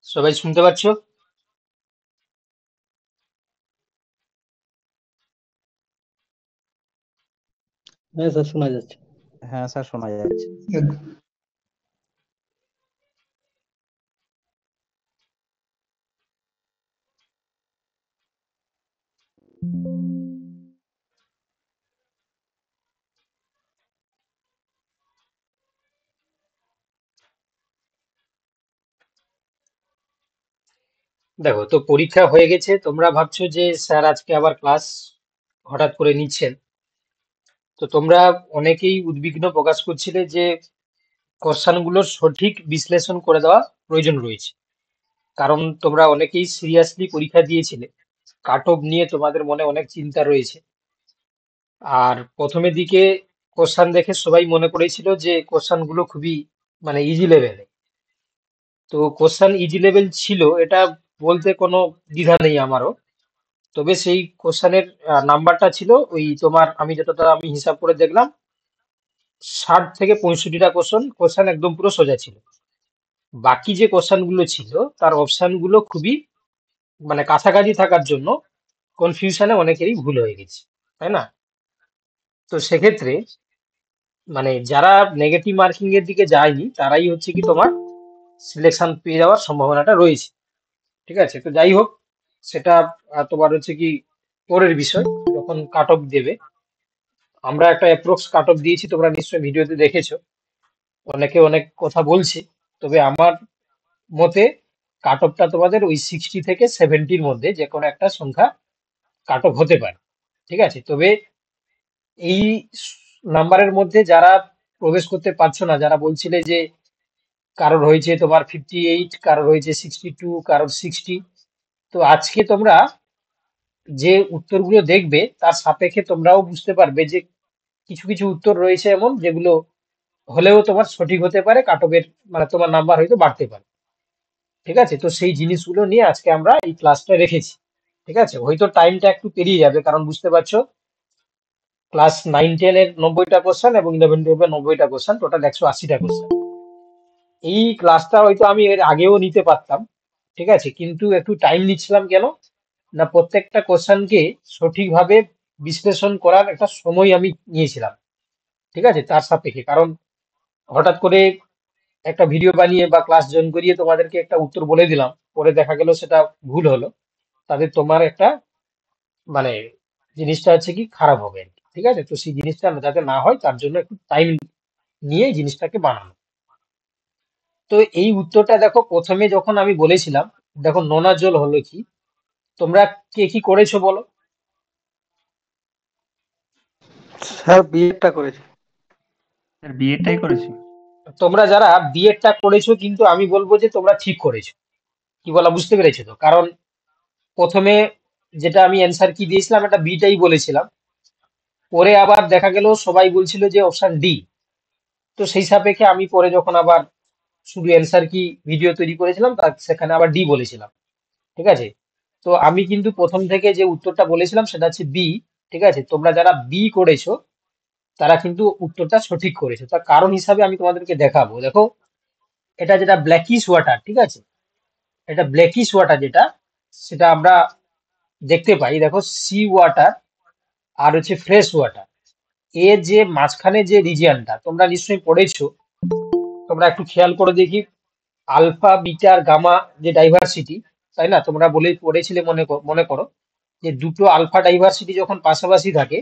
সবাই শুনতে পাচ্ছ? হ্যাঁ স্যার, শোনা যাচ্ছে। হ্যাঁ স্যার, শোনা যাচ্ছে। দেখো তো, পরীক্ষা হয়ে গেছে, তোমরা ভাবছো যে স্যার আজকে আবার ক্লাস হঠাৎ করে নিচ্ছেন। তো তোমরা অনেকেই উদ্বিগ্ন প্রকাশ করছিলে যে কোশ্চেনগুলোর সঠিক বিশ্লেষণ করে দেওয়া প্রয়োজন রয়েছে। কারণ তোমরা অনেকেই সিরিয়াসলি পরীক্ষা দিয়েছিলে, কাট অফ নিয়ে তোমাদের মনে অনেক চিন্তা রয়েছে। আর প্রথমের দিকে কোশ্চেন দেখে সবাই মনে করেছিল যে কোশ্চেনগুলো খুবই ইজি লেভেলে। তো কোশ্চেন ইজি লেভেল ছিল, এটা বলতে কোনো দ্বিধা নেই আমারও। তবে সেই কোশ্চেনের নাম্বারটা ছিল ওই তোমার, আমি হিসাব করে দেখলাম 60 থেকে 65টা কোশ্চেন একদম পুরো সোজা ছিল। বাকি যে কোশ্চেন গুলো ছিল তার অপশন গুলো খুবই কাছাকাছি থাকার জন্য কনফিউশনে অনেকেরই ভুল হয়ে গেছে, তাই না? তো সেক্ষেত্রে যারা নেগেটিভ মার্কিং এর দিকে যায়নি তারাই হচ্ছে কি তোমার সিলেকশন পেয়ে যাওয়ার সম্ভাবনাটা রয়েছে। ঠিক আছে, তো যাই হোক, সেটা তোমার হচ্ছে কি পরের বিষয়। যখন কাট অফ দেবে, আমরা একটা অ্যাপ্রক্স কাট অফ দিয়েছি, তোমরা নিশ্চয়ই ভিডিওতে দেখেছো। অনেকে অনেক কথা বলছে, তবে আমার মতে কাট অফটা তোমাদের ওই 60 থেকে 70-র মধ্যে যে কোনো একটা সংখ্যা কাট অফ হতে পারে। ঠিক আছে, তবে এই নাম্বারের মধ্যে যারা প্রবেশ করতে পারছো না, যারা বলছিলে যে কারোর হয়েছে তোমার 58, কারোর হয়েছে 62, কারোর 60, তো আজকে তোমরা যে উত্তরগুলো দেখবে তার সাপেক্ষে তোমরাও বুঝতে পারবে যে কিছু কিছু উত্তর রয়েছে এমন যেগুলো হলেও তোমার সঠিক হতে পারে, কাট অফের তোমার নাম্বার হয়তো বাড়তে পারে। ঠিক আছে, তো সেই জিনিসগুলো নিয়ে আজকে আমরা এই ক্লাসটা রেখেছি। ঠিক আছে, হয়তো টাইমটা একটু পেরিয়ে যাবে, কারণ বুঝতে পারছো ক্লাস 9-10 এর 90টা কোশ্চেন এবং 11-12 এর 90টা কোশ্চেন, টোটাল 180টা কোশ্চেন। এই ক্লাসটা হয়তো আমি এর আগেও নিতে পারতাম, ঠিক আছে, কিন্তু একটু টাইম নিচ্ছিলাম কেন না, প্রত্যেকটা কোশ্চেনকে সঠিকভাবে বিশ্লেষণ করার একটা সময় আমি নিয়েছিলাম। ঠিক আছে, তার সাপেক্ষে, কারণ হঠাৎ করে একটা ভিডিও বানিয়ে বা ক্লাস জয়েন করিয়ে তোমাদেরকে একটা উত্তর বলে দিলাম, পরে দেখা গেল সেটা ভুল হলো, তাদের তোমার একটা মানে জিনিসটা হচ্ছে কি খারাপ হবে আর কি। ঠিক আছে, তো সেই জিনিসটা যাতে না হয় তার জন্য একটু টাইম নিয়ে এই জিনিসটাকে বানানো। তো এই উত্তরটা দেখো, প্রথমে যখন আমি বলেছিলাম, দেখো নোনা জল হলো কি, তোমরা কে কি করেছো বলো? স্যার বিএডটা করেছি। স্যার বিএডটাই করেছি। তোমরা যারা বিএডটা করেছো, কিন্তু আমি বলবো যে তোমরা ঠিক করেছো। কি বলা, বুঝতে পেরেছো তো? কারণ প্রথমে যেটা আমি অ্যান্সার কি দিয়েছিলাম, এটা বিটাই বলেছিলাম। পরে আবার দেখা গেল সবাই বলছিল যে অপশন ডি। তো সেই সাপেক্ষে আমি পরে যখন আবার শুধু অ্যান্সার কি ভিডিও তৈরি করেছিলাম, তার সেখানে আবার ডি বলেছিলাম। ঠিক আছে, তো আমি কিন্তু প্রথম থেকে যে উত্তরটা বলেছিলাম সেটা হচ্ছে বি। ঠিক আছে, তোমরা যারা বি করেছো তারা কিন্তু উত্তরটা সঠিক করেছো। তার কারণ হিসাবে আমি তোমাদেরকে দেখাবো। দেখো, এটা যেটা ব্ল্যাকিশ ওয়াটার, ঠিক আছে, এটা ব্ল্যাকিশ ওয়াটার যেটা, সেটা আমরা দেখতে পাই। দেখো, সি ওয়াটার আর হচ্ছে ফ্রেশ ওয়াটার, এর যে মাঝখানে যে রিজিয়নটা তোমরা নিশ্চয়ই পড়েছো। তোমরা একটু খেয়াল করে দেখি, আলফা বিটা আর গামা যে ডাইভার্সিটি, তাই না? তোমরা বলে পড়েছিলে, মনে করো যে দুটো আলফা ডাইভার্সিটি যখন পাশাপাশি থাকে,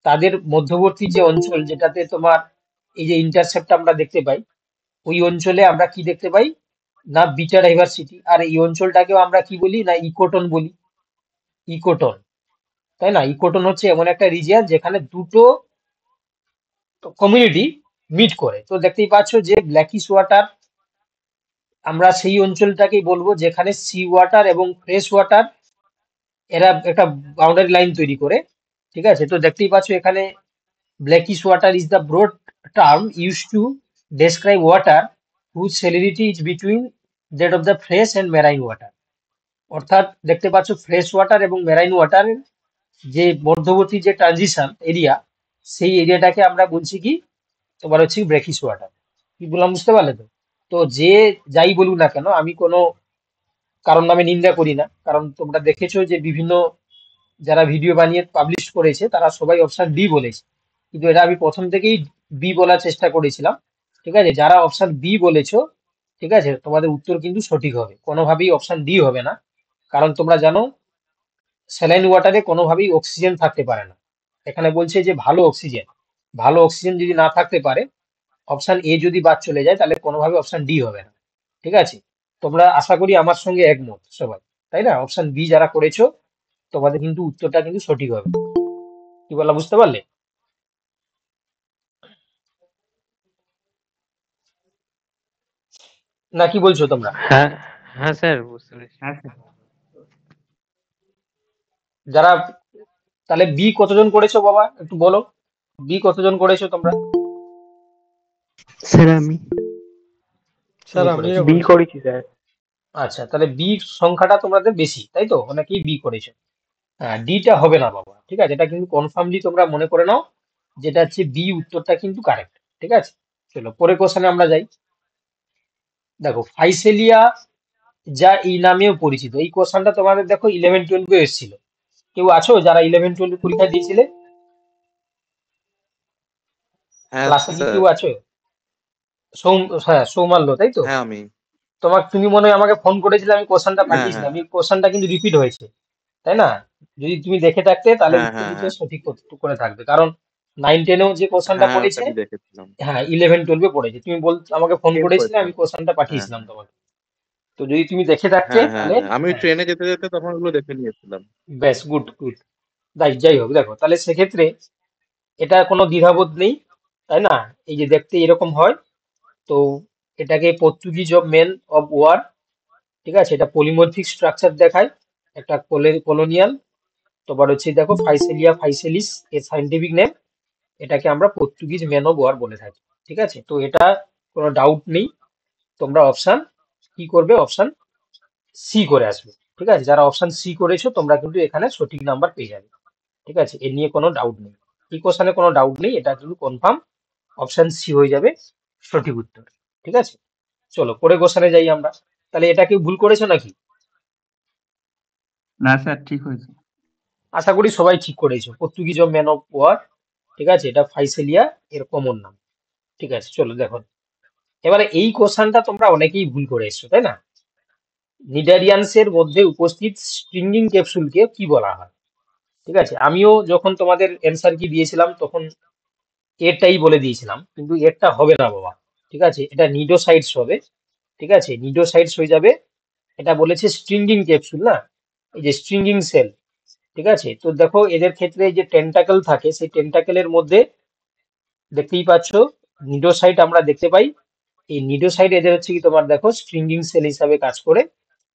তাদের মধ্যবর্তী যে অঞ্চল যেটাতে তোমার এই যে ইন্টারসেপ্ট আমরা দেখতে পাই, ওই অঞ্চলে আমরা কি দেখতে পাই না, বিটা ডাইভার্সিটি। আর এই অঞ্চলটাকেও আমরা কি বলি না, ইকোটন বলি। ইকোটন, তাই না? ইকোটন হচ্ছে এমন একটা রিজিয়ন যেখানে দুটো কমিউনিটি মিট করে। তো দেখতেই পাচ্ছ যে ব্ল্যাকিশ ওয়াটার, আমরা সেই অঞ্চলটাকেই বলবো যেখানে সি ওয়াটার এবং ফ্রেশ ওয়াটার এরা একটা বাউন্ডারি লাইন তৈরি করে। ঠিক আছে, তো দেখতেই পাচ্ছ এখানে blackish water is the broad term use to describe water whose salinity is between that of the fresh and marine water. অর্থাৎ দেখতে পাচ্ছ ফ্রেশ ওয়াটার এবং মেরাইন ওয়াটারের যে মধ্যবর্তী যে ট্রানজিশন এরিয়া, সেই এরিয়াটাকে আমরা বলছি কি তোমার হচ্ছে ব্রেকিশ ওয়াটার। কি বললাম, বুঝতে পারলে তো? তো যে যাই বলুক না কেন, আমি কোনো কারণ আমি নিন্দা করি না, কারণ তোমরা দেখেছো যে বিভিন্ন যারা ভিডিও বানিয়ে পাবলিশ করেছে তারা সবাই অপশন ডি বলেছে, কিন্তু এটা আমি প্রথম থেকেই বি বলার চেষ্টা করেছিলাম। ঠিক আছে, যারা অপশন বি বলেছো, ঠিক আছে, তোমাদের উত্তর কিন্তু সঠিক হবে, কোনোভাবেই অপশন ডি হবে না। কারণ তোমরা জানো স্যালাইন ওয়াটারে কোনোভাবেই অক্সিজেন থাকতে পারে না। এখানে বলছে যে ভালো অক্সিজেন, ভালো অক্সিজেন যদি না থাকতে পারে, অপশন এ যদি বাদ চলে যায়, তাহলে কোনোভাবে অপশন ডি হবে না। ঠিক আছে, তোমরা আশা করি আমার সঙ্গে একমত সবাই, তাই না? অপশন বি যারা করেছো, তোমাদের কিন্তু উত্তরটা কিন্তু সঠিক হবে। কি বলা, বুঝতে পারলে? না কি বলছো তোমরা? হ্যাঁ, হ্যাঁ স্যার বুঝতে পেরেছি। হ্যাঁ স্যার। যারা তাহলে বি কতজন করেছো বাবা, একটু বলো, বি কতজন করেছো তোমরা? স্যার আমি স্যার তুমি আমিও করেছো? বি করেছি। করেছি স্যার। আচ্ছা, তাহলে বি সংখ্যাটা তোমাদের বেশি, তাই তো, অনেকেই বি করেছো। হ্যাঁ, ডিটা হবে না বাবা, ঠিক আছে, এটা কিন্তু কনফার্মলি তোমরা মনে করে নাও, যেটা হচ্ছে বি উত্তরটা কিন্তু কারেক্ট। ঠিক আছে, চলো পরের কোশ্চেনে আমরা যাই। দেখো, ফাইসেলিয়া যা এই নামেও পরিচিত, এই কোশ্চেনটা তোমাদের দেখো 11-12 এসেছিল। কেউ আছো যারা 11-12 পরীক্ষা দিয়েছিলে? হ্যাঁ ক্লাসে কি স্যার। কেউ আছো? হ্যাঁ, সৌমাল্য, তাই তো? হ্যাঁ আমি। তুমি মনে হয় আমাকে ফোন করেছিলে, আমি কোশ্চেনটা হ্যাঁ হ্যাঁ পাঠিয়েছিলাম, এই কোশ্চেনটা কিন্তু রিপিট হয়েছে, তাই না? যদি তুমি দেখে থাকতে তাহলে হ্যাঁ উত্তর হ্যাঁ দিতে হ্যাঁ সঠিক করে থাকবে, কারণ 9-10-এও যে কোশ্চেনটা হ্যাঁ ওটা পড়েছে, আমি দেখেছিলাম। হ্যাঁ 11-12 পড়েছে। তুমি আমাকে ফোন সেম করেছিলে, কোয়েশ্চেন। আমি কোশ্চেনটা হ্যাঁ পাঠিয়েছিলাম তোমাকে। তো যদি তুমি দেখে থাকতে হ্যাঁ হ্যাঁ তাহলে, হ্যাঁ আমি হ্যাঁ, ট্রেনে যেতে যেতে তখন ওগুলো দেখে নিয়েছিলাম। ব্যাস, গুড গুড। যাই হোক, দেখো তাহলে সেক্ষেত্রে এটা কোনো দ্বিধাবোধ নেই, তাই না? এই যে দেখতে এরকম হয়, তো এটাকে Portuguese of men of war, ঠিক আছে, এটা পলিমরফিক স্ট্রাকচার দেখায়, একটা কলোনিয়াল। তোমার হচ্ছে দেখো ফাইসেলিয়া ফাইসেলিস এর সাইন্টিফিক নেম, এটাকে আমরা পর্তুগিজ ম্যান অফ ওয়ার বলে থাকি। ঠিক আছে, তো এটা কোনো ডাউট নেই। তোমরা অপশন কি করবে, অপশন সি করে আসবে। ঠিক আছে, যারা অপশন সি করেছো তোমরা কিন্তু এখানে সঠিক নাম্বার পেয়ে যাবে। ঠিক আছে, এ নিয়ে কোনো ডাউট নেই, এই কোশ্চেনে কোনো ডাউট নেই, এটা কিন্তু কনফার্ম অপশন সি হয়ে যাবে সঠিক উত্তর। ঠিক আছে, চলো পরে কোশ্চেনে যাই আমরা। তাহলে এটা কেউ ভুল করেছো নাকি? না স্যার, ঠিক হয়েছে। আশা করি সবাই ঠিক করেছো, Portuguese of man of war. ঠিক আছে, এটা ফাইসেলিয়া এর কমন নাম। ঠিক আছে, চলো দেখো, এবারে এই কোশ্চেনটা তোমরা অনেকেই ভুল করে এসছো, তাই না? নিডারিয়ান্সের মধ্যে উপস্থিত স্ট্রিঙ্গিং ক্যাপসুলকে কি বলা হয়? ঠিক আছে, আমিও যখন তোমাদের অ্যান্সার কি দিয়েছিলাম তখন এরটাই বলে দিয়েছিলাম, কিন্তু এরটা হবে না বাবা। ঠিক আছে, এটা নিডোসাইডস হবে। ঠিক আছে, নিডোসাইডস হয়ে যাবে। এটা বলেছে স্ট্রিঙ্গিং ক্যাপসুল, না এই যে স্ট্রিঙ্গিং সেল। ঠিক আছে, তো দেখো এদের ক্ষেত্রে যে টেন্টাকেল থাকে, সেই টেন্টাকেলের মধ্যে দেখতেই পাচ্ছ নিডোসাইট আমরা দেখতে পাই। এই নিডোসাইট এদের হচ্ছে কি তোমার দেখো স্ট্রিঙ্গিং সেল হিসাবে কাজ করে,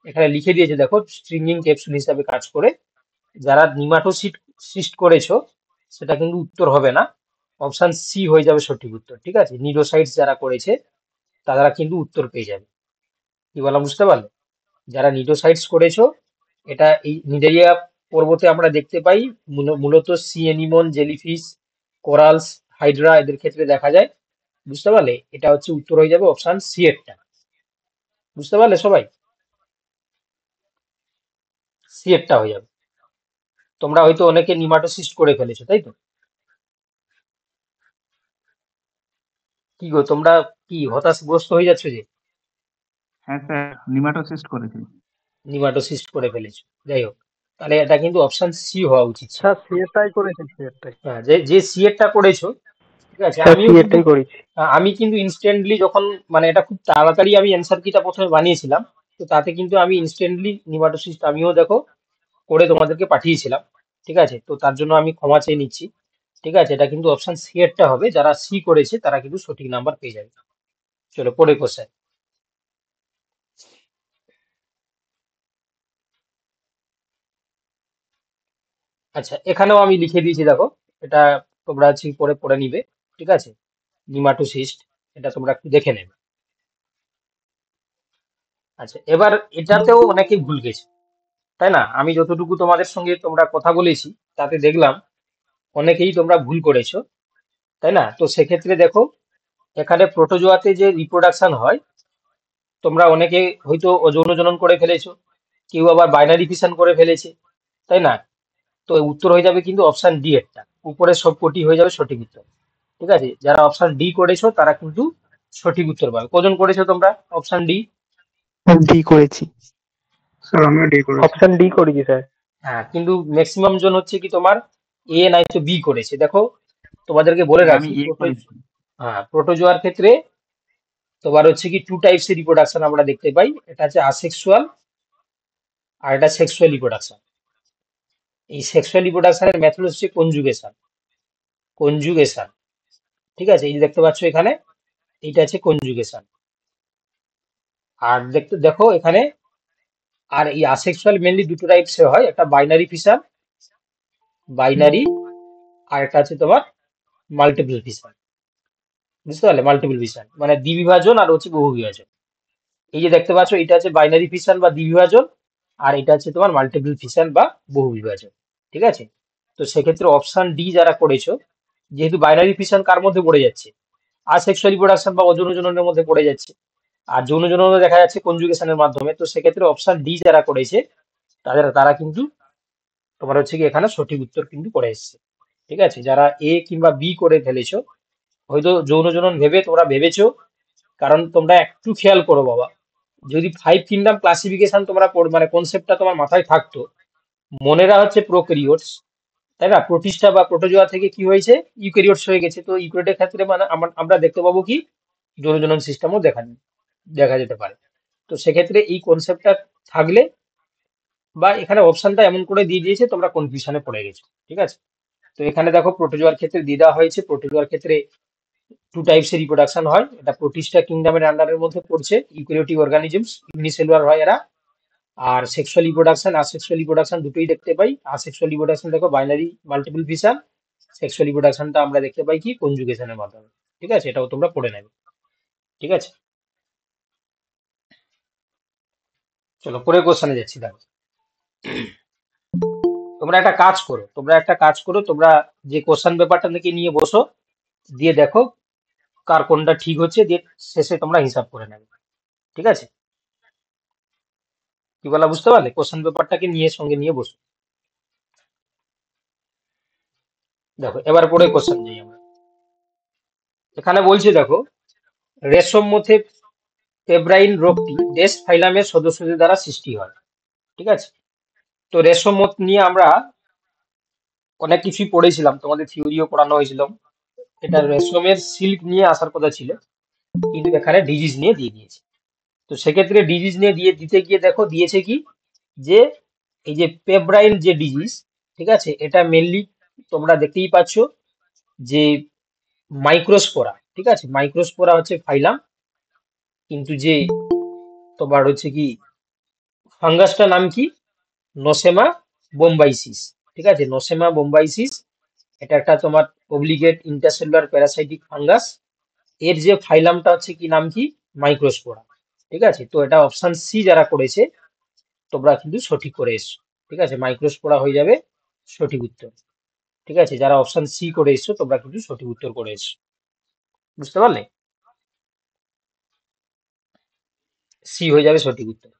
এখানে লিখে দিয়েছে দেখো স্ট্রিঙ্গিং ক্যাপসুল হিসাবে কাজ করে। যারা নিমাটোসিস্ট করেছো সেটা কিন্তু উত্তর হবে না, অপশন সি হয়ে যাবে সঠিক উত্তর। ঠিক আছে, নিডোসাইটস যারা করেছে তারা কিন্তু উত্তর পেয়ে যাবে। কি বলা, বুঝতে পারলে? যারা নিডোসাইটস করেছো, এটা এই নিডারিয়া পর্বতে আমরা দেখতে পাই, মূলত C anemone, jellyfish, Corals, Hydra এদের ক্ষেত্রে দেখা যায়। বুঝতে পারলে? এটা হচ্ছে উত্তর হয়ে যাবে অপশন সি এরটা। বুঝতে পারলে সবাই? সি এরটা হয়ে যাবে। তোমরা হয়তো অনেকে নিমাটোসিস্ট করে ফেলেছো, তাই তো? কি গো, তোমরা কি হতাশগ্রস্ত হয়ে যাচ্ছ যে হ্যাঁ স্যার, নিমাটোসিস্ট করেছি। নিমাটোসিস্ট করে ফেলেছো? যাই হোক, তাহলে এটা কিন্তু অপশন সি হওয়া উচিত ছিল। স্যার সিএটাই করেছি, সিএটাই। হ্যাঁ, যে যে সি এরটা করেছো, ঠিক আছে, স্যার সি এটাই করেছি। আমি কিন্তু ইনস্ট্যান্টলি যখন, মানে এটা খুব তাড়াতাড়ি আমি অ্যান্সার কিটা প্রথমে বানিয়েছিলাম, তো তাতে কিন্তু আমি ইনস্ট্যান্টলি নিমাটোসিস্ট আমিও দেখো করে তোমাদেরকে পাঠিয়েছিলাম। ঠিক আছে, তো তার জন্য আমি ক্ষমা চেয়ে নিচ্ছি। ঠিক আছে, এটা কিন্তু অপশন সি এরটা হবে, যারা সি করেছে তারা কিন্তু সঠিক নাম্বার পেয়ে যাবে। চলো পরে কোশ্চেন। আচ্ছা, এখানেও আমি লিখে দিয়েছি দেখো, এটা তোমরা হচ্ছে পরে পড়ে নিবে। ঠিক আছে, নিমাটোসিস্ট, এটা তোমরা একটু দেখে নেবে। আচ্ছা, এবার এটাতেও অনেকে ভুল গেছে, তাই না? আমি যতটুকু তোমাদের সঙ্গে তোমরা কথা বলেছি তাতে দেখলাম অনেকেই তোমরা ভুল করেছো, তাই না? তো সেক্ষেত্রে দেখো, এখানে প্রোটোজোয়াতে যে রিপ্রোডাকশন হয়, তোমরা অনেকে হয়তো যৌন জনন করে ফেলেছো, কেউ আবার বাইনারি ফিশন করে ফেলেছে, তাই না? তো উত্তর হয়ে যাবে কিন্তু অপশন ডি একটা, উপরে সব কটি হয়ে যাবে সঠিক উত্তর। ঠিক আছে, যারা অপশন ডি করেছো তারা কিন্তু সঠিক উত্তর পাবে। কজন করেছো তোমরা অপশন ডি? ডি করেছি। স্যার আমিও ডি করেছি। অপশন ডি করেছি স্যার। হ্যাঁ, কিন্তু ম্যাক্সিমাম জন হচ্ছে কি তোমার এ নাই তো বি করেছে। দেখো তোমাদেরকে বলে স্যার আমি রাখি, এ করেছি। হ্যাঁ, প্রোটোজোয়ার ক্ষেত্রে তোমার হচ্ছে কি টু টাইপস এর রিপ্রোডাকশন আমরা দেখতে পাই, এটা হচ্ছে আসেক্সুয়াল আর এটা সেক্সুয়াল রিপ্রোডাকশন। এই সেক্সুয়াল রিপ্রোডাকশনের মেথড হচ্ছে কনজুগেশন। কনজুগেশন, ঠিক আছে, এই যে দেখতে পাচ্ছ এখানে, এইটা আছে কনজুগেশন। আর দেখো এখানে, আর এই আসেক্সুয়াল মেনলি দুটো টাইপস হয়, একটা বাইনারি ফিশন, বাইনারি, আর একটা আছে তোমার মাল্টিপল ফিশন। বুঝতে পারলে? মাল্টিপল ফিশন মানে দ্বিবিভাজন আর হচ্ছে বহু বিভাজন। এই যে দেখতে পাচ্ছ এটা আছে বাইনারি ফিশন বা দ্বিবিভাজন, আর এটা আছে তোমার মাল্টিপল ফিশন বা বহু বিভাজন। ঠিক আছে, তো সেক্ষেত্রে অপশন ডি যারা করেছো, যেহেতু বাইনারি ফিশন কার মধ্যে পড়ে যাচ্ছে, আসেক্সুয়াল রিপ্রোডাকশন বা অযৌন জননের মধ্যে পড়ে যাচ্ছে, আর যৌন জননে দেখা যাচ্ছে কনজুগেশনের মাধ্যমে, তো সেক্ষেত্রে অপশন ডি যারা করেছে তারা কিন্তু তোমার হচ্ছে কি এখানে সঠিক উত্তর কিন্তু করে এসছে। ঠিক আছে, যারা এ কিংবা বি করে ফেলেছো, হয়তো যৌন জনন ভেবে তোমরা ভেবেছো, কারণ তোমরা একটু খেয়াল করো বাবা, যদি ফাইভ কিংডম ক্লাসিফিকেশন তোমরা মানে কনসেপ্টটা তোমার মাথায় থাকতো, মনেরা হচ্ছে প্রোক্যারিওটস, তাই না? প্রোটিস্টা বা প্রোটোজোয়া থেকে কি হয়েছে, ইউক্যারিওটস হয়ে গেছে। তো ইউক্যারিওটের ক্ষেত্রে মানে আমরা দেখতে পাবো কি যৌন জনন সিস্টেমও দেখা যেতে পারে। তো সেক্ষেত্রে এই কনসেপ্টটা থাকলে, বা এখানে অপশনটা এমন করে দিয়ে দিয়েছে তোমরা কনফিউশনে পড়ে গেছো। ঠিক আছে, তো এখানে দেখো প্রোটোজোয়ার ক্ষেত্রে দিয়ে দেওয়া হয়েছে, প্রোটোজোয়ার ক্ষেত্রে টু টাইপস এর রিপ্রোডাকশন হয়, এটা প্রোটিস্টা কিংডমের আন্ডারের মধ্যে পড়ছে, ইউক্যারিওটিক অর্গানিজমস, ইউনিসেলুলার হয় এরা। আর সেক্সুয়াল রিপ্রোডাকশন আসেক্সুয়াল রিপ্রোডাকশন দুটোই দেখতে পাই। আসেক্সুয়াল রিপ্রোডাকশন দেখো বাইনারি মাল্টিপল ফিশন, সেক্সুয়াল রিপ্রোডাকশনটা আমরা দেখতে পাই কি কনজুগেশনের মাধ্যমে। ঠিক আছে, এটাও তোমরা পড়ে নেবে। ঠিক আছে, চলো পরের কোশ্চেনে যাচ্ছি। দেখো তোমরা একটা কাজ করো, তোমরা যে কোশ্চেন পেপারটা থেকে নিয়ে বসো, দিয়ে দেখো কার কোনটা ঠিক হচ্ছে, দিয়ে শেষে তোমরা হিসাব করে নেবে। ঠিক আছে, কি বলা বুঝতে পারলে? কোশ্চেন পেপারটাকে সঙ্গে নিয়ে বসো। দেখো এবার পরে কোশ্চেন যাই আমরা। এখানে বলছে দেখো, রেশম মধ্যে পেব্রাইন রোগটি ডেস ফাইলামের সদস্যদের দ্বারা সৃষ্টি হয়। ঠিক আছে, তো রেশম মত নিয়ে আমরা অনেক কিছুই পড়েছিলাম, তোমাদের থিওরিও পড়ানো হয়েছিল। এটা রেশমের সিল্ক নিয়ে আসার কথা ছিল, কিন্তু এখানে ডিজিজ নিয়ে দিয়ে দিয়েছে। তো সেক্ষেত্রে ডিজিজ নিয়ে দিতে গিয়ে দেখো দিয়েছে কি, যে এই যে পেব্রাইন যে ডিজিজ, ঠিক আছে, এটা মেনলি তোমরা দেখতেই পাচ্ছ যে মাইক্রোস্পোরা। ঠিক আছে, মাইক্রোস্পোরা হচ্ছে ফাইলাম, কিন্তু যে তোমার হচ্ছে কি ফাঙ্গাসটা নাম কি, নোসেমা বোম্বাইসিস। ঠিক আছে, নোসেমা বোম্বাইসিস, এটা একটা তোমার অব্লিগেট ইন্টারসেলুলার প্যারাসাইটিক ফাঙ্গাস। এর যে ফাইলামটা হচ্ছে কি নাম কি, মাইক্রোস্পোরা। ঠিক আছে, তো এটা অপশন সি যারা করেছে তোমরা কিন্তু সঠিক করে এসছো। ঠিক আছে, মাইক্রোস্পোরা হয়ে যাবে সঠিক উত্তর। ঠিক আছে, যারা অপশন সি করে এসছো তোমরা কিন্তু সঠিক উত্তর করে এসছো। বুঝতে পারলে? সি হয়ে যাবে সঠিক উত্তর।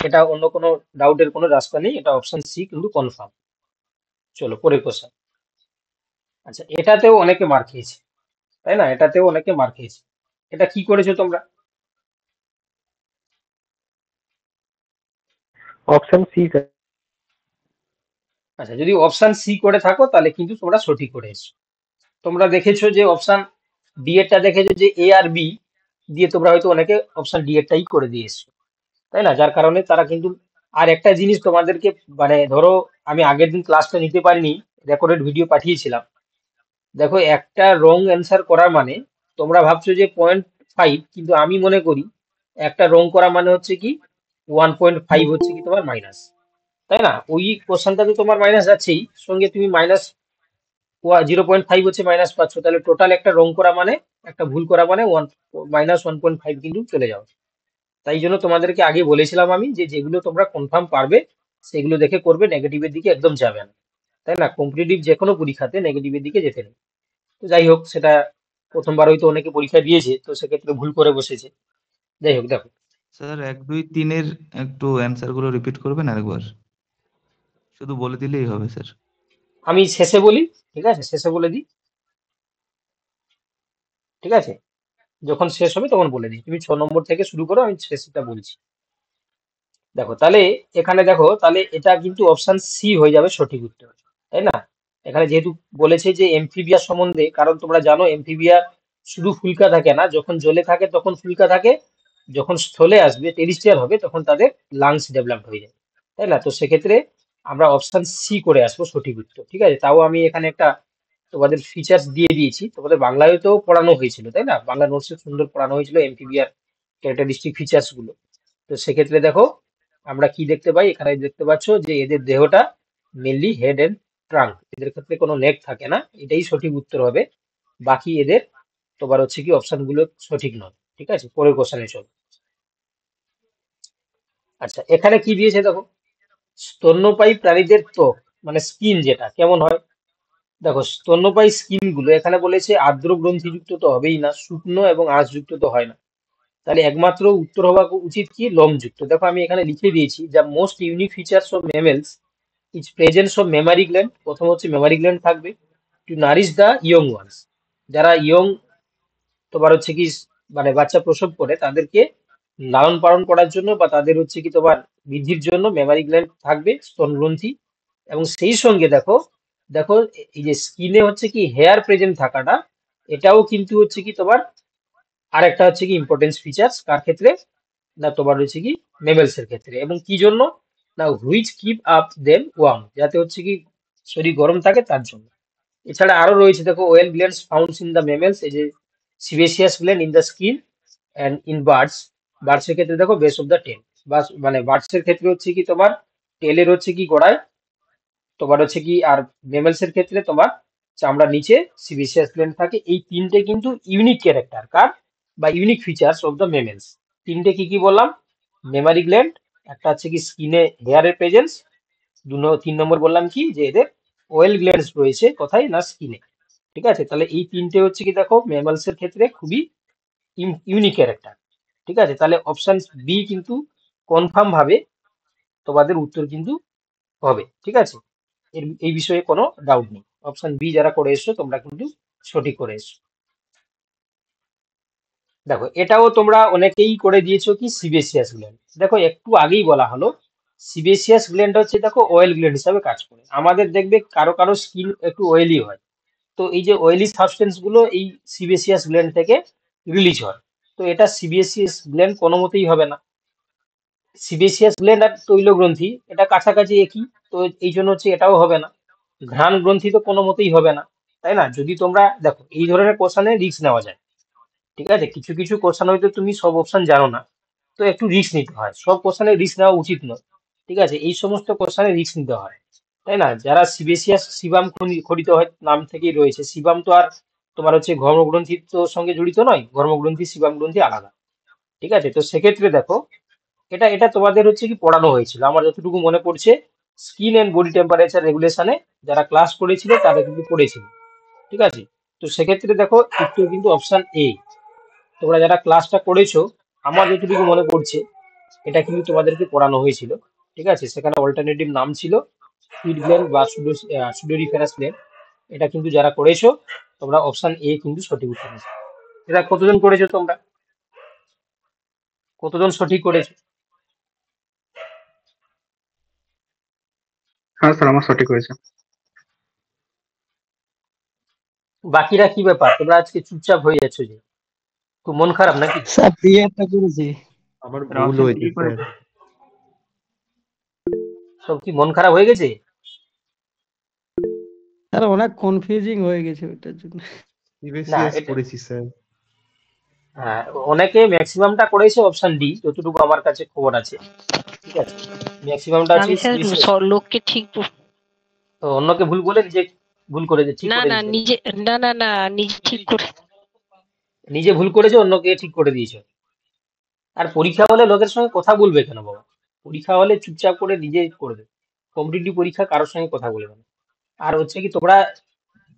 এটা অন্য কোনো ডাউটের কোনো রাস্তা নেই, এটা অপশন সি কিন্তু কনফার্ম। চলো পরের কোশ্চেন। আচ্ছা, এটাতেও অনেকে মার খেয়েছে, তাই না? এটাতেও অনেকে মার খেয়েছে। এটা কি করেছো তোমরা? Option C sir. আচ্ছা, যদি অপশন সি করে থাকো তাহলে কিন্তু তোমরা সঠিক করে এসছো। তোমরা দেখেছো যে অপশন ডি এরটা দেখেছো যে এ আর বি দিয়ে তোমরা হয়তো অনেকে অপশন ডি এরটাই করে দিয়ে এসছো, তাই না? যার কারণে তারা কিন্তু, আর একটা জিনিস তোমাদেরকে, মানে ধরো আমি আগের দিন ক্লাসটা নিতে পারিনি, রেকর্ডেড ভিডিও পাঠিয়েছিলাম। দেখো একটা রং অ্যান্সার করার মানে, তোমরা ভাবছো যে 0.5, কিন্তু আমি মনে করি একটা রং করা মানে হচ্ছে কি 1.5 হচ্ছে কি তোমার মাইনাস, তাই না? ওই কোশ্চেনটাতে তোমার মাইনাস যাচ্ছেই, সঙ্গে তুমি মাইনাস 0.5 হচ্ছে মাইনাস পাচ্ছ, তাহলে টোটাল একটা রং করা মানে, একটা ভুল করা মানে -1.5 কিন্তু চলে যাও। তাই জন্য তোমাদেরকে আগে বলেছিলাম আমি যে যেগুলো তোমরা কনফার্ম পারবে সেগুলো দেখে করবে, নেগেটিভের দিকে একদম যাবে না, তাই না? কম্পিটিটিভ যে কোনো পরীক্ষাতে নেগেটিভের দিকে যেতে নেই। তো যাই হোক, সেটা প্রথমবার হয়তো অনেকে পরীক্ষা দিয়েছে, তো সেক্ষেত্রে ভুল করে বসেছে। যাই হোক, দেখো স্যার 1, 2, 3 এর একটু অ্যান্সার গুলো রিপিট করবেন আরেকবার? শুধু বলে দিলেই হবে স্যার। আমি শেষে বলি, ঠিক আছে, শেষে বলে দিই, ঠিক আছে, যখন শেষ হবে তখন বলে দিই, তুমি 6 নম্বর থেকে শুরু করো, আমি শেষটা বলছি। দেখো তাহলে এখানে দেখো, তাহলে এটা কিন্তু অপশন সি হয়ে যাবে সঠিক উত্তর, তাই না? এখানে যেহেতু বলেছে যে এমফিবিয়া সম্বন্ধে, কারণ তোমরা জানো এমফিবিয়া শুধু ফুলকা থাকে না, যখন জলে থাকে তখন ফুলকা থাকে, যখন স্থলে আসবে টেরিস্ট্রিয়াল হবে তখন তাদের লাংস ডেভেলপ হয়ে যায়, তাই না? তো সেক্ষেত্রে আমরা অপশন সি করে আসবো সঠিক উত্তর, ঠিক আছে। তাও আমি এখানে একটা তোমাদের ফিচার্স দিয়ে দিয়েছি, তোমাদের বাংলায় তো পড়ানো হয়েছিল, তাই না? বাংলা নোটসে সুন্দর পড়ানো হয়েছিল এমফিবিয়ার ক্যারেক্টারিস্টিক ফিচার্স গুলো। তো সেক্ষেত্রে দেখো আমরা কি দেখতে পাই, এখানে দেখতে পাচ্ছ যে এদের দেহটা মেনলি হেড এন্ড ট্রাঙ্ক, এদের ক্ষেত্রে কোনো নেক থাকে না, এটাই সঠিক উত্তর হবে। বাকি এদের তোমার হচ্ছে কি অপশন গুলো সঠিক নয়, ঠিক আছে। পরের কোশ্চেনে চলো। আচ্ছা, এখানে কি দিয়েছে দেখো, স্তন্যপায়ী প্রাণীদের ত্বক মানে স্কিন যেটা কেমন হয়। দেখো স্তন্যপায়ী স্কিন গুলো এখানে বলেছে আর্দ্র গ্রন্থিযুক্ত তো হবেই না, শুকনো এবং আঁশযুক্ত তো হয় না, তাহলে একমাত্র উত্তর হওয়া উচিত কি লোমযুক্ত। দেখো আমি এখানে লিখে দিয়েছি, যা most unique features of mammals is presence of mammary gland. প্রথম হচ্ছে মেমারি গ্ল্যান্ড থাকবে, to nourish the young ones, যারা ইয়ং তোমার হচ্ছে কি মানে বাচ্চা প্রসব করে তাদেরকে লালন পালন করার জন্য বা তাদের হচ্ছে কি তোমার বৃদ্ধির জন্য মেমারি গ্ল্যান্ড থাকবে, স্তন গ্রন্থি। এবং সেই সঙ্গে দেখো, দেখো এই যে স্কিনে হচ্ছে কি হেয়ার প্রেজেন্ট থাকাটা, এটাও কিন্তু হচ্ছে কি তোমার আরেকটা হচ্ছে কি ইম্পর্টেন্স ফিচার্স, কার ক্ষেত্রে না তোমার হচ্ছে কি মেমেলস এর ক্ষেত্রে। এবং কি জন্য না which keep up them warm, যাতে হচ্ছে কি শরীর গরম থাকে তার জন্য। এছাড়া আরো রয়েছে দেখো well glands funds in the মেমেলস, এই যে sebaceous gland in the skin and in birds, birds এর ক্ষেত্রে দেখো বেস অফ দ্য টেল, বা মানে বার্ডস এর ক্ষেত্রে হচ্ছে কি তোমার টেলের হচ্ছে কি গোড়ায় তোমার হচ্ছে কি, আর মেমেলস এর ক্ষেত্রে তোমার চামড়ার নিচে সিবেসিয়াস গ্ল্যান্ড থাকে। এই তিনটে কিন্তু ইউনিক ক্যারেক্টার কার বা ইউনিক ফিচার্স অফ দ্য মেমেলস। তিনটে কি কি বললাম, মেমারি গ্ল্যান্ড, একটা হচ্ছে কি স্কিনে হেয়ারের প্রেজেন্স, 3 নম্বর বললাম কি যে এদের ওয়েল গ্ল্যান্ডস রয়েছে কোথায় না স্কিনে, ঠিক আছে। তাহলে এই তিনটে হচ্ছে কি দেখো ম্যামালস এর ক্ষেত্রে খুবই ইউনিক ক্যারেক্টার, ঠিক আছে। তাহলে অপশন বি কিন্তু কনফার্ম ভাবে তোমাদের উত্তর কিন্তু হবে, ঠিক আছে। এই বিষয়ে কোনো ডাউট নেই, অপশন বি যারা করে এসছো তোমরা কিন্তু সঠিক করে এসছো। দেখো এটাও তোমরা অনেকেই করে দিয়েছো কি সিবেসিয়াস গ্ল্যান্ড, দেখো একটু আগেই বলা হলো সিবেসিয়াস গ্ল্যান্ড হচ্ছে দেখো অয়েল গ্ল্যান্ড হিসাবে কাজ করে। আমাদের দেখবে কারো কারো স্কিন একটু অয়েলি হয়, তো এই যে অয়েলি সাবস্টেন্স গুলো এই সিবেসিয়াস গ্ল্যান্ড থেকে রিলিজ হয়। তো এটা সিবেসিয়াস গ্ল্যান্ড কোনো মতেই হবে না, সিবেসিয়াস গ্ল্যান্ড আর তৈল গ্রন্থি এটা কাছাকাছি একই, তো এই জন্য হচ্ছে এটাও হবে না। ঘ্রাণ গ্রন্থি তো কোনো মতেই হবে না, তাই না? যদি তোমরা দেখো এই ধরনের কোশ্চেনে রিস্ক নেওয়া যায়, ঠিক আছে। কিছু কিছু কোশ্চেন হয়তো তুমি সব অপশন জানো না, তো একটু রিস্ক নিতে হয়, সব কোশ্চেনে রিস্ক নেওয়া উচিত নয়, ঠিক আছে। এই সমস্ত কোশ্চেনে রিস্ক নিতে হয়, তাই না? যারা সিবেসিয়াস সিবাম খরিত হয় নাম থেকেই রয়েছে, সিবাম তো আর তোমার হচ্ছে ঘর্মগ্রন্থির তো সঙ্গে জড়িত নয়, ঘর্মগ্রন্থি সিবাম গ্রন্থি আলাদা, ঠিক আছে। তো সেক্ষেত্রে দেখো এটা এটা তোমাদের হচ্ছে কি পড়ানো হয়েছিল আমার যতটুকু মনে পড়ছে, স্কিন এন্ড বডি টেম্পারেচার রেগুলেশনে যারা ক্লাস করেছিল তারা কিন্তু পড়েছিল, ঠিক আছে। তো সেক্ষেত্রে দেখো উত্তর কিন্তু অপশন এ, তোমরা যারা ক্লাসটা করেছো আমার যতটুকু মনে পড়ছে এটা কিন্তু তোমাদেরকে পড়ানো হয়েছিল, ঠিক আছে। সেখানে অল্টারনেটিভ নাম ছিল সুইট গ্ল্যান্ড বা সুডোরিফেরাস গ্ল্যান্ড। এটা কিন্তু যারা করেছো তোমরা অপশন এ কিন্তু সঠিক উত্তর দিয়েছো। এটা কতজন করেছো তোমরা, কতজন সঠিক করেছো? হ্যাঁ স্যার আমার সঠিক হয়েছে। বাকিরা কি ব্যাপার, তোমরা আজকে চুপচাপ হয়ে যাচ্ছ যে, খুব মন খারাপ নাকি? স্যার বি একটা করেছি। আমার স্যার ভুল অপশন হয়েছে ডি স্যার। করেছে। সব কি মন খারাপ হয়ে গেছে? স্যার অনেক কনফিউজিং হয়ে গেছে ওইটার জন্য। না সিবিএসইএস এটা করেছি স্যার। হ্যাঁ, অনেকে ম্যাক্সিমামটা করেছে অপশন ডি, যতটুকু আমার কাছে খবর আছে, ঠিক আছে। ম্যাক্সিমামটা হচ্ছে আমি স্যার সিবিএসএস। লোককে ঠিক তো অন্যকে ভুল বলে নিজে ভুল করে ঠিক না করে না দিয়েছে, নিজে না নিজে ঠিক করে নিজে ভুল করেছে অন্যকে ঠিক করে দিয়েছে। আর পরীক্ষা হলে লোকের সঙ্গে কথা বলবে কেন বাবা, পরীক্ষা হলে চুপচাপ করে নিজে করবে, কম্পিটিটিভ পরীক্ষা কারোর সঙ্গে কথা বলবে না। আর হচ্ছে কি তোমরা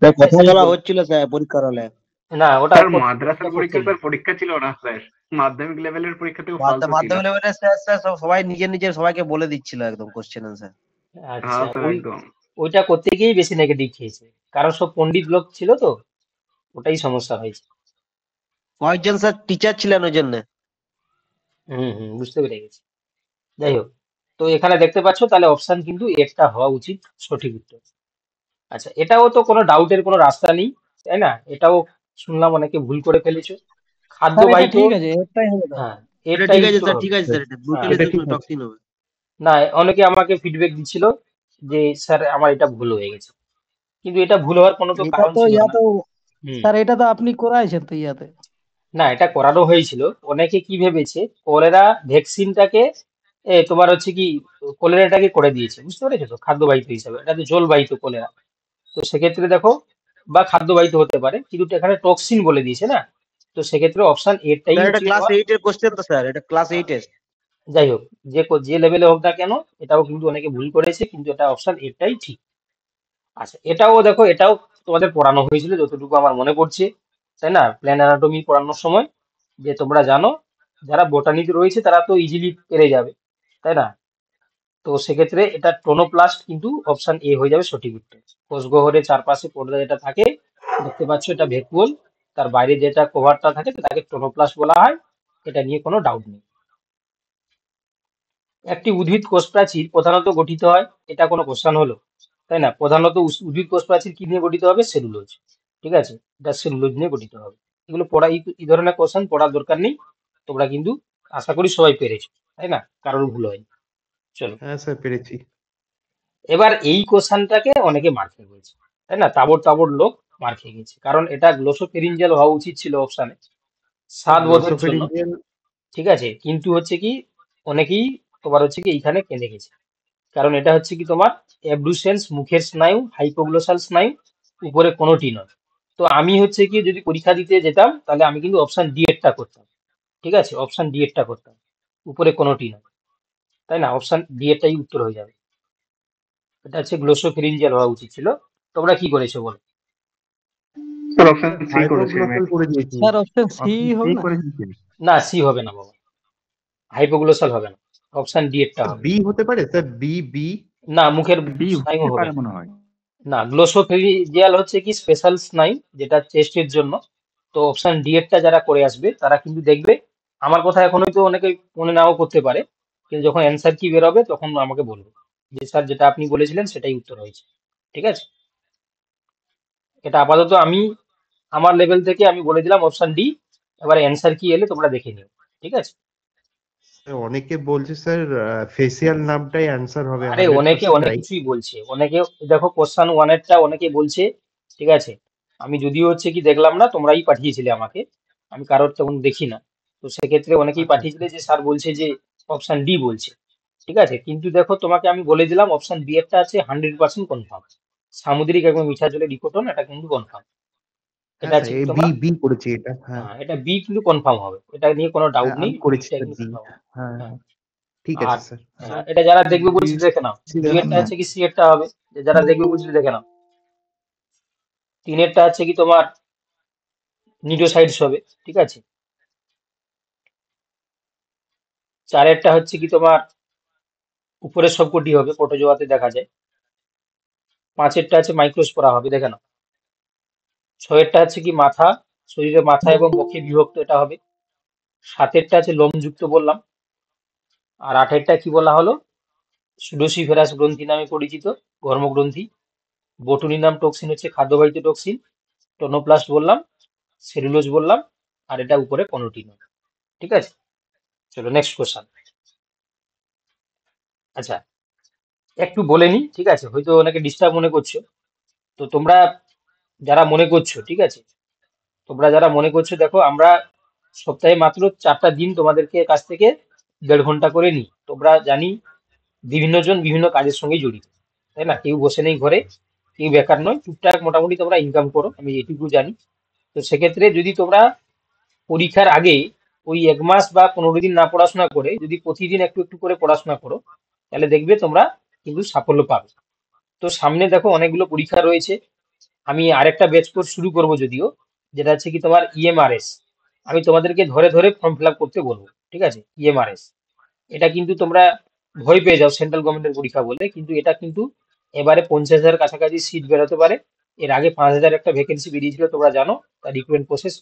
স্যার একটা কথা জিনিস বলা বলো, হচ্ছিল স্যার পরীক্ষার হলে। না, ওটা স্যার করতে মাদ্রাসার ওটা করতে পরীক্ষা নেই। স্যার পরীক্ষা ছিল না স্যার, মাধ্যমিক লেভেলের পরীক্ষাতেও ফালতু ছিল। মাধ্যমিক লেভেলে স্যার স্যার সবাই নিজের নিজের সবাইকে বলে দিচ্ছিল একদম কোশ্চেন আনসার। আচ্ছা, হ্যাঁ স্যার ওই একদম। ওইটা করতে গিয়েই বেশি নেগেটিভ খেয়েছে, কারণ সব পণ্ডিত লোক ছিল তো, ওটাই সমস্যা হয়েছে। কয়েকজন স্যার টিচার ছিলেন ওই জন্য। বুঝতে পেরে গেছি। যাই হোক, তো এখানে দেখতে পাচ্ছ তাহলে অপশন কিন্তু একটা হওয়া উচিত সঠিক উত্তর। আচ্ছা, এটাও তো কোনো ডাউটের কোনো রাস্তা নেই, তাই না? এটাও শুনলাম অনেকে ভুল করে ফেলেছো। স্যার এটা খাদ্যবাহিত, ঠিক আছে, একটাই হবে তো। হ্যাঁ, এটা এটাই ঠিক আছে উত্তর স্যার, হবে। ঠিক আছে স্যার, এটা হ্যাঁ, ব্রুটালি এটা ঠিক আছে। টক্সিন হবে। না, অনেকে আমাকে ফিডব্যাক দিচ্ছিল যে স্যার আমার এটা ভুল হয়ে গেছে, কিন্তু এটা ভুল হওয়ার কোনো তো এটা কারণ তো ছিল ইয়া না। তো হুম স্যার এটা তো আপনি করাইছেন তো ইয়াতে। না, এটা করানো হয়েছিল। অনেকে কি ভেবেছে কলেরা ভ্যাকসিনটাকে তোমার হচ্ছে কি কলেরাটাকে করে দিয়েছে, বুঝতে পেরেছো তো, খাদ্যবাহিত হিসাবে এটা তো জলবাহিত কলেরা। তো সেক্ষেত্রে দেখো, বা খাদ্যবাহিত হতে পারে, কিন্তু এখানে টক্সিন বলে দিয়েছে না, তো সেক্ষেত্রে অপশন এটাই স্যার এটা হচ্ছে ক্লাস তোমার। 8 এর কোশ্চেন তো স্যার, এটা ক্লাস 8 এর। যাই হোক, যে লেভেলে হোক না কেন, এটাও কিন্তু অনেকে ভুল করেছে, কিন্তু এটা অপশন এটাই ঠিক। আচ্ছা, এটাও দেখো, এটাও তোমাদের পড়ানো হয়েছিল যতটুকু আমার মনে পড়ছে, তাই না? প্ল্যান অ্যানাটমি পড়ানোর সময়, যে তোমরা জানো যারা বোটানিতে রয়েছে তারা তো ইজিলি পেরে যাবে, তাই না? তো সেক্ষেত্রে এটা টোনোপ্লাস্ট কিন্তু অপশন এ হয়ে যাবে সঠিক উত্তর। কোষগহ্বরের চারপাশে পর্দা যেটা থাকে দেখতে পাচ্ছ, এটা ভ্যাকুয়াল, তার বাইরে যেটা কভারটা থাকে তাকে টোনোপ্লাস্ট বলা হয়, এটা নিয়ে কোনো ডাউট নেই। একটি উদ্ভিদ কোষ প্রাচীর প্রধানত গঠিত হয়, এটা কোনো কোশ্চেন হলো, তাই না? প্রধানত উদ্ভিদ কোষ প্রাচীর কি নিয়ে গঠিত হবে? সেলুলোজ, ঠিক আছে, এটা সেলুলোজ নিয়ে গঠিত হবে। এগুলো পড়া, এই ধরনের কোশ্চেন পড়ার দরকার নেই, তোমরা কিন্তু আশা করি সবাই পেরেছো, তাই না? কারোর ভুল হয়নি। চলো, হ্যাঁ স্যার পেরেছি। এবার এই কোশ্চেনটাকে অনেকে মার খেয়ে গেছে, তাই না? তাবড় তাবড় লোক মার খেয়ে গেছে, কারণ এটা গ্লোসোফেরিনজেল হওয়া উচিত ছিল অপশানে, স্বাদ বোধের জন্য, গ্লোসোফেরিনজেল। ঠিক আছে, কিন্তু হচ্ছে কি অনেকেই তোমার হচ্ছে কি এইখানে কেঁদে গেছে, কারণ এটা হচ্ছে কি তোমার অ্যাবডুসেন্স মুখের স্নায়ু, হাইপোগ্লোসাল স্নায়ু, উপরে কোনোটি নয়। তো আমি হচ্ছে কি যদি পরীক্ষা দিতে যেতাম তাহলে আমি কিন্তু অপশন ডি এরটা করতাম, ঠিক আছে, অপশন ডি এরটা করতাম, উপরে কোনোটি নয়, তাই না? অপশন ডি এরটাই উত্তর হয়ে যাবে। এটা হচ্ছে গ্লোসোফেরিনজিয়াল হওয়া উচিত ছিল। তোমরা কি করেছো বলো? স্যার অপশন সি করেছি আমি। হাইপোগ্লোসাল করে দিয়েছি। স্যার অপশন সি অপশন হবে সি না। করে দিয়েছি। না, সি হবে না বাবা, হাইপোগ্লোসাল হবে না, অপশন ডি এরটা হবে। বি হতে পারে স্যার, বি বি। না, মুখের বি স্নায়ু হতে হবে পারে না। মনে হয়। না, গ্লোসোফেরিজিয়াল হচ্ছে কি স্পেশাল স্নায়ু, যেটা চেস্টের জন্য। তো অপশন ডি এরটা যারা করে আসবে তারা কিন্তু দেখবে, আমার কথা এখন হয়তো অনেকে মনে নাও করতে পারে, কিন্তু যখন অ্যান্সার কি বেরোবে তখন আমাকে বলবে যে স্যার যেটা আপনি বলেছিলেন সেটাই উত্তর হয়েছে, ঠিক আছে? এটা আপাতত আমি আমার লেভেল থেকে আমি বলে দিলাম অপশন ডি, এবার অ্যান্সার কি এলে তোমরা দেখে নিও, ঠিক আছে? অনেকে বলছে স্যার ফেসিয়াল নামটাই অ্যান্সার হবে আরে অনেকে 100% অনেক রাইট। কিছুই বলছে, অনেকে দেখো কোশ্চান ওয়ানেরটা অনেকে বলছে, ঠিক আছে, আমি যদিও হচ্ছে কি দেখলাম না, তোমরাই পাঠিয়েছিলে আমাকে, আমি কারোর তেমন দেখি না, তো সেক্ষেত্রে অনেকেই আচ্ছা পাঠিয়েছিলে যে স্যার বলছে যে অপশন ডি বলছে, ঠিক আছে, কিন্তু দেখো তোমাকে আমি বলে দিলাম অপশন বি এরটা আছে 100% কনফার্ম, সামুদ্রিক এবং মিঠা জলের ইকোটন, এটা কিন্তু কনফার্ম। হ্যাঁ এটা স্যার, আছে এ কি বি তোমার, বি করেছি এটা। হ্যাঁ হ্যাঁ, এটা বি কিন্তু কনফার্ম হবে, এটা নিয়ে কোনো ডাউট হ্যাঁ নেই, আমি করেছি বিটা স্যার কিন্তু বি। কনফার্ম হবে। হ্যাঁ হ্যাঁ, ঠিক আর আছে স্যার। এটা যারা দেখবে বি বলছে দেখে নাও, সি দুই দেখান এরটা না। আছে কি সি এরটা হবে, যে যারা দেখবে বলছিল দেখে নাও। তিনেরটা আছে কি তোমার নিউক্লিওসাইডস হবে, ঠিক আছে। চারেরটা হচ্ছে কি তোমার উপরের সবকটি হবে, প্রোটোজোয়াতে দেখা যায়। পাঁচেরটা আছে মাইক্রোস্পোরা হবে, দেখে নাও। ছয়েরটা আছে কি মাথা, শরীরে মাথা এবং বক্ষে বিভক্ত, এটা হবে। সাতেরটা আছে লোমযুক্ত বললাম। আর আঠেরটা কি বলা হলো? সুডোসিফেরাস গ্রন্থি নামে পরিচিত ঘর্মগ্রন্থি। বোটুলিনাম টক্সিন হচ্ছে খাদ্যবাহিত টক্সিন। টোনোপ্লাস্ট বললাম, সেলুলোজ বললাম, আর এটা উপরে কোনোটি নয়, ঠিক আছে। চলো নেক্সট কোশ্চেন। আচ্ছা, একটু বলে নি, ঠিক আছে, হয়তো অনেকে ডিস্টার্ব মনে করছো, তো তোমরা যারা মনে করছো, ঠিক আছে, তোমরা যারা মনে করছো, দেখো আমরা সপ্তাহে মাত্র 4টা দিন তোমাদেরকে কাছ থেকে 1.5 ঘন্টা করে নিই। তোমরা জানি বিভিন্ন জন বিভিন্ন কাজের সঙ্গে জড়িত, তাই না? কেউ বসে নেই ঘরে, কেউ বেকার নয়, টুকটাক মোটামুটি তোমরা ইনকাম করো, আমি এটুকু জানি। তো সেক্ষেত্রে যদি তোমরা পরীক্ষার আগে ওই 1 মাস বা 15 দিন না পড়াশোনা করে যদি প্রতিদিন একটু একটু করে পড়াশোনা করো, তাহলে দেখবে তোমরা কিন্তু সাফল্য পাবে। তো সামনে দেখো অনেকগুলো পরীক্ষা রয়েছে, আমি আরেকটা ব্যাচ কোর্স শুরু করব যদিও, যেটা হচ্ছে কি তোমার ইএমআরএস। আমি তোমাদেরকে ধরে ধরে ফর্ম ফিল আপ করতে বলবো, ঠিক আছে? ইএমআরএস এটা কিন্তু তোমরা ভয় পেয়ে যাও সেন্ট্রাল গভর্নমেন্টের পরীক্ষা বলে, কিন্তু এটা কিন্তু এবারে 50,000 কাছাকাছি সিট বেরোতে পারে। এর আগে 5,000 একটা ভ্যাকেন্সি বেরিয়েছিল, তোমরা জানো। তার রিক্রুটমেন্ট প্রসেস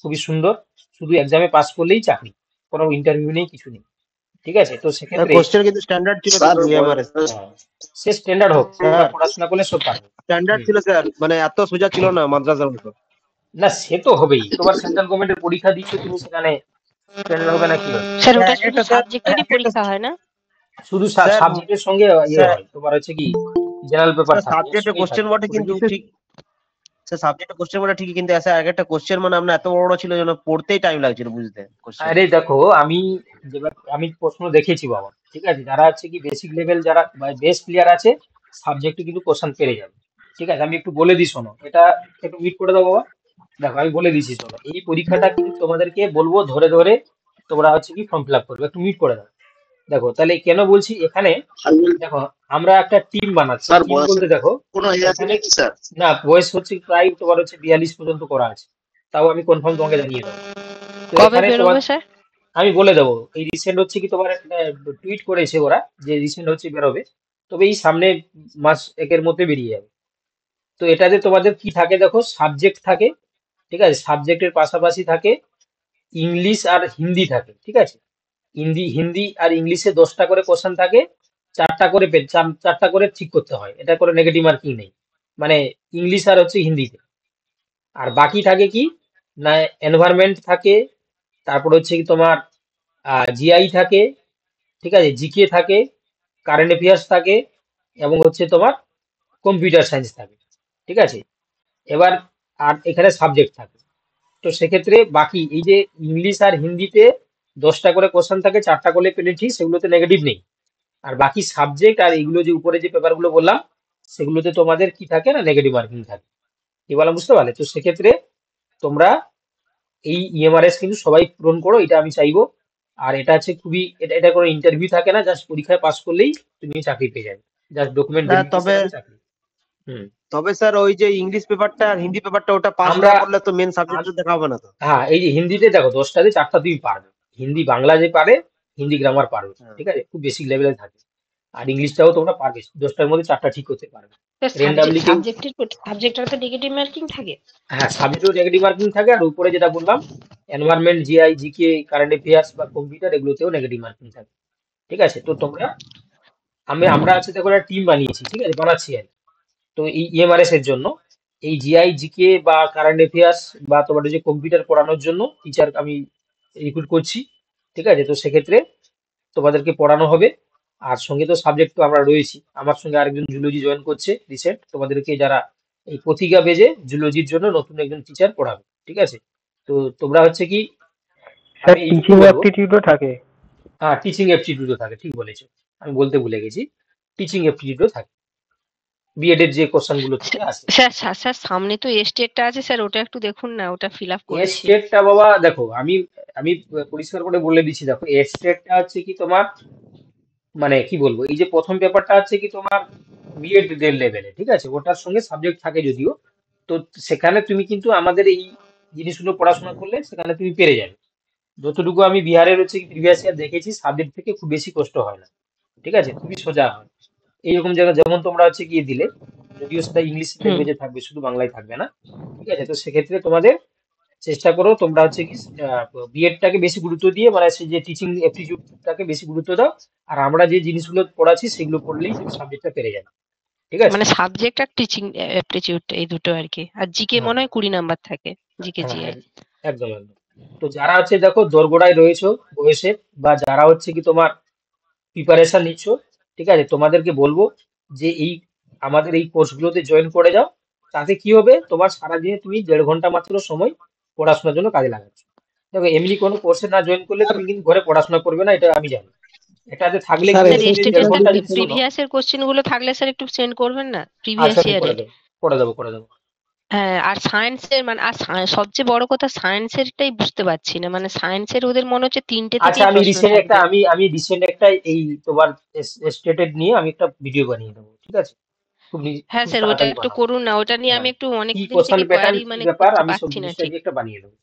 খুবই সুন্দর, শুধু এক্সামে পাস করলেই চাকরি, কোনো ইন্টারভিউ নেই, কিছু নেই, ঠিক আছে? তো সেক্ষেত্রে কোশ্চেন কিন্তু স্ট্যান্ডার্ড ছিল কিন্তু এমআরএস সে স্ট্যান্ডার্ড হোক, তোমরা পড়াশোনা করলে সব পারবে। স্ট্যান্ডার্ড ছিল স্যার, মানে এত সোজা ছিল না মাদ্রাসার মতো। না সে তো হবেই, তোমার সেন্ট্রাল গভর্নমেন্টের পরীক্ষা দিচ্ছ তুমি, সেখানে স্ট্যান্ডার্ড হবে না কি হবে? স্যার ওটা শুধু একটা স্যার সাবজেক্টেরই পরীক্ষা হয় না? শুধু স্যার সাবজেক্টের সঙ্গে ইয়ে স্যার হয়, তোমার হচ্ছে কি জেনারেল পেপার থাকে, এর সাবজেক্টের সঙ্গেই কোশ্চেন থাকে। বটে কিন্তু ঠিক স্যার, সাবজেক্টের কোশ্চেন বটে ঠিকই, কিন্তু স্যার এক একটা কোশ্চেন মানে আপনার এত বড় বড় ছিল যেন পড়তেই টাইম লাগছিল বুঝতে কোশ্চেন। আরে দেখো, আমি প্রশ্ন দেখেছি বাবা, ঠিক আছে? যারা হচ্ছে কি বেসিক লেভেল, যারা বেস ক্লিয়ার আছে, সাবজেক্টে কিন্তু কোশ্চেন পেরে যাবে, ঠিক আছে? আমি একটু বলে দিই, শোনো, এটা একটু মিট করে দাও বাবা। দেখো আমি বলে দিচ্ছি, শোনো, এই পরীক্ষাটা কিন্তু তোমাদেরকে বলবো ধরে ধরে তোমরা হচ্ছে কি ফর্ম ফিল আপ করবে, একটু মিট করে দাও। দেখো তাহলে কেন বলছি, এখানে দেখো আমরা একটা টিম বানাচ্ছি। টিম বলতে দেখো এখানে না, বয়স হচ্ছে প্রায় তোমার হচ্ছে 42 পর্যন্ত করা আছে, তাও আমি কনফার্ম তোমাকে জানিয়ে দেবো। তো কবে এখানে তোমার বেরোবে স্যার? আমি বলে দেবো, এই রিসেন্ট হচ্ছে কি তোমার টুইট করেছে ওরা যে রিসেন্ট হচ্ছে বেরোবে, তবে এই সামনে মাস একের মধ্যে বেরিয়ে যাবে। তো এটাতে তোমাদের কি থাকে দেখো, সাবজেক্ট থাকে, ঠিক আছে? সাবজেক্টের পাশাপাশি থাকে ইংলিশ আর হিন্দি থাকে, ঠিক আছে? হিন্দি হিন্দি আর ইংলিশে 10টা করে কোশ্চেন থাকে, চারটা করে ঠিক করতে হয়, এটা করে নেগেটিভ মার্কিং নেই, মানে ইংলিশ আর হচ্ছে হিন্দিতে। আর বাকি থাকে কি না, এনভায়রনমেন্ট থাকে, তারপর হচ্ছে কি তোমার জিআই থাকে, ঠিক আছে? জিকে থাকে, কারেন্ট অ্যাফেয়ার্স থাকে, এবং হচ্ছে তোমার কম্পিউটার সায়েন্স থাকে, ঠিক আছে? এবার আর এখানে সাবজেক্ট থাকে। তো সেক্ষেত্রে বাকি এই যে ইংলিশ আর হিন্দিতে 10টা করে কোশ্চেন থাকে, চারটা করে পেলেছি, সেগুলোতে নেগেটিভ নেই। আর বাকি সাবজেক্ট আর এইগুলো যে উপরে যে পেপারগুলো বললাম, সেগুলোতে তোমাদের কি থাকে না, নেগেটিভ মার্কিং থাকে। কি বললাম বুঝতে পারলে? তো সেক্ষেত্রে তোমরা এই ইএমআরএস কিন্তু সবাই পূরণ করো, এটা আমি চাইবো। আর এটা হচ্ছে খুবই, এটা কোনো ইন্টারভিউ থাকে না, জাস্ট পরীক্ষায় পাস করলেই তুমি চাকরি পেয়ে যাবে, জাস্ট ডকুমেন্ট হ্যাঁ, তবে ভেরিফিকেশন চাকরি। হুম। তবে স্যার ওই যে ইংলিশ পেপারটা আর হিন্দি পেপারটা ওটা পাস না আমরা করলে তো মেন সাবজেক্ট দেখা হবে না তো। হ্যাঁ, এই যে হিন্দিতে দেখো 10টাতে 4টা তুমি পারবে, হিন্দি বাংলা যে পারে, হিন্দি গ্রামার পারবে, হ্যাঁ। ঠিক আছে? খুব বেসিক লেভেলে থাকে। আর ইংলিশটাও তোমরা পারবে, 10টার মধ্যে 4টা ঠিক করতে পারবে। র্যান্ডামলি কেউ, সাবজেক্টের তো নেগেটিভ মার্কিং থাকে। হ্যাঁ সাবজেক্টেও নেগেটিভ মার্কিং থাকে, আর উপরে যেটা বললাম environment, GI, GK, current affairs বা কম্পিউটার, এগুলোতেও নেগেটিভ মার্কিং থাকে, ঠিক আছে? তো তোমরা আমরা আছে দেখো একটা টিম বানিয়েছি, ঠিক আছে? বানাচ্ছি আর কি। তো এই ইএমআরএস এর জন্য এই জিআই, জিকে বা কারেন্ট অ্যাফেয়ার্স বা তোমার যে কম্পিউটার পড়ানোর জন্য টিচার আমি রিক্রুট করছি, ঠিক আছে? তো সেক্ষেত্রে তোমাদেরকে পড়ানো হবে। আর সঙ্গে তো সাবজেক্ট তো আমরা রয়েছি, আমার সঙ্গে আরেকজন জুলজি জয়েন করছে রিসেন্ট, তোমাদেরকে যারা এই প্রতিজ্ঞা বেজে জুলজির জন্য নতুন একজন টিচার পড়াবে, ঠিক আছে? তো তোমরা হচ্ছে কি, আমি এইটুকু টিচিং বলবো, অ্যাপটিটিউডও থাকে। হ্যাঁ টিচিং অ্যাপটিটিউডও থাকে, ঠিক বলেছো, আমি বলতে ভুলে গেছি, টিচিং অ্যাপটিটিউডও থাকে, বিএড এর যে কোশ্চেন গুলো থেকে আসে। স্যার সামনে তো এস্টেটটা আছে স্যার, ওটা একটু দেখুন না, ওটা ফিল আপ এ করেছি। স্টেটটা বাবা দেখো, আমি আমি পরিষ্কার করে বলে দিচ্ছি, দেখো এ স্টেটটা হচ্ছে কি তোমার, মানে কি বলবো, এই যে প্রথম পেপারটা হচ্ছে কি তোমার বিএড দের লেভেলে, ঠিক আছে? ওটার সঙ্গে সাবজেক্ট থাকে যদিও, তো সেখানে তুমি কিন্তু আমাদের এই জিনিসগুলো পড়াশোনা করলে সেখানে তুমি পেরে যাবে। যতটুকু আমি বিহারের হচ্ছে প্রিভিয়াস ইয়ার দেখেছি, সাবজেক্ট থেকে খুব বেশি কষ্ট হয় না, ঠিক আছে? খুবই সোজা হয়। এইরকম জায়গা যেমন তোমরা হচ্ছে গিয়ে দিলে, যদিও সেটা ইংলিশ ল্যাঙ্গুয়েজে থাকবে, শুধু বাংলায় থাকবে না, ঠিক আছে? তো সেক্ষেত্রে তোমাদের চেষ্টা করো তোমরা হচ্ছে কি বিএডটাকে বেশি গুরুত্ব দিয়ে, মানে সেই যে টিচিং অ্যাপটিটিউডটাকে বেশি গুরুত্ব দাও। আর আমরা যে জিনিসগুলো পড়াচ্ছি সেগুলো পড়লেই তুমি সাবজেক্টটা পেরে যাবে, ঠিক আছে? মানে সাবজেক্ট আর টিচিং অ্যাপটিটিউড এই দুটো আর কি, আর জিকে হ্যাঁ মনে হয় 20 নাম্বার থাকে, জিকে হ্যাঁ, জিআই। একদম একদম। তো যারা হচ্ছে দেখো দোরগোড়ায় রয়েছো বয়সের, বা যারা হচ্ছে কি তোমার প্রিপারেশন নিচ্ছ, ঠিক আছে? তোমাদেরকে বলবো যে এই আমাদের এই কোর্সগুলোতে জয়েন করে যাও। তাতে কি হবে, তোমার সারাদিনে তুমি 1.5 ঘন্টা মাত্র সময় পড়াশোনার জন্য কাজে লাগাচ্ছ। দেখো এমনি কোনো কোর্সে না জয়েন করলে তুমি কিন্তু ঘরে পড়াশোনা করবে না, এটা আমি জানি। এটাতে থাকলে কি স্যার স্যার তুমি যদি 1.5 এস্টেটের ঘন্টা যদি শোনো, প্রিভিয়াস এর কোশ্চেন গুলো থাকলে স্যার একটু সেন্ড করবেন না, প্রিভিয়াস আচ্ছা আমি করে ইয়ারের। দেবো, করে দেবো, করে দেবো। হ্যাঁ, আর সায়েন্সের মানে সবচেয়ে বড় কথা সায়েন্সেরটাই বুঝতে পারছি না, মানে সায়েন্সের ওদের মনে হচ্ছে 3টে আচ্ছা থেকেই আমি প্রশ্ন রিসেন্ট একটা থাকবে। আমি রিসেন্ট একটা এই তোমার স্টেটেড নিয়ে আমি একটা ভিডিও বানিয়ে দেবো, ঠিক আছে? হ্যাঁ খুব স্যার, ওটা তাড়াতাড়ি একটু বানাবো। করুন না, ওটা নিয়ে আমি হ্যাঁ, একটু কি অনেকদিন কোশ্চেন থেকে প্যাটার্ন কোয়ারি কি মানে ব্যাপার করতে আমি সব পারছি না জিনিসটা ঠিক। দিয়ে একটা বানিয়ে দেবো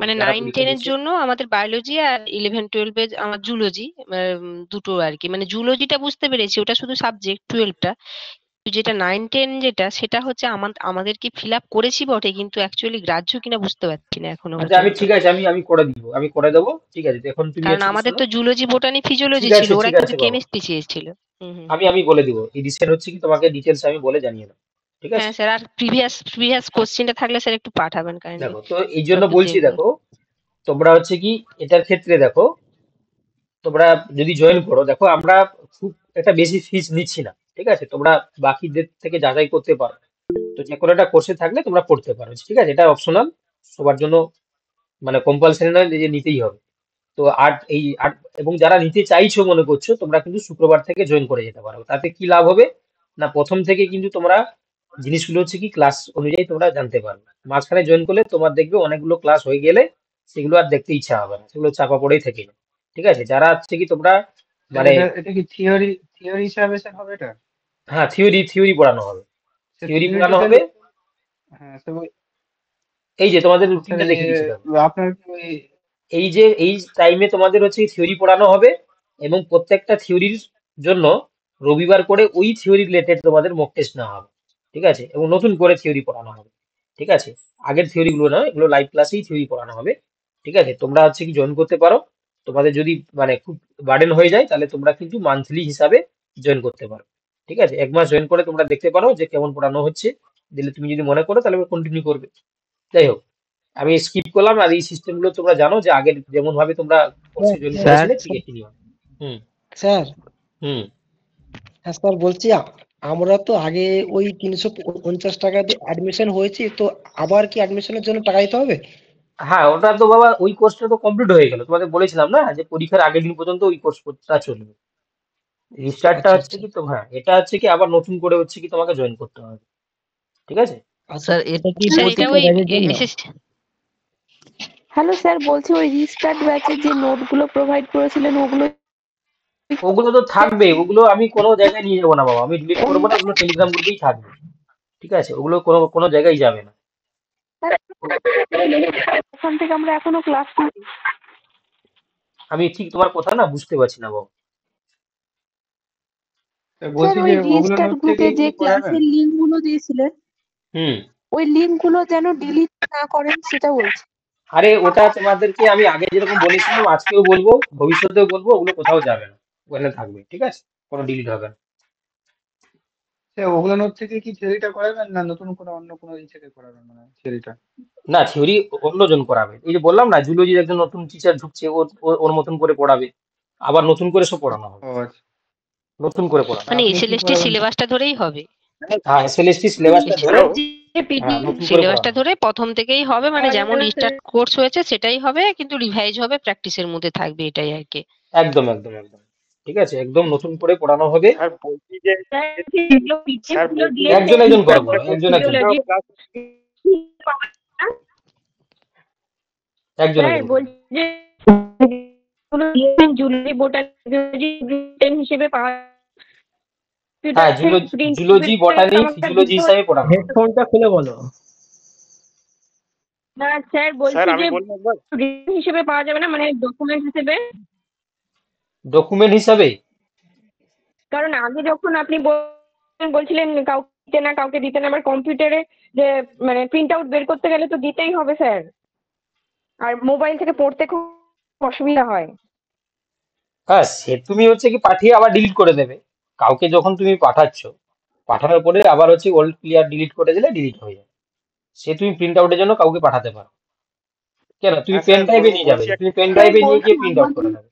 মানে যারা 9, পরীক্ষা 10 এর দিচ্ছে। জন্য আমাদের বায়োলজি আর 11, 12 এর আমার জুলজি দুটো আর কি। মানে জুলজিটা বুঝতে পেরেছি, ওটা শুধু সাবজেক্ট 12 টা। যেটা 9, 10 যেটা সেটা হচ্ছে আমাদের কি ফিল আপ করেছি বটে, কিন্তু অ্যাকচুয়ালি গ্রাহ্য কিনা বুঝতে পারছি না এখনো আচ্ছা আমি পর্যন্ত। ঠিক আছে, আমি করে দিব, আমি করে দেবো, ঠিক আছে। এখন তুমি কারণ হচ্ছে কি আমাদের শোনো, তো জুলজি, বোটানি, ফিজিওলজি ঠিক ছিল, আছে ওরা ঠিক কিন্তু আছে বাবা, কেমিস্ট্রি চেয়েছিল। হুম হুম। আমি বলে দিব এই রিসেন্ট হচ্ছে কি তোমাকে ডিটেলস আমি বলে জানিয়ে দেবো, ঠিক আছে। হ্যাঁ স্যার, আর প্রিভিয়াস কোশ্চেনটা থাকলে স্যার একটু পাঠাবেন কাইন্ডলি, দেখো তো এই জন্য একটু বলছি, দেখবো। দেখো তোমরা হচ্ছে কি এটার ক্ষেত্রে দেখো, তোমরা যদি জয়েন করো, দেখো আমরা খুব একটা বেশি ফিস নিচ্ছি না, ঠিক আছে। তোমরা বাকিদের থেকে যাচাই করতে পারো, তো যে কোনো একটা কোর্সে থাকলে তোমরা পড়তে পারো, ঠিক আছে। এটা অপশনাল, সবার জন্য মানে কম্পালসারি নয় যে নিতেই হবে। তো আর্ট এবং যারা নিতে চাইছো মনে করছো, তোমরা কিন্তু শুক্রবার থেকে জয়েন করে যেতে পারো। তাতে কি লাভ হবে না, প্রথম থেকে কিন্তু তোমরা জিনিসগুলো হচ্ছে কি ক্লাস অনুযায়ী তোমরা জানতে পারবে। মাঝখানে জয়েন করলে তোমার দেখবে অনেকগুলো ক্লাস হয়ে গেলে সেগুলো আর দেখতে ইচ্ছা হবে না, সেগুলো চাপা পড়েই থেকে যাবে, ঠিক আছে। যারা হচ্ছে কি তোমরা মানে এটা কি থিওরি হিসাবে স্যার হবে এটা? হ্যাঁ, থিওরি পড়ানো হবে, স্যার থিওরি পড়ানো থিওরিটিক্যাল, হবে। হ্যাঁ স্যার এই যে তোমাদের স্যার রুটিনটা দেখে দিচ্ছি দেখো, আপনার কি ওই এই যে এই টাইমে তোমাদের হচ্ছে থিওরি পড়ানো হবে, এবং প্রত্যেকটা থিওরির জন্য রবিবার করে ওই থিওরি রিলেটেড তোমাদের মক টেস্ট নেওয়া হবে, ঠিক আছে। এবং নতুন করে থিওরি পড়ানো হবে, ঠিক আছে। আগের থিওরি গুলো না, এগুলো লাইভ ক্লাসেই থিওরি পড়ানো হবে, ঠিক আছে। তোমরা হচ্ছে কি জয়েন করতে পারো। তোমাদের যদি মানে খুব বার্ডেন হয়ে যায় তাহলে তোমরা কিন্তু মান্থলি হিসাবে জয়েন করতে পারো, ঠিক আছে। 1 মাস জয়েন করে তোমরা দেখতে পারো যে কেমন পড়ানো হচ্ছে, দিলে তুমি যদি মনে করো তাহলে কন্টিনিউ করবে। যাই হোক, আমি স্কিপ করলাম। আর এই সিস্টেম গুলো তোমরা জানো যে আগের যেমন ভাবে তোমরা কোর্সে জয়েন স্যার করেছিলে ঠিক একই নিয়ম। হুম স্যার, হুম। হ্যাঁ স্যার বলছি আমরা তো আগে ওই 350 টাকা দিয়ে অ্যাডমিশন হয়েছি, তো আবার কি অ্যাডমিশনের জন্য টাকা দিতে হবে? হ্যাঁ, ওটা তো বাবা ওই কোর্সটা তো কমপ্লিট হয়ে গেল, তোমাদের বলেছিলাম না যে পরীক্ষার আগের দিন পর্যন্ত ওই কোর্সটা চলবে। রিস্টার্টটা আচ্ছা হচ্ছে আচ্ছা কি, তো হ্যাঁ এটা হচ্ছে কি আবার নতুন করে হচ্ছে কি তোমাকে জয়েন করতে হবে, ঠিক আছে। আচ্ছা। স্যার এটা কি স্যার এটা প্রতিটা ওই ব্যাচের জন্য? এসএসসি। হ্যালো স্যার, বলছি ওই রিস্টার্ট ব্যাচে যে নোটগুলো প্রোভাইড করেছিলেন ওগুলো ওগুলো তো থাকবে, ওগুলো আমি কোনো জায়গায় নিয়ে যাবো না বাবা, আমি ডিলিট করবো না, ওগুলো টেলিগ্রাম গ্রুপেই থাকবে, ঠিক আছে। ওগুলো কোনো কোনো জায়গায় যাবে না। ওখান থেকে আমরা এখনো ক্লাস করি। আমি ঠিক তোমার কথা না বুঝতে পারছি না বাবা। স্যার বলছি ওই যে ওগুলো রিস্টার্ট নোট থেকে গ্রুপে যে কি পড়াবেন? ক্লাসের লিংক গুলো দিয়েছিলেন, হুম। ওই লিংক গুলো যেন ডিলিট না করেন সেটা বলছি। আরে ওটা তোমাদেরকে আমি আগে যেরকম বলেছিলাম আজকেও বলবো, ভবিষ্যতেও বলবো, ওগুলো কোথাও যাবে না, ওখানে থাকবে, ঠিক আছে। কোনো ডিলিট হবে না। স্যার ওগুলো নোট থেকে কি থিওরিটা করাবেন না নতুন করে অন্য কোনো ই থেকে করাবেন মানে থিওরিটা? না, থিওরি অন্যজন করাবে। এই যে বললাম না, জুলজির একজন নতুন টিচার ঢুকছে, ওর মতন করে পড়াবে, আবার নতুন করে সব পড়ানো হবে, ও আচ্ছা। নতুন করে পড়ানো মানে হবে। আপনি কি এসএলএসটি করাবেন? সিলেবাসটা ধরেই হবে। হ্যাঁ, এসএলএসটি সিলেবাসটা ধরে হ্যাঁ নতুন করে সিলেবাসটা পড়ানো হবে। ধরে প্রথম থেকেই হবে, মানে যেমন রিস্টার্ট কোর্স হয়েছে সেটাই হবে, কিন্তু রিভাইজ হবে, প্র্যাকটিসের মধ্যে থাকবে, এটাই আর কি। একদম একদম একদম, ঠিক আছে। একদম নতুন করে পড়ানো হবে। আর বলছি যে স্যার বলছি একজন একজন করে পড়ো, একজন একজন করে। একজন একজন করে। হ্যাঁ, জুলজি বটানি ফিজিওলজি হিসাবে পড়ানো হবে। হেডফোনটা খুলে বলো। স্যার আমি বলবো একবার। হিসেবে পাওয়া যাবে না, মানে ডকুমেন্ট হিসেবে? ডকুমেন্ট হিসাবে কারণ আগে যখন আপনি বলছিলেন কাউকে দিতে না, আবার কম্পিউটারে যে মানে প্রিন্ট আউট বের করতে গেলে তো দিতেই হবে স্যার, আর মোবাইল থেকে পড়তে খুব অসুবিধা হয়। হ্যাঁ, সে তুমি হচ্ছে কি পাঠিয়ে আবার ডিলিট করে দেবে। কাউকে যখন তুমি পাঠানোর পরে আবার হচ্ছে ওল্ড ক্লিয়ার ডিলিট করে দিলে ডিলিট হয়ে যাবে। সে তুমি প্রিন্ট আউটের জন্য কাউকে পাঠাতে পারো। কেন, তুমি হ্যাঁ পেন স্যার ড্রাইভে নিয়ে যাবে, বলছি তুমি পেন ড্রাইভে নিয়ে গিয়ে প্রিন্ট আউট করে নেবে।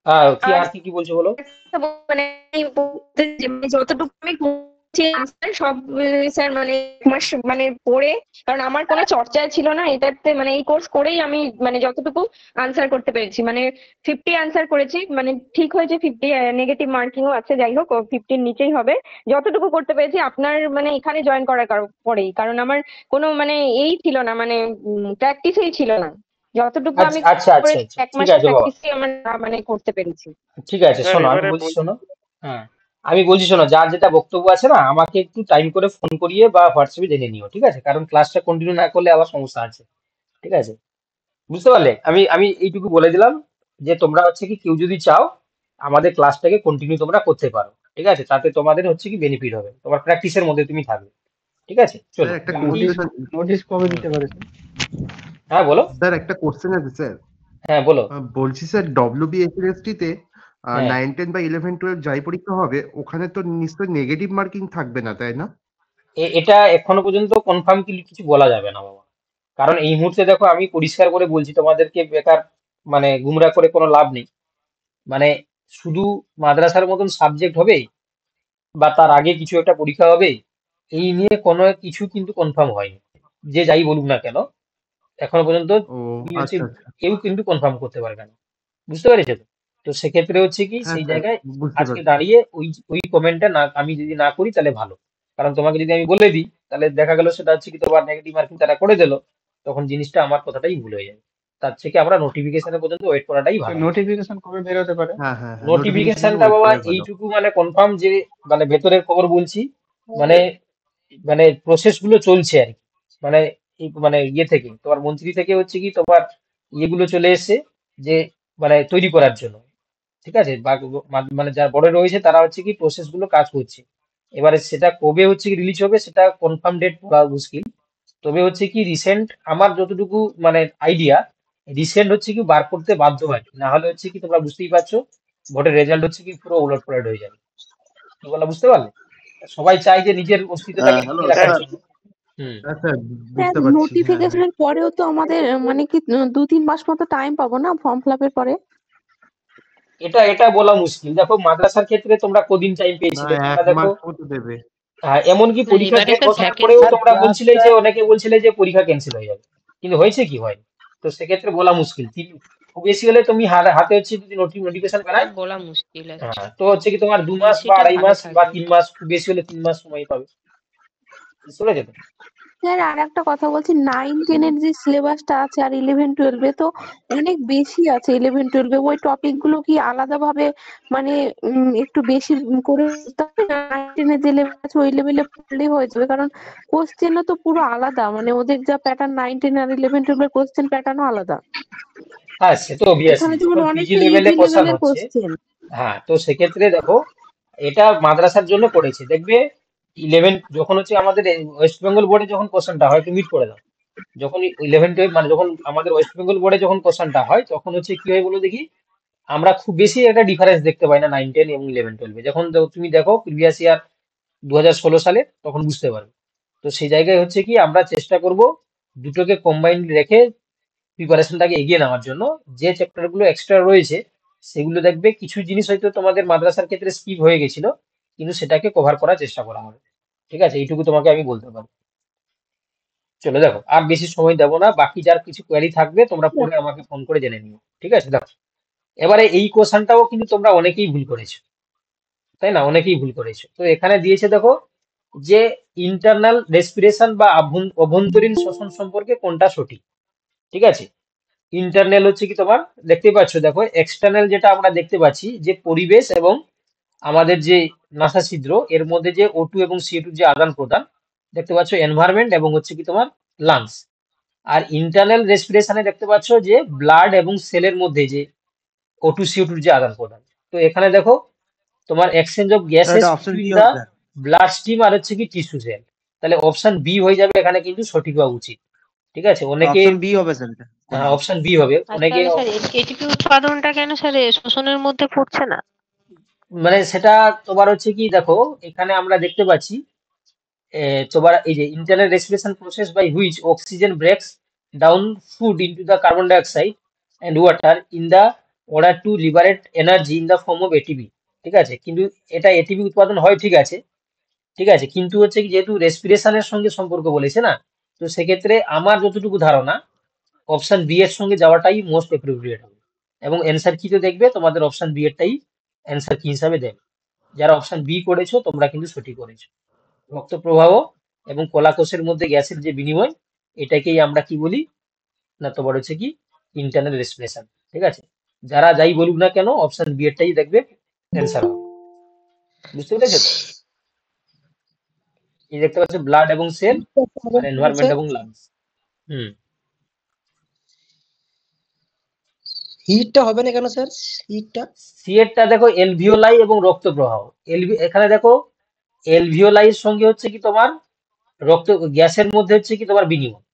হ্যাঁ, কি আর কি বলছো বলো। মানে যতটুকু আমি করছি সব স্যার মানে মাস মানে পড়ে, কারণ আমার কোনো চর্চা ছিল না এটাতে, মানে এই কোর্স করেই আমি মানে যতটুকু আনসার করতে পেরেছি, মানে 50 আনসার করেছি, মানে ঠিক হয়েছে 50, নেগেটিভ মার্কিংও আছে, যাই হোক 50 নিচেই হবে। যতটুকু করতে পেরেছি আপনার মানে এখানে জয়েন করার পরেই, কারণ আমার কোনো মানে এই ছিল না, মানে প্র্যাকটিসই ছিল না, যতটুকু আমি আচ্ছা আচ্ছা আচ্ছা, এক ঠিক মাসের আছে বাবা, প্র্যাকটিসই আমার মানে করতে পেরেছি। ঠিক আছে। স্যার শোনো আমি এবারে বলছি, শোনো। হ্যাঁ, আমি বলছি শোনো, যার যেটা বক্তব্য আছে না আমাকে একটু টাইম করে ফোন করিয়ে বা হোয়াটসঅ্যাপে জেনে নিও, ঠিক আছে? কারণ ক্লাসটা কন্টিনিউ না করলে আবার সমস্যা আছে, ঠিক আছে? বুঝতে পারলে? আমি আমি এইটুকু বলে দিলাম যে তোমরা হচ্ছে কি কেউ যদি চাও আমাদের ক্লাসটাকে কন্টিনিউ তোমরা করতে পারো, ঠিক আছে? তাতে তোমাদের হচ্ছে কি বেনিফিট হবে, তোমার প্র্যাকটিসের মধ্যে তুমি থাকবে, ঠিক আছে? চলো স্যার একটা বাকি নোটিশ কোশ্চেন, নোটিশ কবে দিতে পারে স্যার? হ্যাঁ বলো। স্যার একটা কোশ্চেন আছে স্যার। হ্যাঁ বলো। বলছি স্যার WBSST তে হ্যাঁ 9, 10 বা 11, 12 যাই পরীক্ষা হবে ওখানে তো নিশ্চয়ই নেগেটিভ মার্কিং থাকবে না, তাই না? এটা এখনো পর্যন্ত কনফার্ম কিছু বলা যাবে না বাবা, কারণ এই মুহূর্তে দেখো আমি পরিষ্কার করে বলছি তোমাদেরকে, বেকার মানে গুমরা করে কোনো লাভ নেই। মানে শুধু মাদ্রাসার মতন সাবজেক্ট হবে বা তার আগে কিছু একটা পরীক্ষা হবে এই নিয়ে কোনো কিছু কিন্তু কনফার্ম হয়নি, যে যাই বলুক না কেন এখনো পর্যন্ত ও কি হচ্ছে আচ্ছা আচ্ছা, কেউ কিন্তু কনফার্ম করতে পারবে না, বুঝতে পেরেছো তো? তো সেক্ষেত্রে হচ্ছে কি হ্যাঁ সেই স্যার জায়গায় বুঝতে আজকে পারছি। দাঁড়িয়ে ওই ওই কমেন্টটা না আমি যদি না করি তাহলে ভালো, কারণ তোমাকে যদি আমি বলে দিই তাহলে দেখা গেল সেটা হচ্ছে কি তোমার নেগেটিভ মার্কিং তারা করে দিল, তখন জিনিসটা আমার কথাটাই ভুল হয়ে যাবে। তার থেকে আমরা নোটিফিকেশনের পর্যন্ত ওয়েট করাটাই স্যার ভালো। নোটিফিকেশন কবে বেরোতে পারে? হ্যাঁ হ্যাঁ হ্যাঁ, নোটিফিকেশন নোটিফিকেশনটা ওয়েট বাবা করাই ভালো। এইটুকু মানে কনফার্ম যে মানে ভেতরের খবর বলছি, মানে মানে প্রসেস গুলো চলছে আর কি, মানে এই মানে ইয়ে থেকে তোমার মন্ত্রী থেকে হচ্ছে কি তোমার ইয়েগুলো চলে এসেছে যে মানে তৈরি করার জন্য, ঠিক আছে? বা মানে যারা বড় রয়েছে তারা হচ্ছে কি প্রসেস গুলো কাজ করছে। এবারে সেটা কবে হচ্ছে কি রিলিজ হবে সেটা কনফার্ম ডেট বলা মুশকিল। তবে হচ্ছে কি রিসেন্ট আমার যতটুকু মানে আইডিয়া, রিসেন্ট হচ্ছে কি বার করতে বাধ্য হয়, না হলে হচ্ছে কি তোমরা বুঝতেই পারছো ভোটের রেজাল্ট হচ্ছে কি পুরো উলটপালট হয়ে যাবে। কি বলা বুঝতে পারলে? সবাই চায় যে নিজের অস্তিত্বটাকে হ্যালো টিকিয়ে রাখার স্যার। জন্য। হুম। হ্যাঁ স্যার স্যার বুঝতে পারছি, হ্যাঁ হ্যাঁ। নোটিফিকেশনের পরেও তো আমাদের মানে কি 2-3 মাস মতো টাইম পাবো না ফর্ম ফিল আপের পরে? এটা এটা বলা মুশকিল। দেখো মাদ্রাসার ক্ষেত্রে তোমরা কদিন টাইম না পেয়েছিলে, এক তোমরা দেখো মাস মতো দেবে। এমনকি না পরীক্ষার এবারে ডেট তো ঘোষণার পরেও ভ্যাকেন্সি স্যার তোমরা বলছিলে ক্লাসটা যে অনেকে বলছিলে যে পরীক্ষা ক্যান্সেল হয়ে যাবে, কিন্তু হয়েছে কি হয়? তো সেক্ষেত্রে বলা মুশকিল। খুব বেশি হলে তুমি হাতে হচ্ছে যদি নোটিফিকেশন বেরায়, বলা মুশকিল আছে, তো হচ্ছে কি তোমার 2 মাস বা বেশিটা 2.5 ভালো মাস বা থাকবে। 3 মাস, খুব বেশি হলে 3 মাস সময় পাবে, বুঝতে পেরেছো তো? স্যার আর একটা কথা বলছি, 9-10 এর যে সিলেবাসটা আছে আর 11-12 এ তো অনেক বেশি আছে। 11-12 এ ওই টপিক গুলো কি আলাদা ভাবে মানে একটু বেশি করে বুঝতে হবে না? 9-10 এর যে লেভেল আছে ওই লেভেলে পড়লেই হয়ে যাবে, কারণ কোশ্চেনও তো পুরো আলাদা, মানে ওদের যা প্যাটার্ন 9-10 আর 11-12 এর কোশ্চেন প্যাটার্নও আলাদা। হ্যাঁ সে তো এখানে অবভিয়াসলি যেমন যখন পিজি অনেকটা লেভেলে ইজি কোশ্চেন লেভেলের হচ্ছে। কোশ্চেন। হ্যাঁ তো সেক্ষেত্রে দেখো এটা মাদ্রাসার জন্য করেছে, দেখবে 11 যখন হচ্ছে আমাদের ওয়েস্ট বেঙ্গল বোর্ডে যখন কোশ্চেনটা হয় তুমি মিট করে দাও, যখন 11-12 মানে যখন আমাদের ওয়েস্ট বেঙ্গল বোর্ডে যখন কোশ্চেনটা হয় তখন হচ্ছে কি হয় বলো দেখি, আমরা খুব বেশি একটা ডিফারেন্স দেখতে পাই না 9-10 এবং 11-12 যখন তুমি দেখো প্রিভিয়াস ইয়ার 2016 সালে তখন বুঝতে পারবে। তো সেই জায়গায় হচ্ছে কি আমরা চেষ্টা করব দুটোকে কম্বাইন্ড রেখে প্রিপারেশনটাকে এগিয়ে নেওয়ার জন্য। যে চ্যাপ্টার গুলো এক্সট্রা রয়েছে সেগুলো দেখবে কিছু জিনিস হয়তো তোমাদের মাদ্রাসার ক্ষেত্রে স্কিপ হয়ে গেছিল, কিন্তু সেটাকে কভার করার চেষ্টা করা হবে, ঠিক আছে? এইটুকু তোমাকে আমি বলতে পারি। চলো দেখো আর বেশি সময় দেবো না, বাকি যার কিছু কোয়ারি থাকবে তোমরা পরে আমাকে ফোন করে জেনে নিও, ঠিক আছে? দেখো এবারে এই কোশ্চেনটাও কিন্তু তোমরা অনেকেই ভুল করেছো, তাই না? অনেকেই ভুল করেছো। তো এখানে দিয়েছে দেখো যে ইন্টারনাল রেসপিরেশন বা অভ্যন্তরীণ শ্বসন সম্পর্কে কোনটা সঠিক, ঠিক আছে? ইন্টারনাল হচ্ছে কি তোমার দেখতে পাচ্ছ, দেখো এক্সটার্নাল যেটা আমরা দেখতে পাচ্ছি যে পরিবেশ এবং আমাদের যে নাসা ছিদ্র এর মধ্যে যে O2 এবং CO2 যে আদান প্রদান দেখতে পাচ্ছ, এনভায়রনমেন্ট এবং হচ্ছে কি তোমার লাংস। আর ইন্টারনাল রেসপিরেশনে দেখতে পাচ্ছ যে ব্লাড এবং সেলের মধ্যে যে O2 CO2 যে আদান প্রদান। তো এখানে দেখো তোমার এক্সচেঞ্জ অফ গ্যাসেস এটা অপশন বিটুইন কি দা হবে স্যার? ব্লাড স্ট্রিম আর হচ্ছে কি টিস্যু সেল। তাহলে অপশন বি হয়ে যাবে এখানে কিন্তু সঠিক হওয়া উচিত, ঠিক আছে? অনেকে অপশন বি হবে স্যার এটা কোনটা? অপশন বি হবে, আর অনেকে তাহলে স্যার এটিপি উৎপাদনটা কেন স্যার শোষণের মধ্যে পড়ছে না? মানে সেটা তোমার হচ্ছে কি দেখো এখানে আমরা দেখতে পাচ্ছি তোমার এই যে internal respiration process by which oxygen breaks down food into the carbon dioxide and water in the order to liberate energy in the form of ATP, ঠিক আছে? কিন্তু এটা এটিপি উৎপাদন হয় ঠিক আছে, ঠিক আছে, কিন্তু হচ্ছে কি যেহেতু রেসপিরেশনের সঙ্গে সম্পর্ক বলেছে না, তো সেক্ষেত্রে আমার যতটুকু ধারণা অপশন বি এর সঙ্গে যাওয়াটাই মোস্ট অ্যাপ্রোপ্রিয়েট হবে। এবং অ্যান্সার কি তো দেখবে তোমাদের অপশন বি এরটাই অ্যান্সার কি হিসাবে দেবে। যারা অপশন বি করেছো তোমরা কিন্তু সঠিক করেছো। রক্ত প্রবাহ এবং কলাকোষের মধ্যে গ্যাসের যে বিনিময় এটাকেই আমরা কি বলি না, তোমার হচ্ছে কি ইন্টারনাল রেসপিরেশন, ঠিক আছে? যারা যাই বলুক না কেন অপশন বি এরটাই দেখবে অ্যান্সার হবে। বুঝতে পেরেছো তো? এই দেখতে পাচ্ছ ব্লাড এবং সেল আর এনভায়রনমেন্ট এবং লাংস। হিটটা হবে না কেন স্যার? হিটটা সিএরটা দেখো এলভিওলাই এবং রক্ত প্রবাহ। এখানে দেখো এলভিওলাইয়ের সঙ্গে হচ্ছে কি তোমার রক্ত গ্যাসের মধ্যে হচ্ছে কি তোমার বিনিময়।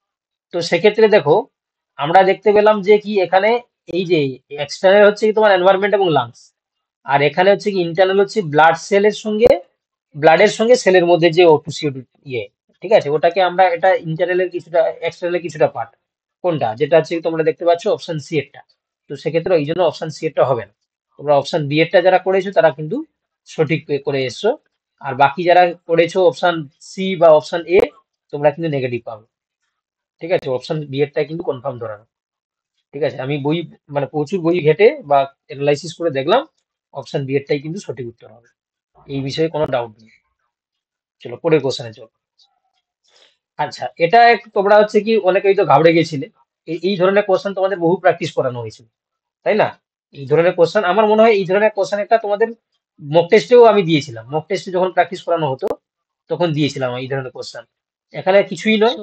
তো সেক্ষেত্রে দেখো আমরা দেখতে পেলাম যে কি এখানে এই যে এক্সটার্নাল হচ্ছে কি তোমার এনভায়রনমেন্ট এবং লাংস, আর এখানে হচ্ছে কি ইন্টারনাল হচ্ছে ব্লাড সেলের সঙ্গে ব্লাডের সঙ্গে সেলের মধ্যে যে O2 CO2 ইয়ে, ঠিক আছে, ওটাকে আমরা এটা ইন্টারনালের কিছুটা এক্সটার্নালের কিছুটা পার্ট। কোনটা যেটা হচ্ছে কি তোমরা দেখতে পাচ্ছ অপশন সি এরটা। তো সেক্ষেত্রে এই জন্য অপশন সি এরটা হবে না। তোমরা অপশন বি এরটা যারা করেছো তারা কিন্তু সঠিক করে এসছো, আর বাকি যারা করেছো অপশন সি বা অপশন এ তোমরা কিন্তু নেগেটিভ পাবে। ঠিক আছে, অপশন বি এরটা কিন্তু কনফার্ম ধরানো। ঠিক আছে, আমি বই মানে প্রচুর বই ঘেটে বা অ্যানালাইসিস করে দেখলাম অপশন বি এরটাই কিন্তু সঠিক উত্তর হবে, এই বিষয়ে কোনো ডাউট নেই। চলো পরের কোশ্চেনে চলো। আচ্ছা, এটা তোমরা হচ্ছে কি অনেকেই তো ঘাবড়ে গেছিলে, এই ধরনের কোশ্চেন তোমাদের বহু প্র্যাকটিস করানো হয়েছিল, তাই না? এই ধরনের কোশ্চেন আমার মনে হয় এই ধরনের কোশ্চেন একটা তোমাদের মক টেস্টেও আমি দিয়েছিলাম। মক টেস্টে যখন প্র্যাকটিস করানো হতো তখন দিয়েছিলাম এই ধরনের কোশ্চেন। এখানে কিছুই নয়,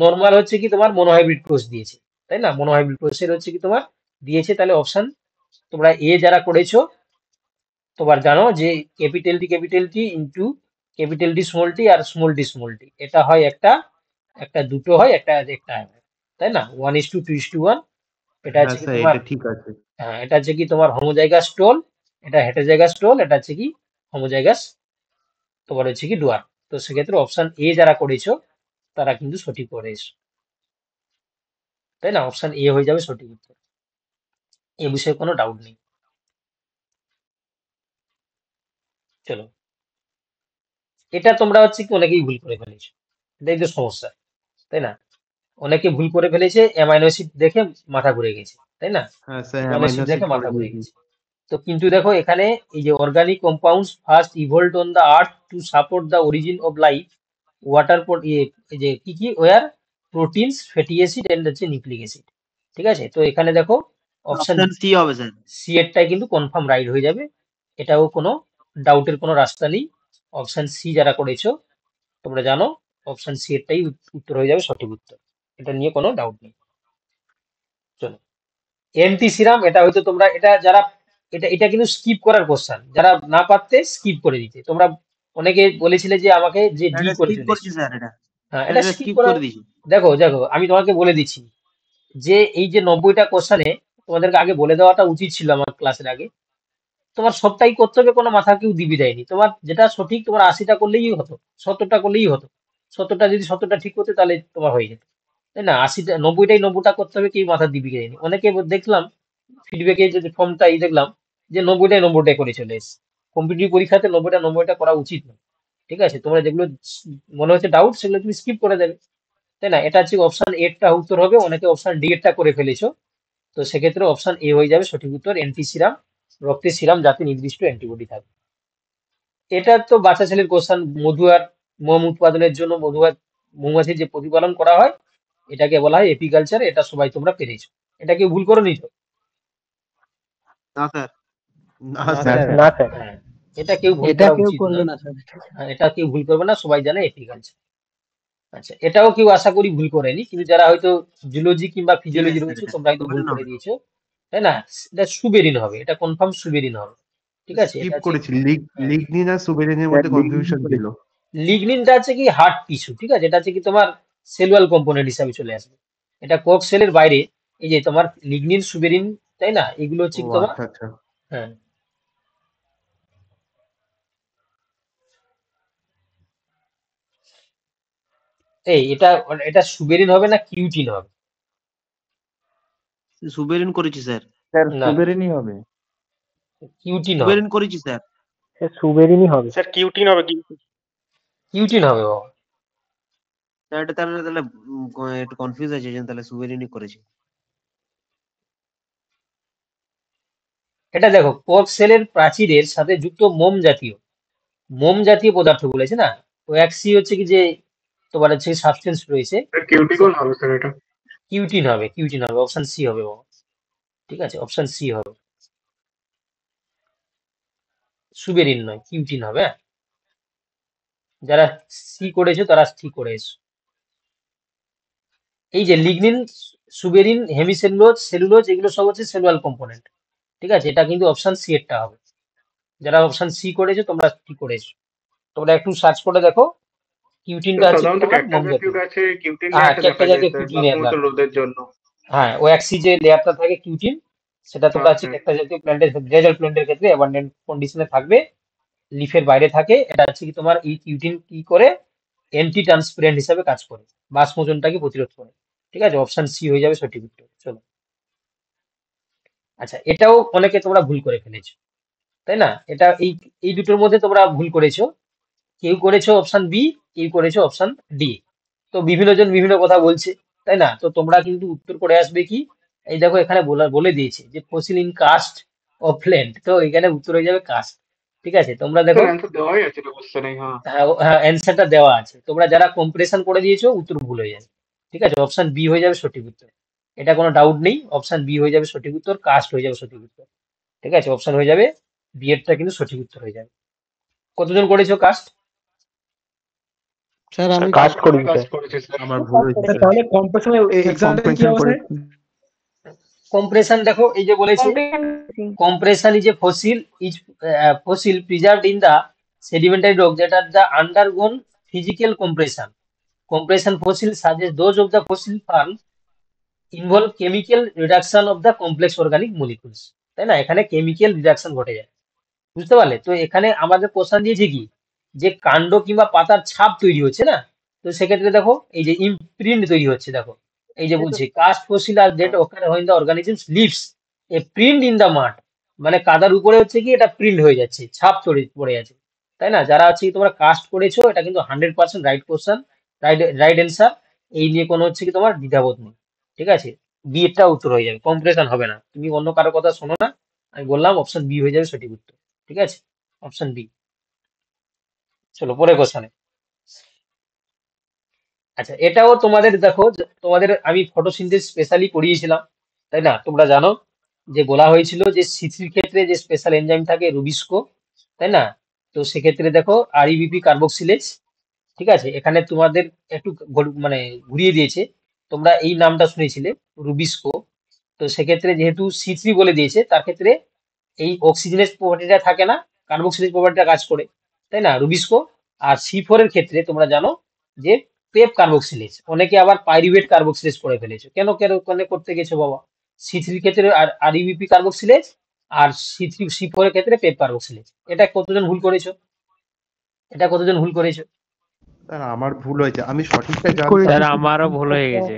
নর্মাল হচ্ছে কি তোমার মনোহাইব্রিড কোর্স দিয়েছে, তাই না? মনোহাইব্রিড কোর্সের হচ্ছে কি তোমার দিয়েছে, তাহলে অপশন তোমরা এ যারা করেছো তোমার জানো যে capital T into capital D small T আর স্মল টি, এটা হয় একটা, একটা দুটো হয়, একটা একটা হয়, তাই না? 1:2:1। এটা হ্যাঁ হচ্ছে কি স্যার, তোমার, এটা ঠিক আছে। হ্যাঁ এটা হচ্ছে কি তোমার হোমোজাইগাস টোল, এটা হেটেরোজাইগাস টোল, এটা হচ্ছে কি হোমোজাইগাস তোমার হচ্ছে কি ডুয়ার। তো সেক্ষেত্রে অপশন এ যারা করেছো তারা কিন্তু সঠিক করেছো, তাই না? অপশন এ হয়ে যাবে সঠিক উত্তর, এ বিষয়ে কোনো ডাউট নেই। চলো, এটা তোমরা হচ্ছে কি অনেকেই ভুল করে ফেলেছো, এটাই তো সমস্যা, তাই না? অনেকে ভুল করে ফেলেছে, অ্যামাইনো অ্যাসিড দেখে মাথা ঘুরে গেছে, তাই না? হ্যাঁ sir, amino amino acid acid দেখে করে মাথা ঘুরে দিয়েছি। গেছে। তো কিন্তু দেখো এখানে এই যে organic compounds first evolved on the earth to support the origin of life, water এই যে কি কি were proteins, fatty acid and হচ্ছে নিউক্লিক অ্যাসিড। ঠিক আছে, তো এখানে দেখো অপশন অপশন সি হবে স্যার। সি এরটাই কিন্তু কনফার্ম রাইট হয়ে যাবে, এটাও কোনো ডাউটের কোনো রাস্তা নেই। অপশন সি যারা করেছো তোমরা জানো অপশন সি এরটাই উত্তর হয়ে যাবে সঠিক উত্তর, এটা নিয়ে কোনো ডাউট নেই। চলো, এন্টি সিরাম, এটা হয়তো তোমরা এটা যারা এটা এটা কিন্তু স্কিপ করার কোশ্চেন, যারা না পারতে স্কিপ করে দিতে। তোমরা অনেকে বলেছিলে যে আমাকে যে ডি এটা করে স্কিপ চলে করছি এসো। স্যার, এটা হ্যাঁ, এটা স্কিপ স্কিপ করা। করে দিয়েছি। দেখো দেখো আমি তোমাকে বলে দিচ্ছি যে এই যে 90টা কোশ্চেনে তোমাদেরকে আগে বলে দেওয়াটা উচিত ছিল আমার ক্লাসের আগে। তোমার সবটাই করতে হবে, কোনো মাথা কেউ দিবি দেয়নি। তোমার যেটা সঠিক তোমার 80টা করলেই হতো, 70টা করলেই হতো। 70টা যদি 70টা ঠিক করতে তাহলে তোমার হয়ে যেত, তাই না? 80টা 90টা করতে হবে, কেউ মাথা দিবি দেয়নি। অনেকে দেখলাম ফিডব্যাকে যদি ফর্মটা দেখলাম যে 90টাই করে চলে এসছে। কম্পিটিটিভ পরীক্ষাতে 90টা করা উচিত না। ঠিক আছে, তোমরা যেগুলো মনে হচ্ছে ডাউট সেগুলো তুমি স্কিপ করে দেবে, তাই না? এটা হচ্ছে অপশন এরটা উত্তর হবে, অনেকে অপশন ডি এরটা করে ফেলেছো। তো সেক্ষেত্রে অপশন এ হয়ে যাবে সঠিক উত্তর, অ্যান্টি সিরাম, রক্তের সিরাম যাতে নির্দিষ্ট অ্যান্টিবডি থাকে। এটা তো বাচ্চা ছেলের কোশ্চেন, মধু আর মোম উৎপাদনের জন্য মধু আর মৌমাছির যে প্রতিপালন করা হয় এটাকে বলা হয় এপিকালচার, এটা সবাই তোমরা পেরেছো। এটা কেউ ভুল করো নি তো? না স্যার। না না স্যার। স্যার, না স্যার, হ্যাঁ, এটা কেউ ভুল এটা করা কেউ উচিত করবে না। না স্যার। হ্যাঁ, এটা কেউ ভুল করবে না, সবাই জানে এপিকালচার। আচ্ছা, এটাও কেউ আশা করি ভুল করেনি, কিন্তু যারা হয়তো জুলজি কিংবা ঠিক ফিজিওলজি আছে স্যার, রয়েছে এটা তোমরা হয়তো ভুল সুবেরিন করে হবে। দিয়েছো, তাই না? এটা সুবেরিন হবে, এটা কনফার্ম সুবেরিন হবে। ঠিক আছে, স্কিপ এটা হচ্ছে করেছি, লিগনিন আর সুবেরিনের মধ্যে কনফিউশন ছিল। লিগনিনটা হচ্ছে কি হার্ট টিস্যু, ঠিক আছে, এটা হচ্ছে কি তোমার সেলুলার কম্পোনেন্ট হিসাবে চলে আসবে। এটা কক সেলের বাইরে, এই যে তোমার লিগনিন সুবেরিন, তাই না, এগুলো হচ্ছে ও কি তোমার, আচ্ছা আচ্ছা। হ্যাঁ। এই এটা এটা সুবেরিন হবে না কিউটিন হবে? সুবেরিন করেছি স্যার। স্যার না, সুবেরিনই হবে। কিউটিন হবে, সুবেরিন করেছি স্যার। স্যার সুবেরিনই হবে। স্যার কিউটিন হবে কি? কিউটিন হবে বাবা। স্যার এটা তাহলে তাহলে একটু কনফিউজ আছে, এই জন্য তাহলে সুবেরিনই করেছি। এটা দেখো কক সেলের প্রাচীরের সাথে যুক্ত মোম জাতীয় পদার্থ বলেছে না, ওয়াক্সি হচ্ছে কি যে তোমার হচ্ছে সাবস্টেন্স রয়েছে, কিউটিকল হবে স্যার এটা। কিউটিন হবে, অপশন সি হবে বাবা। ঠিক আছে, অপশন সি হবে। সুবেরিন নয়, কিউটিন হবে। হ্যাঁ, যারা সি করেছো তারা সি করে এসো। এই যে লিগনিন, সুবেরিন, হেমিসেলুলোজ, সেলুলোজ, এগুলো সব হচ্ছে সেলুলার কম্পোনেন্ট। ঠিক আছে, এটা কিন্তু অপশন সি এরটা হবে। যারা অপশন সি করেছো তোমরা কি করেছো, তোমরা একটু সার্চ করে দেখো। কিউটিনটা আছে কি সাধারণত তোমার ক্যাকটাস মম জাতীয় জাতীয়। গাছে কিউটিন হ্যাঁ, লেয়ারটা দেখা একটা যায় জাতীয় স্যার, কিউটিন বাষ্পমোচন রোধের জন্য। হ্যাঁ, ওয়াক্সি যে লেয়ারটা থাকে কিউটিন, সেটা তোমরা হ্যাঁ আছে স্যার। একটা জাতীয় প্ল্যান্টের ডেজার্ট প্ল্যান্টের ক্ষেত্রে অ্যাবান্ডেন্ট কন্ডিশনে থাকবে, লিফের বাইরে থাকে। এটা হচ্ছে কি তোমার এই কিউটিন কি করে, অ্যান্টি ট্রান্সপিরেন্ট হিসাবে কাজ করে, বাষ্পমোচনটাকে প্রতিরোধ করে। ঠিক আছে, অপশন সি হয়ে যাবে সঠিক উত্তর। চলো, আচ্ছা, এটাও অনেকে তোমরা ভুল করে ফেলেছো, তাই না? এটা এই এই দুটোর মধ্যে তোমরা ভুল করেছো। কেউ করেছো অপশন বি, কেউ করেছো অপশন ডি। তো বিভিন্ন জন বিভিন্ন কথা বলছে, তাই না? তো তোমরা কিন্তু উত্তর করে আসবে কি, এই দেখো এখানে বলে দিয়েছে যে fossil in cast of plant, তো এখানে উত্তর হয়ে যাবে কাস্ট। ঠিক আছে, তোমরা দেখো। স্যার অ্যান্সার দেওয়াই আছে এটা কোশ্চেনে। হ্যাঁ হ্যাঁ, হ্যাঁ, অ্যান্সারটা দেওয়া আছে, তোমরা যারা কম্প্রেশন করে দিয়েছো উত্তর ভুল হয়ে যাবে। ঠিক আছে, অপশন বি হয়ে যাবে সঠিক উত্তর, এটা কোনো ডাউট নেই। অপশন বি হয়ে যাবে সঠিক উত্তর, কাস্ট হয়ে যাবে সঠিক উত্তর। ঠিক আছে, অপশন হয়ে যাবে বি এরটা কিন্তু সঠিক উত্তর হয়ে যাবে। কতজন করেছো কাস্ট? স্যার আমি কাস্ট করি কাজ স্যার, করেছে স্যার। আমার ভুল হয়েছে স্যার স্যার। তাহলে কম্প্রেশনের এক্সাম্পল কি হবে স্যার? কম্প্রেশন দেখো, এই যে বলেছে compression is a fossil preserved in the sedimentary rock that are the undergone physical compression. Compression fossil such as those of the fossil form involve chemical reduction of the complex organic molecules. তাই না, এখানে chemical reduction ঘটে যায়। বুঝতে পারলে? তো এখানে আমাদের কোশ্চেন দিয়েছে কি, যে কাণ্ড কিংবা পাতার ছাপ তৈরি হচ্ছে না, তো সেক্ষেত্রে দেখো এই যে ইমপ্রিন্ট তৈরি হচ্ছে। দেখো এই যে বলছে কাস্ট ফসিল আর that occur when the organisms leaves a print in the mud, মানে কাদার উপরে হচ্ছে কি এটা প্রিন্ট হয়ে যাচ্ছে, ছাপ পড়ে আছে। তাই না, যারা হচ্ছে কি তোমরা কাস্ট করেছো এটা কিন্তু 100% রাইট কোশ্চেন, রাইট অ্যান্সার। এই নিয়ে কোনো হচ্ছে কি তোমার দ্বিধাবোধ নেই। ঠিক আছে, বি এরটা উত্তর হয়ে যাবে, কম্প্রেশন হবে না। তুমি অন্য কারো কথা শোনো না, আমি বললাম অপশন বি হয়ে যাবে সঠিক উত্তর। ঠিক আছে, অপশন বি। চলো পরের কোশ্চেনে। আচ্ছা, এটাও তোমাদের দেখো, তোমাদের আমি ফটোসিনথেসিস স্পেশালি পড়িয়েছিলাম, তাই না? তোমরা জানো যে বলা হয়েছিল যে সিথির ক্ষেত্রে যে স্পেশাল এনজাইম থাকে রুবিস্কো, তাই না? তো সেক্ষেত্রে দেখো আরইবিপি কার্বক্সিলেজ। ঠিক আছে, এখানে তোমাদের একটু মানে ঘুরিয়ে দিয়েছে, তোমরা এই নামটা শুনেছিলে রুবিস্কো। তো সেক্ষেত্রে যেহেতু সি3 বলে দিয়েছে, তার ক্ষেত্রে এই অক্সিজেনের প্রপার্টিটা থাকে না, কার্বক্সিলেজ প্রপার্টিটা কাজ করে, তাই না, রুবিস্কো। আর সি4 এর ক্ষেত্রে তোমরা জানো যে পেপ কার্বক্সিলেজ, অনেকে আবার পাইরুভেট কার্বক্সিলেজ করে ফেলেছো। কেন কেন কেন করতে গেছো বাবা? সি3 ক্ষেত্রে আরইবিপি কার্বক্সিলেজ, আর সি4 এর ক্ষেত্রে পেপ কার্বক্সিলেজ। এটা কতজন ভুল করেছো? এটা কতজন ভুল করেছো? স্যার আমার ভুল হয়েছে, আমি সঠিকটা করেছি। জানতাম। স্যার আমারও ভুল হয়ে গেছে।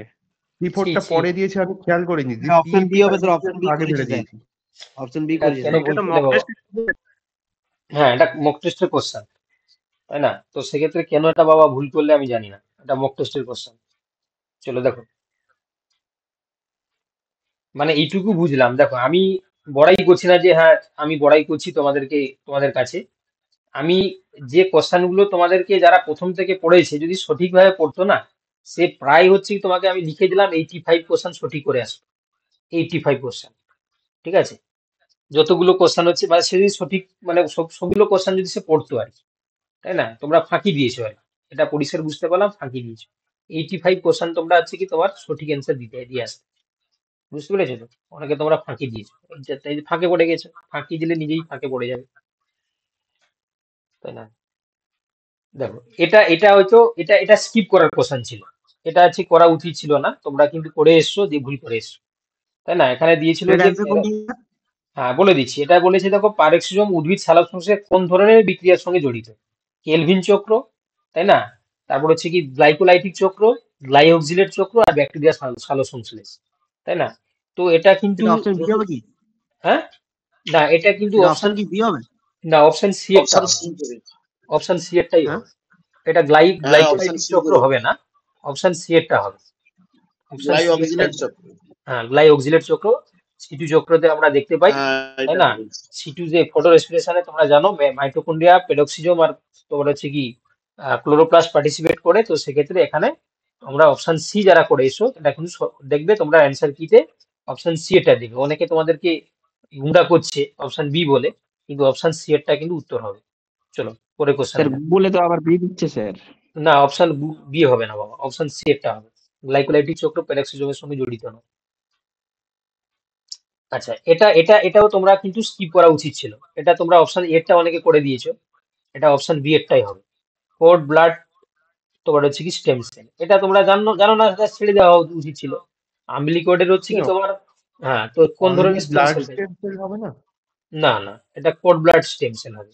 রিপোর্টটা ছি, পরে দিয়েছে, আমি খেয়াল করিনি যে অপশন বি হবে স্যার, অপশন বি আগে করেছি বেড়ে স্যার, দিয়েছি। অপশন বি এটা করেছি কেন স্যার। ভুল এটা করলে মক বাবা? টেস্ট। হ্যাঁ, এটা মক টেস্টের কোশ্চেন, তাই না? তো সেক্ষেত্রে কেন এটা বাবা ভুল করলে আমি জানি না, এটা মক টেস্টের কোশ্চেন। চলো দেখো, মানে এইটুকু বুঝলাম। দেখো আমি বড়াই করছি না যে হ্যাঁ আমি বড়াই করছি তোমাদের কাছে। আমি যে কোশ্চেন গুলো তোমাদেরকে যারা প্রথম থেকে পড়েছে যদি সঠিকভাবে পড়তো না, সে প্রায় হচ্ছে কি তোমাকে আমি লিখে দিলাম 85 কোশ্চেন সঠিক করে আসতো, 85 কোশ্চেন। ঠিক আছে, যতগুলো কোশ্চেন হচ্ছে মানে সে যদি সঠিক মানে সবগুলো কোশ্চেন যদি সে পড়তো আর কি, তাই না? তোমরা ফাঁকি দিয়েছো আর কি, এটা পরিষ্কার বুঝতে পারলাম, ফাঁকি দিয়েছো। 85 কোশ্চেন তোমরা হচ্ছে কি তোমার সঠিক অ্যান্সার দিয়ে আসতে, বুঝতে পেরেছো তো? অনেকে তোমরা ফাঁকি দিয়েছো, এই যে ফাঁকে পড়ে গেছো, ফাঁকি দিলে নিজেই ফাঁকে পড়ে যাবে, তাই না? দেখো এটা এটা হয়তো এটা এটা স্কিপ করার কোশ্চেন ছিল, এটা হচ্ছে করা উচিত ছিল না, তোমরা কিন্তু করে এসছো দিয়ে ভুল করে এসছো, তাই না? এখানে দিয়েছিল এর যে অ্যান্সার কোনটি? হ্যাঁ বলে দিচ্ছি, এটা বলেছে দেখো পারেক্সিজম উদ্ভিদ সালোকসংশ্লেষে কোন ধরনের বিক্রিয়ার সঙ্গে জড়িত? কেলভিন চক্র, তাই না? তারপর হচ্ছে কি গ্লাইকোলাইটিক চক্র, গ্লাইঅক্সিলেট চক্র, আর ব্যাকটেরিয়া সালোকসংশ্লেষ, তাই না? তো এটা কিন্তু এটা অপশন বি হবে কি? হ্যাঁ, না এটা কিন্তু এটা অপশন অপশন কি বি হবে? না, অপশন সি একটা হবে, অপশন সি এরটাই হ্যাঁ হবে। এটা গ্লাইকোলাইটিক চক্র হবে না, অপশন সি এরটা হবে, অপশন সি এরটা। হ্যাঁ, গ্লাইঅক্সিলেট চক্র, সিটু চক্রতে আমরা দেখতে পাই, তাই না? সিটু যে ফটো রেসপিরেশনে তোমরা জানো মাইটোকন্ড্রিয়া, পেরোক্সিজম আর তোমার হচ্ছে কি ক্লোরোপ্লাস্ট পার্টিসিপেট করে। তো সেক্ষেত্রে এখানে তোমরা অপশন সি যারা করে এসো এটা কিন্তু দেখবে তোমরা অ্যান্সার কিতে অপশন সি এটা দিবে। অনেকে তোমাদেরকে গুমরা করছে অপশন বি বলে, কিন্তু অপশন সি এরটা কিন্তু উত্তর হবে। চলো পরে কোশ্চেন। স্যার বলে তো আবার বি দিচ্ছে স্যার। না, অপশন বি হবে না বাবা, অপশন সি এরটা হবে। গ্লাইকোলাইটিক চক্র প্যারাক্সিজমের সঙ্গে জড়িত নয়। আচ্ছা, এটাও তোমরা কিন্তু স্কিপ করা উচিত ছিল। এটা তোমরা অপশন এরটা অনেকে করে দিয়েছো, এটা অপশন বি এরটাই হবে। কোড ব্লাড তোমার হচ্ছে কি স্টেম সেল, এটা তোমরা জানো না, এটা ছেড়ে দেওয়া উচিত ছিল। আম্বিলিকয়েডের হচ্ছে কি তোমার, হ্যাঁ, তো কোন ধরনের stem blood cell? Stem cell হবে না? না না, এটা কোড ব্লাড স্টেম সেল হবে।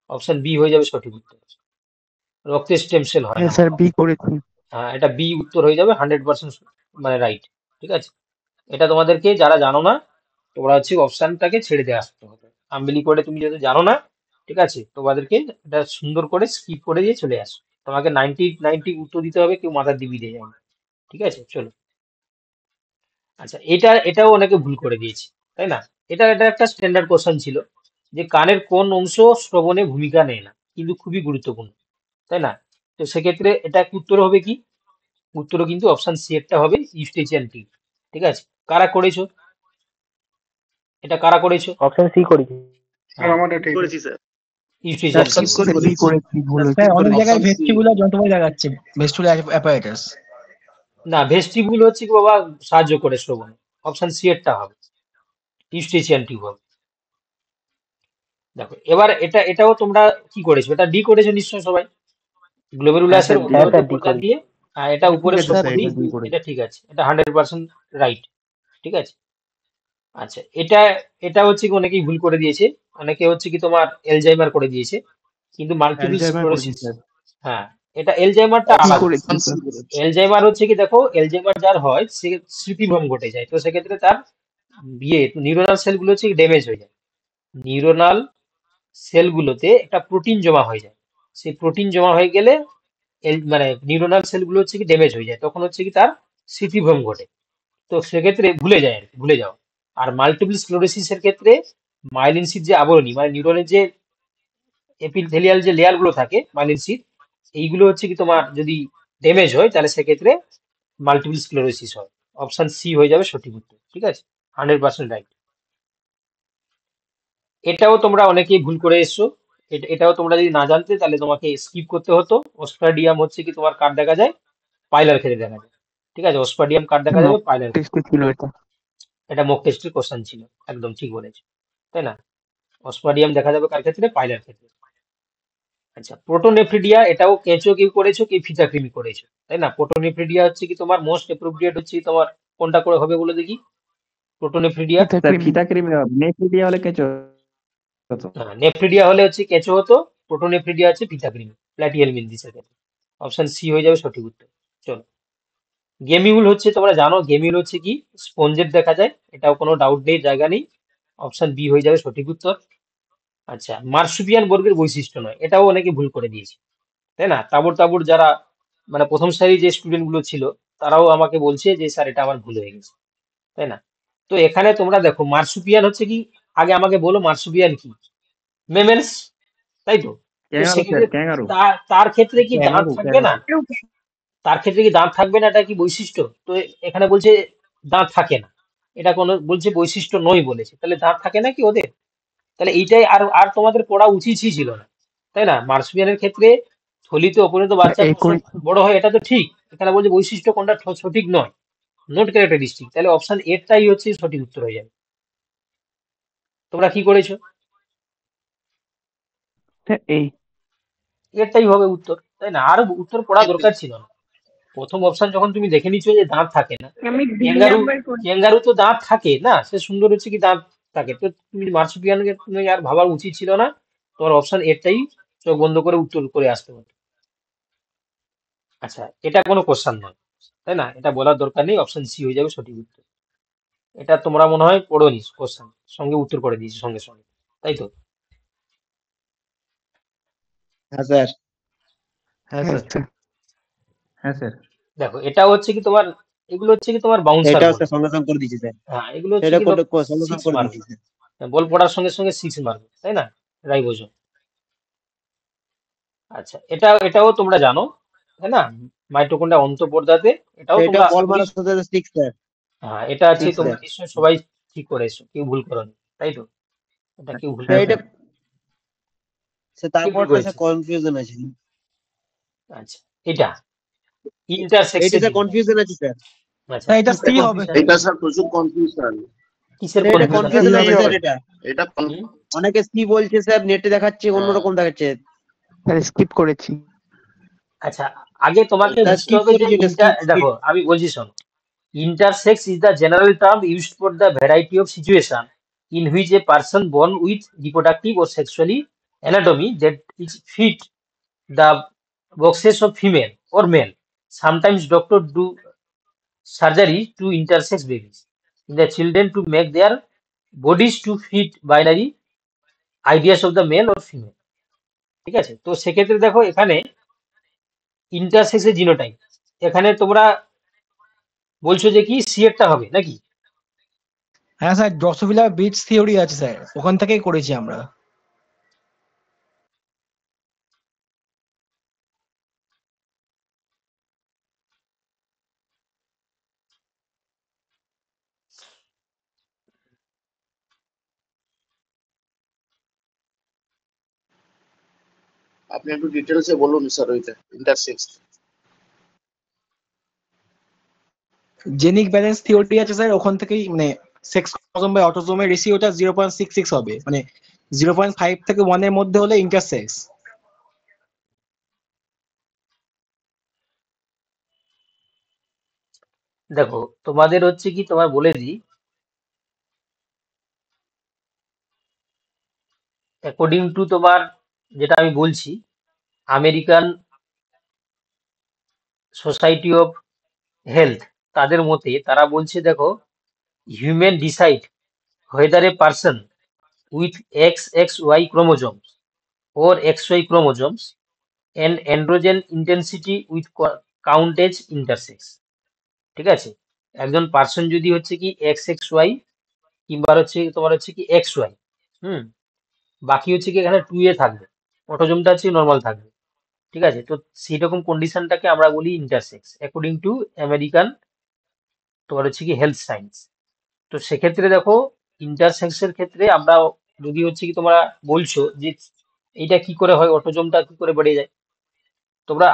অপশন বি হয়ে যাবে সঠিক উত্তর। রক্তের স্টেম সেল হয় না। স্যার বি করেছি। হ্যাঁ, এটা বি উত্তর হয়ে যাবে 100% মানে রাইট। ঠিক আছে, এটা তোমাদেরকে যারা জানো না তোমরা হচ্ছে অপশনটাকে ছেড়ে দিয়ে আসতে হবে। আম্বিলিকয়েডে তুমি যেহেতু জানো না, ঠিক আছে, তোমাদেরকে এটা সুন্দর করে স্কিপ করে দিয়ে চলে আসো। তোমাকে 90 উত্তর দিতে হবে, কেউ মাথার দিবি দিয়ে যাবে। ঠিক আছে, চলো। আচ্ছা, এটাও অনেকে ভুল করে দিয়েছে, তাই না? এটা একটা স্ট্যান্ডার্ড কোশ্চেন ছিল যে কানের কোন অংশ শ্রবণে ভূমিকা নেয় না কিন্তু খুবই গুরুত্বপূর্ণ, তাই না? তো সেক্ষেত্রে এটা উত্তর হবে কি? উত্তরও কিন্তু অপশন সি এরটা হবে, ইউস্টেচিয়ান টিউব। ঠিক আছে, কারা করেছো? এটা কারা করেছো? অপশন সি করেছি। স্যার আমার এটা করেছি স্যার। Eustachian tube. বি করেছি, ভুল হয়েছে। স্যার অনেক জায়গায় ভেস্টিবুলার যন্ত্রপাতি দেখাচ্ছে, ভেস্টিবুলার অ্যাপারেটাস। না, ভেস্টিবুল হচ্ছে কি বাবা সাহায্য করে শ্রবণে। অপশন সি এরটা হবে, ইউস্টেচিয়ান টিউব হবে। দেখো এবার এটাও তোমরা কি করেছো? এটা ডি করেছো নিশ্চয় সবাই, গ্লোমেরুলাসের অন্তর্গত উপাদান দিয়ে। আর এটা উপরে ঠিক আছে স্যার, সবকটি, এটা ডি করেছি। এটা ঠিক আছে, এটা 100% রাইট। ঠিক আছে। আচ্ছা, এটা হচ্ছে কি অনেকেই ভুল করে দিয়েছে, অনেকে হচ্ছে কি তোমার এলজাইমার করে দিয়েছে, কিন্তু মাল্টিপল অ্যালজাইমার করেছি স্ক্লেরোসিস। স্যার। হ্যাঁ, এটা এলজাইমারটা বি আলাদা। করেছি স্যার। এলজাইমার হচ্ছে কি, দেখো এলজাইমার যার হয় সে স্মৃতিভ্রম ঘটে যায়, তো সেক্ষেত্রে তার নিউরোনাল সেলগুলো হচ্ছে ড্যামেজ হয়ে যায়। নিউরোনাল সেলগুলোতে একটা প্রোটিন জমা হয়ে যায়, সেই প্রোটিন জমা হয়ে গেলে মানে নিউরোনাল সেলগুলো হচ্ছে কি ড্যামেজ হয়ে যায়, তখন হচ্ছে কি তার স্মৃতিভ্রম ঘটে। তো সেক্ষেত্রে ভুলে যায় আর কি, ভুলে যাও। আর মাল্টিপল স্ক্লেরোসিসের ক্ষেত্রে মাইলিন সিট যে আবরণী, মানে নিউরনের যে এপিথেলিয়াল যে লেয়ার গুলো থাকে মাইলিন সিট, এইগুলো হচ্ছে কি তোমার যদি ড্যামেজ হয় তাহলে সেক্ষেত্রে মাল্টিপল স্ক্লেরোসিস হয়। অপশন সি হয়ে যাবে সঠিক উত্তর। ঠিক আছে, 100% রাইট। এটাও তোমরা অনেকেই ভুল করে এসছো। এটাও তোমরা যদি না জানতে তাহলে তোমাকে স্কিপ করতে হতো। অস্ট্রাডিয়াম হচ্ছে কি তোমার কার দেখা যায়? পাইলার ক্ষেত্রে দেখা যায়। ঠিক আছে, অস্ট্রাডিয়াম কার দেখা যাবে? পাইলার। টেস্টে ছিল এটা। এটা মক টেস্টের কোশ্চেন ছিল, একদম ঠিক বলেছো, তাই না? অস্ট্রাডিয়াম দেখা যাবে কার ক্ষেত্রে? পাইলার ক্ষেত্রে। আচ্ছা, প্রোটোনেফ্রিডিয়া, এটাও কেঁচো কেউ করেছো, কেউ ফিতাকৃমি করেছো, তাই না? প্রোটোনেফ্রিডিয়া হচ্ছে কি তোমার মোস্ট অ্যাপ্রোপ্রিয়েট হচ্ছে কি তোমার কোনটা করে হবে বলে দেখি? প্রোটোনেফ্রিডিয়া। স্যার ফিতা ক্রিমি হবে, নেফ্রিডিয়া হলে কেঁচো হতো। হ্যাঁ, নেফ্রিডিয়া হলে হচ্ছে কেঁচো হতো, প্রোটোনেফ্রিডিয়া হচ্ছে ফিতাকৃমি, প্ল্যাটিহেল মিলদিসের ক্ষেত্রে। অপশন সি হয়ে যাবে সঠিক উত্তর। চলো, গেমিউল হচ্ছে তোমরা জানো, গেমিউল হচ্ছে কি স্পঞ্জের দেখা যায়, এটাও কোনো ডাউট নেই, জায়গা নেই। অপশন বি হয়ে যাবে সঠিক উত্তর। আচ্ছা, মার্সুপিয়ান বর্গের বৈশিষ্ট্য নয়, এটাও অনেকে ভুল করে দিয়েছে, তাই না? তাবর তাবর যারা মানে প্রথম সারি যে স্টুডেন্ট গুলো ছিল তারাও আমাকে বলছে যে স্যার এটা আমার ভুল হয়ে গেছে, তাই না? তো এখানে তোমরা দেখো মার্সুপিয়ান হচ্ছে কি, আগে আমাকে বলো মার্সুপিয়ান কি? মেমেলস, তাই তো? তো ক্যাঙ্গারু স্যার, সেক্ষেত্রে ক্যাঙ্গারু। তার ক্ষেত্রে কি দাঁত ক্যাঙ্গারু থাকবে না? তার ক্ষেত্রে কি দাঁত থাকবে না, এটা কি বৈশিষ্ট্য? তো এখানে বলছে দাঁত থাকে না, এটা কোনো বলছে বৈশিষ্ট্য নয় বলেছে, তাহলে দাঁত থাকে না কি ওদের? তাহলে এইটাই আর আর তোমাদের পড়া উচিতই ছিল না, তাই না? মার্সুপিয়ানের ক্ষেত্রে থলিতে অপরিণত বাচ্চা এই প্রচুর করেছি। বড় হয়, এটা তো ঠিক। এখানে বলছে বৈশিষ্ট্য কোনটা সঠিক নয়, নোট ক্যারেক্টারিস্টিক, তাহলে অপশন এটাই হচ্ছে সঠিক উত্তর হয়ে যাবে। তোমরা কি করেছো? এই এটাই হবে উত্তর, তাই না? আর উত্তর পড়া দরকার ছিল না। প্রথম অপশন যখন তুমি দেখে নিচ্ছ যে দাঁত থাকে না, আমি বি ক্যাঙ্গারু, নাম্বার করি। ক্যাঙ্গারু তো দাঁত থাকে না, সে সুন্দর হচ্ছে কি দাঁত থাকে, তো তুমি মার্সুপিয়ানকে তুমি আর ভাবার উচিত ছিল না, তোমার অপশন এটাই চোখ বন্ধ করে উত্তর করে আসতে হতো। আচ্ছা, এটা কোনো কোশ্চেন নয়, তাই না? এটা বলার দরকার নেই, অপশন সি হয়ে যাবে সঠিক উত্তর। এটা তোমরা মনে হয় পড়োনি, কোশ্চেন সঙ্গে উত্তর করে দিয়েছে সঙ্গে সঙ্গে, তাই তো? হ্যাঁ স্যার। হ্যাঁ হ্যাঁ স্যার। স্যার। হ্যাঁ স্যার। দেখো এটা হচ্ছে কি তোমার, এগুলো হচ্ছে কি তোমার বাউন্সার এটাও বল। স্যার সঙ্গে সঙ্গে করে দিয়েছি স্যার। হ্যাঁ, এগুলো হচ্ছে এটা কি সঙ্গে সঙ্গে সিক্স করে মার্ক, দিয়েছি স্যার। বল পড়ার সঙ্গে সঙ্গে 6 মারবে, তাই না? রাইবোজোম। আচ্ছা, এটাও তোমরা জানো, তাই না? মাইটোকন্ড্রিয়া অন্তঃপর্দাতে, এটাও এটা তোমরা আশা বল করি। মারার সাথে 6 স্যার। হ্যাঁ, এটা আছে 6 তোমরা স্যার। নিশ্চয়ই সবাই ঠিক করেছো, কেউ ভুল করোনি, তাই তো? এটা কেউ ভুল স্যার করোনি। এটা স্যার কি ভুল তারপরটা স্যার করেছিস? কনফিউশন আছে। আচ্ছা, এটা ইন্টারসেক্সের এইটা স্যার জন্য। কনফিউশন আছে স্যার। আচ্ছা, স্যার এটা কিসের সি হবে কনফিউশন? স্যার। এটা স্যার প্রচুর কনফিউশন। কিসের স্যার এটা কনফিউশন? কনফিউশন আছে হবে স্যার স্যার। এটা। এটা অনেকে সি বলছে স্যার, নেটে দেখাচ্ছে হ্যাঁ। অন্যরকম দেখাচ্ছে। স্যার স্কিপ করেছি। আচ্ছা, আগে তোমাকে এটা বুঝতে skip হবে যে করেছি, এটা skip, skip। দেখো আমি বলছি শোনো, intersex is the general term used for the variety of situation in which a person born with reproductive or sexually anatomy that is fit the boxes of female or male. Sometimes doctors do surgery to intersex babies in the children to make their bodies to fit binary ideas of the male or female. ঠিক আছে, তো সেক্ষেত্রে দেখো এখানে ইন্টারসেক্সের genotype, এখানে তোমরা বলছো যে কি সি এরটা হবে নাকি? হ্যাঁ স্যার, ড্রসোফিলা বিটস থিওরি আছে স্যার, ওখান থেকেই করেছি আমরা। আপনি একটু ডিটেলসে বলুন স্যার ওইটা ইন্টারসেক্স। জেনিক ব্যালেন্স থিওরি আছে স্যার, ওখান থেকেই মানে সেক্স ক্রোমোজোম বাই অটোজোমের রেশিওটা 0.66 হবে, মানে 0.5 থেকে 1 এর মধ্যে হলে ইন্টারসেক্স। দেখো তোমাদের হচ্ছে কি, তোমার বলে দিই, অ্যাকর্ডিং টু তোমার যেটা আমি বলছি, আমেরিকান সোসাইটি অফ হেলথ, তাদের মতে তারা বলছে দেখো, human decide whether a person with XXY chromosomes or XY chromosomes and androgen intensity with count as intersex। ঠিক আছে, একজন পার্সন যদি হচ্ছে কি XXY কিংবা হচ্ছে তোমার হচ্ছে কি XY, বাকি হচ্ছে কি এখানে 2A থাকবে, অটোজোমটা হচ্ছে নর্মাল থাকবে। ঠিক আছে, তো সেইরকম কন্ডিশনটাকে আমরা বলি ইন্টারসেক্স অ্যাকর্ডিং টু আমেরিকান তোমার হচ্ছে কি হেলথ সায়েন্স। তো সেক্ষেত্রে দেখো ইন্টারসেক্সের ক্ষেত্রে আমরা যদি হচ্ছে কি তোমরা বলছো যে এইটা কি করে হয়, অটোজোমটা কি করে বেড়ে যায়, তোমরা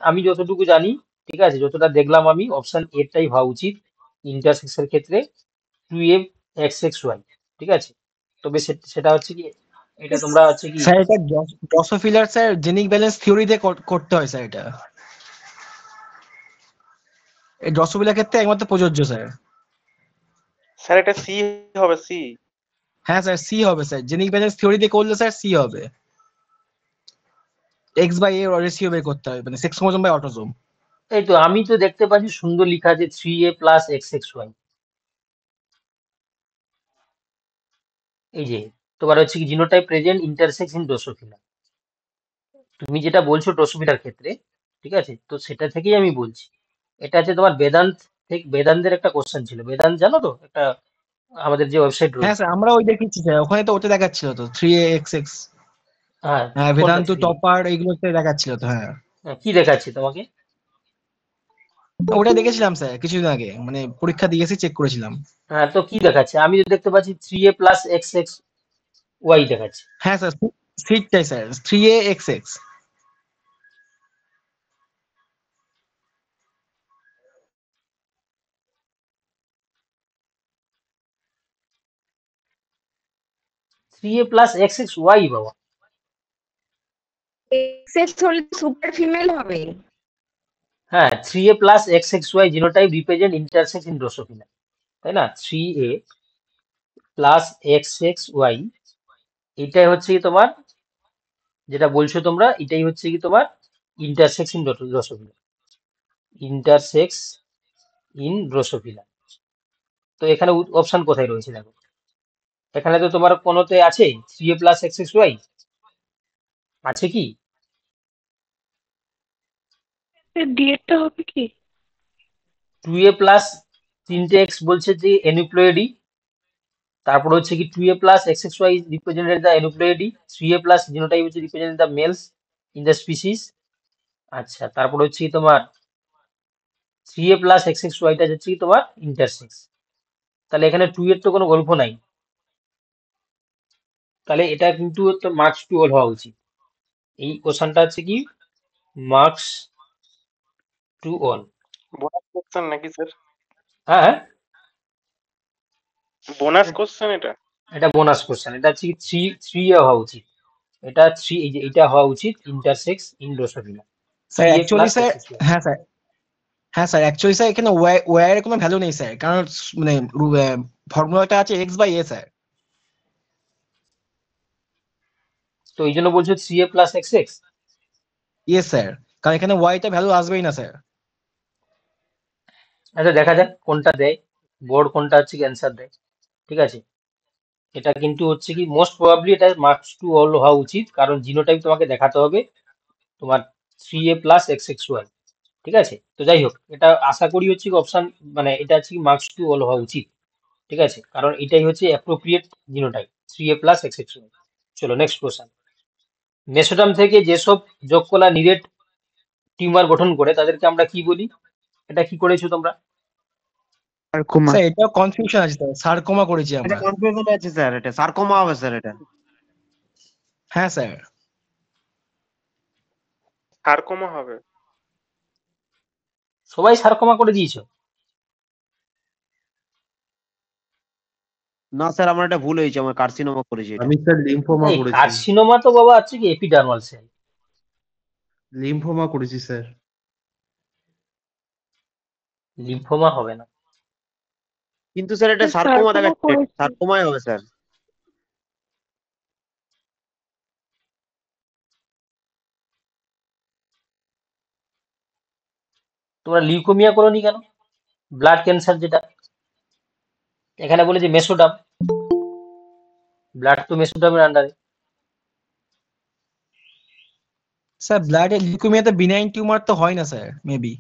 আমি যতটুকু জানি, ঠিক আছে, যতটা দেখলাম আমি, অপশন এটাই হওয়া উচিত ইন্টারসেক্সের ক্ষেত্রে, 2A XXY। ঠিক আছে, তবে সেটা হচ্ছে কি, এটা তোমরা হচ্ছে কি, স্যার এটা ড্রসোফিলার স্যার জেনিক ব্যালেন্স থিওরিতে করতে হয় স্যার, এটা এই ড্রসোফিলার ক্ষেত্রে একমাত্র প্রযোজ্য স্যার। স্যার এটা সি হবে, সি। হ্যাঁ স্যার সি হবে স্যার, জেনিক ব্যালেন্স থিওরিতে করলে স্যার সি হবে। এক্স বাই এ রেশিও বের করতে হবে, মানে সেক্স ক্রোমোজোম বাই অটোজোম। এই তো আমি তো দেখতে পাচ্ছি সুন্দর লেখা আছে 3A + XXY। এই যে তোমার হচ্ছে কি genotype present intersex in Drosophila, তুমি যেটা বলছো ড্রসোফিলার ক্ষেত্রে, ঠিক আছে, তো সেটা থেকেই আমি বলছি। এটা আছে তোমার বেদান্ত থেকে, বেদান্তের একটা কোশ্চেন ছিল, বেদান্ত জানো তো, একটা আমাদের যে ওয়েবসাইট হ্যাঁ রয়েছে। স্যার আমরা ওই দেখেছি স্যার, ওখানে তো ওটা দেখাচ্ছিল তো 3AXX। হ্যাঁ, হ্যাঁ কোনটা বেদান্ত 3A? টপার এইগুলোতে দেখাচ্ছিল তো। হ্যাঁ কি দেখাচ্ছে তোমাকে? ওটা দেখেছিলাম স্যার কিছুদিন আগে, মানে পরীক্ষা দিয়েছি চেক করেছিলাম। হ্যাঁ, তো কি দেখাচ্ছে? আমি তো দেখতে পাচ্ছি 3A + XXY দেখাচ্ছে। হ্যাঁ স্যার সিটটাই স্যার 3AXX। 3A + XXY বাবা। এক্সেস হলে সুপার ফিমেল হবে। হ্যাঁ, 3A + XXY genotype represent intersex in Drosophila, তাই না? 3A + XXY, এটাই হচ্ছে কি তোমার যেটা বলছো তোমরা, এটাই হচ্ছে কি তোমার intersex in Drosophila, intersex in Drosophila. তো এখানে অপশন কোথায় রয়েছে দেখো, এখানে তো তোমার কোনোতে আছে 3A + XXY আছে কি? ডিএডটা হবে কি? 2A প্লাস 3টে এক্স বলছে যে এনুপ্লয়েডি, তারপর হচ্ছে কি 2A + XXY represented the aneuploidy, 3A + genotype হচ্ছে represent the males in the species. আচ্ছা, তারপর হচ্ছে কি তোমার 3A + XXYটা হচ্ছে কি তোমার ইন্টারসেক্স। তাহলে এখানে 2 এর তো কোনো গল্প নাই, তাহলে এটা কিন্তু একটা মার্কস টু অল হওয়া উচিত। এই কোশ্চেনটা হচ্ছে কি marks to all. Bonus question নাকি স্যার? হ্যাঁ, বোনাস কোশ্চেন এটা? এটা বোনাস কোশ্চেন। এটা হচ্ছে কি থ্রি হওয়া উচিত। এটা থ্রি, এই যে এটা হওয়া উচিত intersex in Drosophila. Sir 3a actually plus sir, x2। হ্যাঁ স্যার, হ্যাঁ স্যার অ্যাকচুয়ালি স্যার এখানে ওয়ার এর কোনো ভ্যালু নেই স্যার, কারণ মানে ফর্মুলাটা আছে x বাই a স্যার। তো এই জন্য বলছো 3a plus xx। Yes sir, কারণ এখানে ওয়াইটা ভ্যালু আসবেই না স্যার। আচ্ছা দেখা যাক কোনটা দেয়, বোর্ড কোনটা হচ্ছে কি অ্যান্সার দেয়। ঠিক আছে, এটা কিন্তু হচ্ছে কি মোস্ট প্রবাবলি এটা মার্কস টু অল হওয়া উচিত, কারণ জিনোটাইপ তোমাকে দেখাতে হবে তোমার 3a প্লাস xxy। ঠিক আছে, তো যাই হোক, এটা আশা করি হচ্ছে কি অপশন, মানে এটা হচ্ছে কি মার্কস টু অল হওয়া উচিত। ঠিক আছে, কারণ এটাই হচ্ছে appropriate genotype 3a plus xxy। চলো নেক্সট কোশ্চেন। মেসোডাম থেকে যেসব যোগকলা নিরেট টিউমার গঠন করে তাদেরকে আমরা কি বলি? এটা কি করেছো তোমরা? স্যার এটা কনফিউশন আছে স্যার, সারকোমা করেছি এটা আমরা। কনফিউশন আছে স্যার, এটা সারকোমা হবে স্যার এটা। হ্যাঁ স্যার। সারকোমা হবে। সবাই সারকোমা করে দিয়েছো? না স্যার আমার এটা ভুল হয়েছে, আমার কার্সিনোমা করেছি এটা। আমি স্যার লিম্ফোমা এই করেছি। কার্সিনোমা তো বাবা হচ্ছে কি এপিডার্মাল সেল। লিম্ফোমা করেছি স্যার। লিম্ফোমা হবে না। কিন্তু স্যার এটা সারকোমা দেখাচ্ছে, সারকোমাই হবে স্যার। তোমরা লিউকোমিয়া করোনি কেন? ব্লাড ক্যান্সার যেটা এখানে বলে যে মেসোডাম, ব্লাড তো মেসোডামের আন্ডারে। স্যার ব্লাডে লিউকেমিয়াতে বিনাইন টিউমার তো হয় না স্যার, মেবি।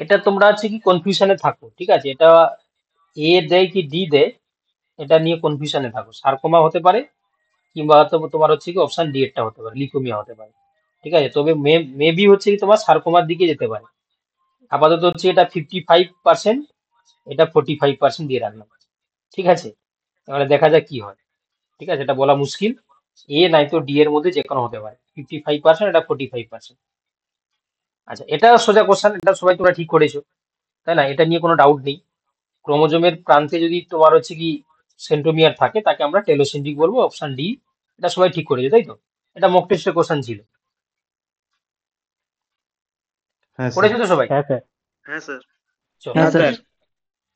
এটা তোমরা হচ্ছে কি কনফিউশনে থাকো। ঠিক আছে, এটা এ দেয় কি ডি দেয়, এটা নিয়ে কনফিউশনে থাকো। সারকোমা হতে পারে, কিংবা হয়তো তোমার হচ্ছে কি অপশন ডি এরটা হতে পারে, লিউকোমিয়া হতে পারে। ঠিক আছে, তবে মেবি হচ্ছে কি তোমার সারকোমার দিকে যেতে পারে। আপাতত হচ্ছে এটা 55%, এটা 45% দিয়ে রাখলাম। ঠিক আছে, এবারে দেখা যাক কি হয়। ঠিক আছে, এটা বলা মুশকিল, এ নাই তো ডি এর মধ্যে যে কোনো হতে পারে। 55%, এটা 45%। আচ্ছা, এটা সোজা কোশ্চেন, এটা সবাই তোমরা ঠিক করেছো, তাই না? এটা নিয়ে কোনো ডাউট নেই। ক্রোমোজোমের প্রান্তে যদি তোমার হচ্ছে কি সেন্ট্রোমিয়ার থাকে, তাকে আমরা টেলোসেন্ট্রিক বলবো, অপশন ডি। এটা সবাই ঠিক করেছে, তাই তো? এটা মক টেস্টের কোশ্চেন ছিল, হ্যাঁ স্যার। করেছো তো সবাই? হ্যাঁ স্যার। চলো। হ্যাঁ স্যার।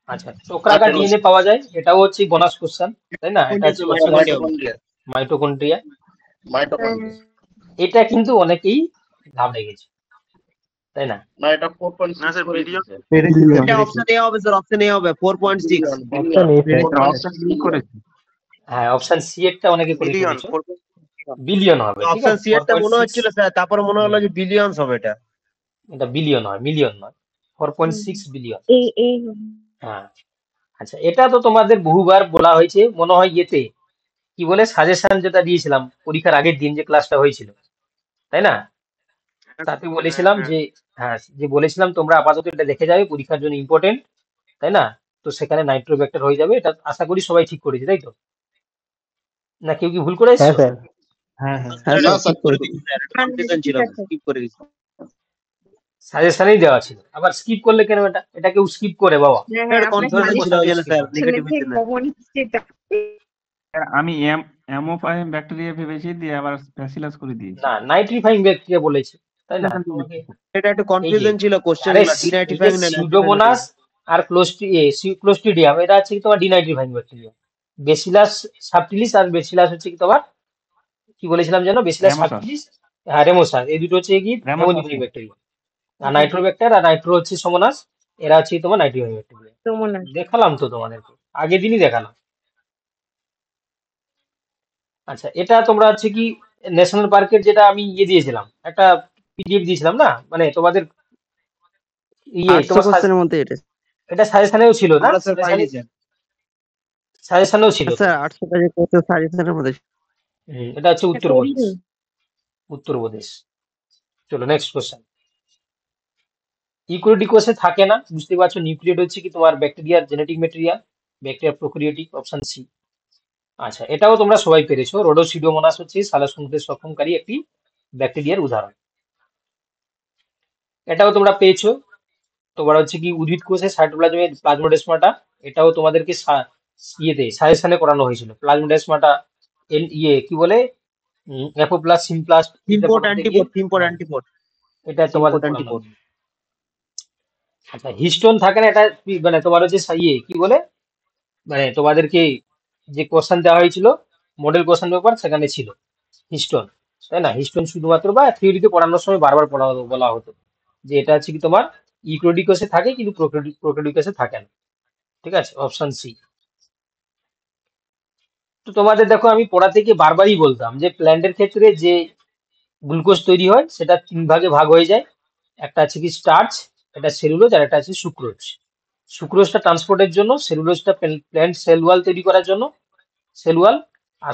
আচ্ছা, চক্রাকার ডিএনএ পাওয়া যায়, এটাও হচ্ছে বোনাস কোশ্চেন, তাই না? এটা হচ্ছে মাইটোকন্ড্রিয়া। মাইটোকন্ড্রিয়া। এটা কিন্তু অনেকেই ঘাবড়ে গেছে, তাই না? না এটা 4.6 না স্যার, করে বিলিয়ন। দিয়েছে। এটা অপশন এ হবে স্যার, অপশন এ হবে 4.6। হ্যাঁ, অপশন সি এরটা অনেকে করে বিলিয়ন ফেলেছো, বিলিয়ন হবে। ঠিক অপশন আছে, সি এরটা মনে 4.6। হচ্ছিল স্যার, তারপরে মনে হলো যে বিলিয়নস হবে এটা। এটা বিলিয়ন হয়, মিলিয়ন নয়। 4.6 বিলিয়ন। হ্যাঁ। আচ্ছা, এটা তো তোমাদের বহুবার বলা হয়েছে মনে হয়, ইয়েতে কি বলে সাজেশন যেটা দিয়েছিলাম পরীক্ষার আগের দিন যে ক্লাসটা হয়েছিল, তাই না? তাতে বলেছিলাম যে, হ্যাঁ, যে বলেছিলাম তোমরা আপাতত এটা দেখে যাবে, পরীক্ষার জন্য ইম্পর্টেন্ট, তাই না? তো সেখানে নাইট্রোব্যাক্টার হয়ে যাবে। এটা আশা করি সবাই ঠিক করেছে, তাই তো? না কেউ কি ভুল করে এসছো? হ্যাঁ হ্যাঁ। না স্যার কনফিউশন ছিল, স্কিপ করে দিয়েছি। সাজেশনেই দেওয়া ছিল, আবার স্কিপ করলে কেন? এটা কেউ স্কিপ করে বাবা? এটা কনফিউশন ছিল ওই জন্য স্যার, নেগেটিভ এর জন্য। আমি অ্যামোফাইম ব্যাকটেরিয়া ভেবেছি, দিয়ে আবার ব্যাসিলাস করে দিয়েছি। না, নাইট্রিফাইং ব্যাকটেরিয়া বলেছে, তাই না? তোমাকে এটা একটু এই যে, কনফিউশন ছিল কোশ্চেন আরে গুলো, ডিনাইট্রিফাইং না সিউডোমোনাস আর ক্লোস্ট্রিডিয়াম, এটা হচ্ছে কি তোমার ডিনাইট্রিফাইং ব্যাকটেরিয়া। বেসিলাস সাবটিলিস আর বেসিলাস হচ্ছে কি তোমার, কি বলেছিলাম যেন, বেসিলাস রেমোসাস। সাবটিলিস, হ্যাঁ রেমোসাস, এই দুটো হচ্ছে কি হেমোলিফিং ব্যাকটেরিয়া। আর নাইট্রোব্যাক্টার আর নাইট্রো হচ্ছে সোমোনাস, এরা হচ্ছে তোমার নাইট্রিফাইং ব্যাকটেরিয়া। দেখালাম তো তোমাদেরকে, আগের দিনই দেখালাম। আচ্ছা, এটা তোমরা হচ্ছে কি ন্যাশনাল পার্কের যেটা আমি দিয়েছিলাম, একটা পিডিএফ দিয়েছিলাম না, মানে তোমাদের তোমার মধ্যে এটা এটা সাজেশনেও ছিল না? আমরা স্যার পাইনি স্যার। সাজেশনেও ছিল তো। স্যার 800 পেজের কোর্সে সাজেশনের মধ্যে। এটা হচ্ছে উত্তরপ্রদেশ। উত্তরপ্রদেশ। চলো নেক্সট কোশ্চেন। ইউক্যারিওটিক কোষে থাকে না, বুঝতে পারছো। নিউক্লিয়েট হচ্ছে কি তোমার ব্যাকটেরিয়ার genetic material, bacteria prokaryotic, option C. আচ্ছা, এটাও তোমরা সবাই পেরেছো। রোডোসিডোমোনাস হচ্ছে সালোকসংশ্লেষ সক্ষমকারী একটি ব্যাকটেরিয়ার উদাহরণ। এটাও তোমরা পেয়েছো। তোমার হচ্ছে কি উদ্ভিদ কোষে সাইটোপ্লাজমের প্লাজমোডেসমাটা, এটাও তোমাদেরকে ইয়েতে সাজেশনে করানো হয়েছিল। প্লাজমোডেসমাটা কি বলে, অ্যাপোপ্লাস সিমপ্লাস্ট, ইম্পোর্ট অ্যান্টিপোড এটা তোমাদের পড়ানো হয়েছে। আচ্ছা, হিস্টোন থাকে না, এটা মানে তোমার হচ্ছে কি বলে, মানে তোমাদেরকে যে কোশ্চেন দেওয়া হয়েছিল মডেল কোশ্চেন পেপার, সেখানে ছিল হিস্টোন, তাই না? হিস্টোন শুধুমাত্র বা থিওরিতে পড়ানোর সময় বারবার বলা হতো যে এটা হচ্ছে কি তোমার ইউক্যারিওটিক কোষে থাকে কিন্তু প্রোক্যারিওটিক কোষে থাকে না। ঠিক আছে, অপশন সি। তো তোমাদের দেখো, আমি পড়া থেকে বারবারই বলতাম যে প্ল্যান্টের ক্ষেত্রে যে গ্লুকোজ তৈরি হয় সেটা 3 ভাগে ভাগ হয়ে যায়। একটা আছে কি স্টার্চ, এটা সেলুলোজ, আর একটা আছে সুক্রোজ। সুক্রোজটা ট্রান্সপোর্টের জন্য, সেলুলোজটা প্ল্যান্ট সেল ওয়াল তৈরি করার জন্য, সেল ওয়াল। আর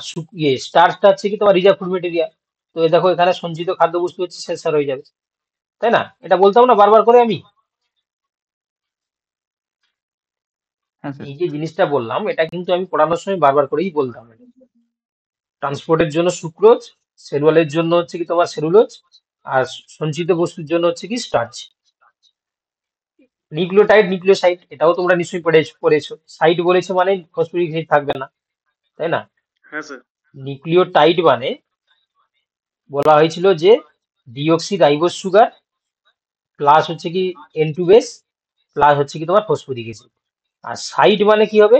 স্টার্চটা হচ্ছে কি তোমার রিজার্ভ ফুড মেটেরিয়াল। তো দেখো এখানে সঞ্চিত খাদ্যবস্তু হচ্ছে শেষ হয়ে যাবে, তাই না? এটা বলতাম না বারবার করে আমি। এই যে জিনিসটা বললাম, এটা কিন্তু আমি পড়ানোর সময় বারবার করেই বলতাম। ট্রান্সপোর্টের জন্য সুক্রোজ, সেল ওয়ালের জন্য হচ্ছে কি তোমার সেলুলোজ, আর সঞ্চিত বস্তুর জন্য হচ্ছে কি স্টার্চ। নিউক্লিওটাইড, নিউক্লিওসাইড, এটাও তোমরা নিশ্চয়ই পড়েছো। সাইট বলেছে মানে ফসফরিক অ্যাসিড থাকবে না, তাই না? হ্যাঁ স্যার। নিউক্লিওটাইড মানে বলা হয়েছিল যে ডিঅক্সি রাইবোজ সুগার প্লাস হচ্ছে কি N2 বেস প্লাস হচ্ছে কি তোমার ফসফরিক অ্যাসিড। আর সাইট মানে কি হবে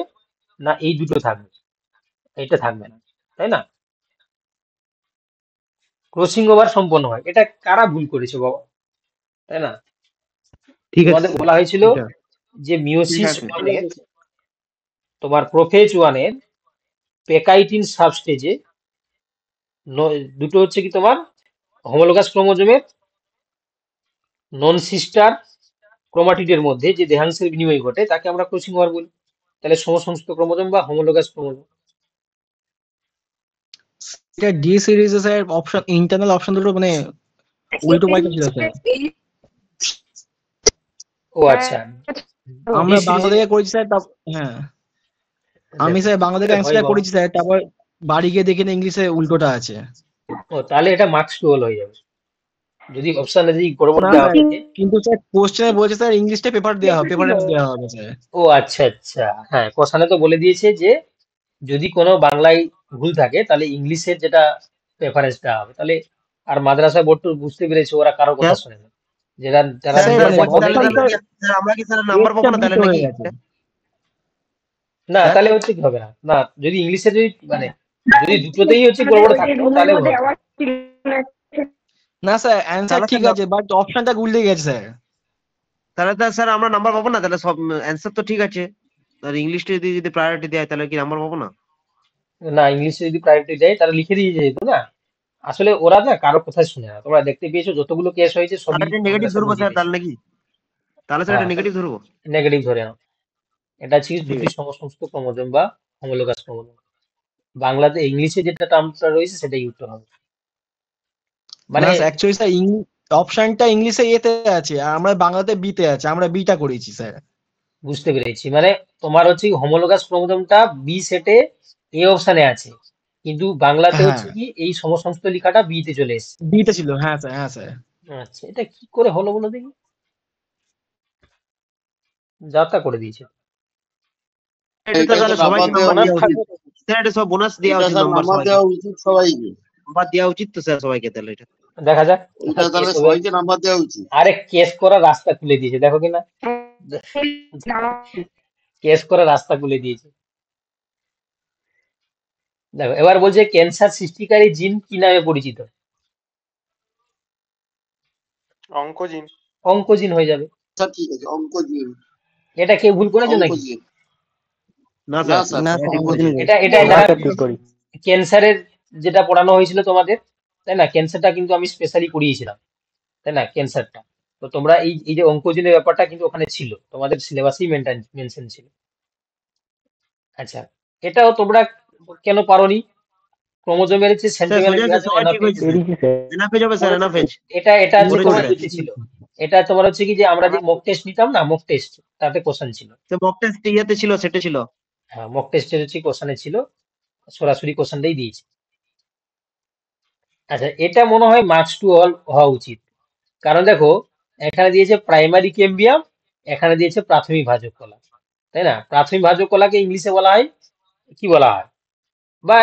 না, এই দুটো থাকবে, এটা থাকবে না, তাই না? ক্রসিং ওভার সম্পন্ন হয়। এটা কারা ভুল করেছে বাবা, তাই না? ঠিক আছে তোমাদের বলা হয়েছিল যে মিওসিস ওয়ানের তোমার প্রোফেজ ওয়ানের পেকাইটিন সাবস্টেজে দুটো হচ্ছে কি তোমার হোমোলোগাস ক্রোমোজোমের নন সিস্টার ক্রোমাটিডের মধ্যে যে দেহাংশের বিনিময় ঘটে তাকে আমরা ক্রসিং ওভার বলি। তাহলে সমসংস্থ ক্রোমোজোম বা হোমোলোগাস ক্রোমোজোম। এটা ডি সিরিজে স্যার অপশন ইন্টারনাল অপশন দুটো মানে উল্টো পাল্টা ছিল স্যার। ও আচ্ছা, আমরা বাংলা থেকে করেছি স্যার। হ্যাঁ, আমি স্যার বাংলা থেকে অ্যান্সার করেছি স্যার, তারপর বাড়ি গিয়ে দেখি না ইংলিশে উল্টোটা আছে। ও তাহলে এটা মার্কস টুয়েলভ হয়ে যাবে যদি অপশনে যদি গড়বড় দেওয়া থাকে। কিন্তু স্যার কোশ্চেনে বলছে স্যার ইংলিশটা পেপার দেওয়া হবে, পেপারে দেওয়া হবে স্যার। ও আচ্ছা আচ্ছা, হ্যাঁ কোশ্চেনে তো বলে দিয়েছে যে যদি কোনো বাংলায় ভুল থাকে তাহলে ইংলিশের যেটা প্রেফারেন্স দেওয়া হবে। তাহলে আর মাদ্রাসা বোর্ড তো বুঝতে পেরেছে ওরা কারো কথা শোনে না, যারা যারা আমরা কি স্যার নাম্বার পাবো না তাহলে নাকি? না তাহলে হচ্ছে কি হবে না, না যদি ইংলিশে যদি মানে যদি দুটোতেই হচ্ছে গড়বড় থাকতো তাহলে হবে না স্যার অ্যানসার ঠিক আছে, বাট অপশনটা উল্টে গেছে স্যার। তাহলে তো স্যার আমরা নাম্বার পাবো না? তাহলে সব অ্যানসার তো ঠিক আছে, আর ইংলিশটা যদি প্রায়োরিটি দেয় তাহলে কি নাম্বার পাবো না? না ইংলিশে যদি প্রায়োরিটি দেয় তাহলে লিখে দিয়ে যেত না। আসলে ওরা না কারো কথা শুনে না। তোমরা দেখতে পেয়েছো যতগুলো কেস হয়েছে সব নেগেটিভ ধরবো স্যার তাহলে নাকি? তাহলে স্যার এটা নেগেটিভ ধরবো? নেগেটিভ ধরে নাও। এটা হচ্ছে দুটি সমসংস্থ ক্রোমোজোম বা হোমোলোগাস ক্রোমোজোম। বাংলাতে ইংলিশে যেটা টার্মটা রয়েছে সেটাই উত্তর হবে। মানে অ্যাকচুয়ালি স্যার অপশনটা ইংলিশে এতে আছে আর আমরা বাংলাতে বিতে আছে, আমরা বিটা করেছি স্যার। বুঝতে পেরেছি, মানে তোমার হচ্ছে হোমোলোগাস ক্রোমোজোমটা বি সেটে এ অপশনে আছে, কিন্তু বাংলাতে হচ্ছে কি এই সমসংস্থ লেখাটা বি তে চলে এসেছে। বিতে ছিল, হ্যাঁ স্যার, হ্যাঁ স্যার। আচ্ছা, এটা কি করে হলো বলো দেখি? যাতা করে দিয়েছে। এটা তাহলে সবাইকে নাম্বার দেওয়া উচিত স্যার, এটা সব বোনাস দেওয়া উচিত, নাম্বার দেওয়া উচিত সবাইকে, নাম্বার দেওয়া উচিত তো স্যার সবাইকে। তাহলে এটা দেখা যাক, এটা তাহলে সবাইকে নাম্বার দেওয়া উচিত। আরে কেস করার রাস্তা খুলে দিয়েছে, দেখো কিনা কেস করার রাস্তা খুলে দিয়েছে। দেখো এবার বলছে ক্যান্সার সৃষ্টিকারী জিন কি নামে পরিচিত? অঙ্কোজিন। অঙ্কোজিন হয়ে যাবে। স্যার ঠিক আছে, অঙ্কোজিন। এটা কেউ ভুল করেছে নাকি? না স্যার, না এটা এটা ক্যান্সারের যেটা পড়ানো হয়েছিল তোমাদের, তাই না? ক্যান্সারটা কিন্তু আমি স্পেশালি পড়িয়েছিলাম, তাই না? ক্যান্সারটা তো তোমরা এই এই যে অঙ্কোজিনের ব্যাপারটা কিন্তু ওখানে ছিল, তোমাদের সিলেবাসেই মেনশন ছিল। আচ্ছা, এটাও তোমরা কেন পারোনি? ক্রোমোজোমের যে স্যার সেন্ট্রোমিয়ার সোজা বিভাজন সবাই ঠিক অ্যানাফেজ, হয়েছে স্যার, এনাফেজ হবে স্যার, এনাফেজ এটা এটা হচ্ছে করেছে তোমার স্যার। ইয়েতে ছিল, এটা তোমার হচ্ছে কি যে আমরা যে মক টেস্ট নিতাম না, মক টেস্ট, তাতে কোশ্চেন ছিল। মক টেস্ট ইয়েতে ছিল, সেটা ছিল। হ্যাঁ, মক টেস্টের হচ্ছে কোশ্চেনে ছিল, সরাসরি কোশ্চেনটাই দিয়েছে। আচ্ছা, এটা মনে হয় মার্কস টু অল হওয়া উচিত, কারণ দেখো এখানে দিয়েছে প্রাইমারি ক্যাম্বিয়াম, এখানে দিয়েছে প্রাথমিক ভাজক কলা, তাই না? প্রাথমিক ভাজক কলাকে ইংলিশে বলা হয় কি বলা হয়, বা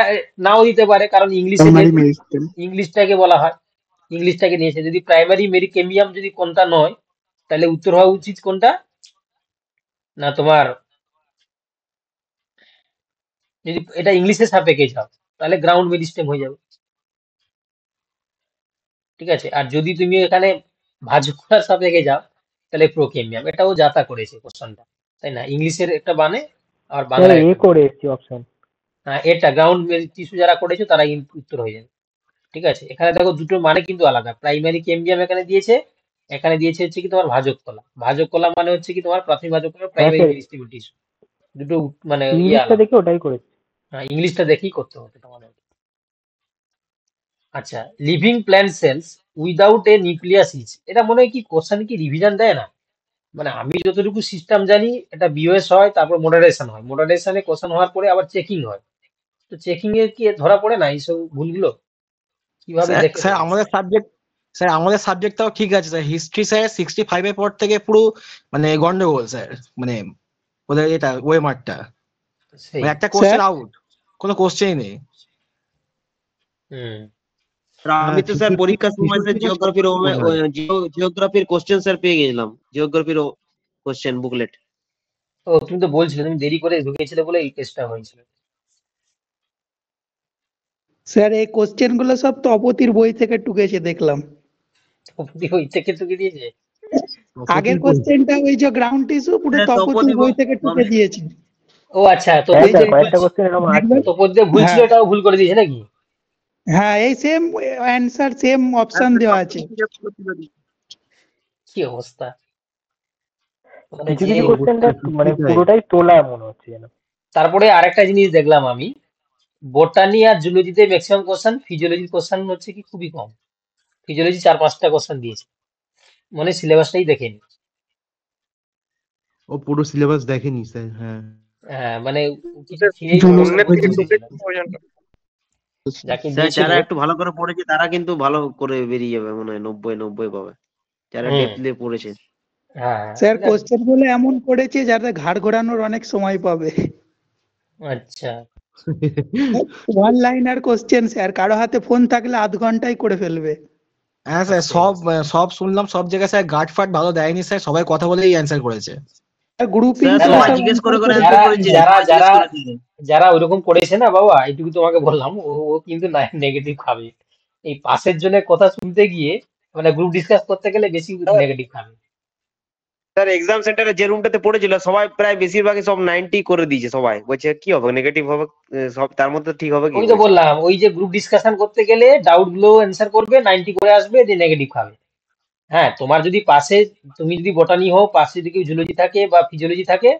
নাও দিতে পারে, কারণ ইংলিশে যেহেতু ইংলিশটাকে বলা হয়, ইংলিশটাকে নিয়েছে। যদি প্রাইমারি মেরিকেমিয়াম যদি কোনটা নয়, তাহলে উত্তর হওয়া উচিত কোনটা না তোমার, যদি এটা ইংলিশের সাপেক্ষে যাও তাহলে গ্রাউন্ড মেরিস্টেম হয়ে যাবে, ঠিক আছে? আর যদি তুমি এখানে ভাজক কলার সাপেক্ষে যাও তাহলে প্রোকেমিয়াম। এটাও যাতা করেছে কোশ্চেনটা, তাই না? ইংলিশের একটা বানে আর বাংলায় একটা করে এসছি অপশন। হ্যাঁ, এটা গ্রাউন্ড টিস্যু যারা করেছো তারা কিন্তু উত্তর হয়ে যাবে, ঠিক আছে? এখানে দেখো দুটো মানে কিন্তু আলাদা, প্রাইমারি কেম্বিয়াম এখানে দিয়েছে, এখানে দিয়েছে হচ্ছে কি তোমার ভাজক কলা। ভাজক কলা মানে হচ্ছে কি তোমার প্রাথমিক ভাজক কলা, প্রাইমারি মেরিস্টেম টিস্যু, দুটো মানে ইয়ে ইংলিশটা আলাদা। দেখে ওটাই করেছি। হ্যাঁ, ইংলিশটা দেখেই করতে হতো তোমাদের। আচ্ছা, living plant cells without a nucleus, এটা মনে হয় কি কোশ্চেন কি রিভিশন দেয় না? মানে আমি যতটুকু সিস্টেম জানি, এটা বিওএস হয়, তারপর মডারেশন হয়, মডারেশনে কোশ্চেন হওয়ার পরে আবার চেকিং হয়, তো চেকিং এ কি ধরা পড়ে না এইসব ভুলগুলো? কিভাবে দেখে স্যার তোমরা? আমাদের সাবজেক্টটাও ঠিক আছে স্যার। হিস্ট্রি স্যার 65 এর পর থেকে পুরো মানে গন্ডগোল স্যার, মানে ওদের এটা ওয়েমারটা, সেই একটা কোশ্চেন আউট, কোনো কোশ্চেনই নেই। হুম, আমি তো স্যার পরীক্ষার সময় স্যার জিওগ্রাফির কোশ্চেন স্যার পেয়ে গেছিলাম, জিওগ্রাফির কোশ্চেন বুকলেট। ও তুমি তো বলছিলে তুমি দেরি করে ঢুকেছিলে বলে এই কেসটা হয়েছিল। স্যার এই কোশ্চেন গুলো সব তপতির বই থেকে টুকেছে দেখলাম। তপতি ওই থেকে টুকে দিয়েছে? আগের কোশ্চেনটা ওই যে গ্রাউন্ড টিস্যু পুরো তপতির বই থেকে টুকে দিয়েছে। ও আচ্ছা, তপতি ভুল ছিল, এটাও ভুল করে দিয়েছে নাকি? হ্যাঁ, এই সেম অ্যানসার, সেম অপশন দেওয়া আছে। কি অবস্থা! কিছু কিছু কোশ্চেনটা মানে পুরোটাই তোলা মনে হচ্ছে যেন। তারপরে আরেকটা জিনিস দেখলাম আমি, বোটানি আর জুলজিতে ম্যাক্সিমাম কোশ্চেন, ফিজিওলজির কোশ্চেন হচ্ছে কি খুবই কম। ফিজিওলজি 4-5টা কোশ্চেন দিয়েছে, মানে সিলেবাসটাই দেখেনি। ও পুরো সিলেবাস দেখেনি স্যার। হ্যাঁ হ্যাঁ, মানে কিছু খেয়েই বসেছিল। যাকে স্যার দিয়েছিল যারা একটু ভালো করে পড়েছে তারা কিন্তু ভালো করে বেরিয়ে যাবে মনে হয়, 90 পাবে যারা ডেপথে পড়েছে। হ্যাঁ স্যার কোশ্চেন গুলো এমন করেছে যাতে ঘাড় ঘোরানোর অনেক সময় পাবে। আচ্ছা, ওয়ান লাইনার কোশ্চেন স্যার, কারো হাতে ফোন থাকলে আধ ঘন্টায় করে ফেলবে। হ্যাঁ স্যার, সব শুনলাম, সব জায়গায় স্যার গার্ড ফাট ভালো দেয়নি স্যার, সবাই কথা বলেই অ্যান্সার করেছে। গ্রুপিং জিজ্ঞেস করে যারা ওইরকম করেছে না বাবা, এইটুকু তোমাকে বললাম, ও কিন্তু নেগেটিভ খাবে। এই পাসের জন্য কথা শুনতে গিয়ে মানে গ্রুপ ডিসকাস করতে গেলে বেশি নেগেটিভ খাবে। স্যার এক্সাম সেন্টারে যে রুমটাতে পড়েছিল সবাই প্রায় বেশিরভাগই সব 90 করে দিয়েছে, সবাই বলছে কি হবে নেগেটিভ হবে, সব তার মধ্যে ঠিক হবে কি? ওই তো বললাম, ওই যে গ্রুপ ডিসকাশন করতে গেলে ডাউট গুলো অ্যান্সার করবে, 90 করে আসবে, যে নেগেটিভ খাবে। হ্যাঁ, তোমার যদি পাশে, তুমি যদি বটানি হও, পাশে যদি জুলজি থাকে বা ফিজিওলজি থাকে,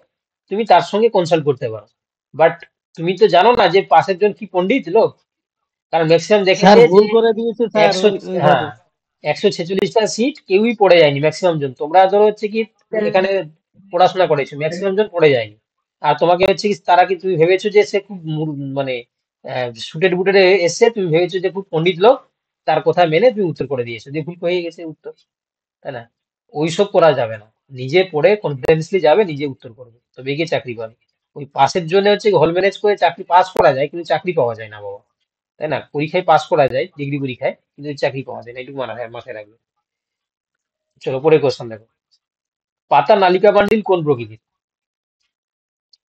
তুমি তার সঙ্গে কনসাল্ট করতে পারো। বাট তুমি তো জানো না যে পাশের জন কি পণ্ডিত লোক, কারণ ম্যাক্সিমাম দেখেছে ভুল করে দিয়েছে স্যার। 146টা সিট কেউই পড়ে যায়নি, ম্যাক্সিমাম জন। তোমরা ধরো হচ্ছে কি এখানে পড়াশোনা করেছো, ম্যাক্সিমাম জন পড়ে যায়নি। আর তোমাকে হচ্ছে কি তারা কি তুমি ভেবেছো যে সে খুব মানে সুটেড বুটেড এসছে, তুমি ভেবেছো যে খুব পণ্ডিত লোক, তার কথা মেনে তুমি উত্তর করে দিয়েছো, যে ভুল হয়ে গেছে উত্তর, তাই না? ওইসব করা যাবে না, নিজে পড়ে কনফিডেন্সলি যাবে, নিজে উত্তর করবে, তবে গিয়ে চাকরি পাবে। ওই পাসের জন্য হচ্ছে হল ম্যানেজ করে চাকরি পাস করা যায়, কিন্তু চাকরি পাওয়া যায় না বাবা, তাই না? পরীক্ষায় পাস করা যায়, ডিগ্রি পরীক্ষায়, কিন্তু চাকরি পাওয়া যায় না, এটুকু মাথায় রাখবে। চলো পরে কোশ্চেন দেখো, পাতা নালিকা বান্ডিল কোন প্রকৃতির?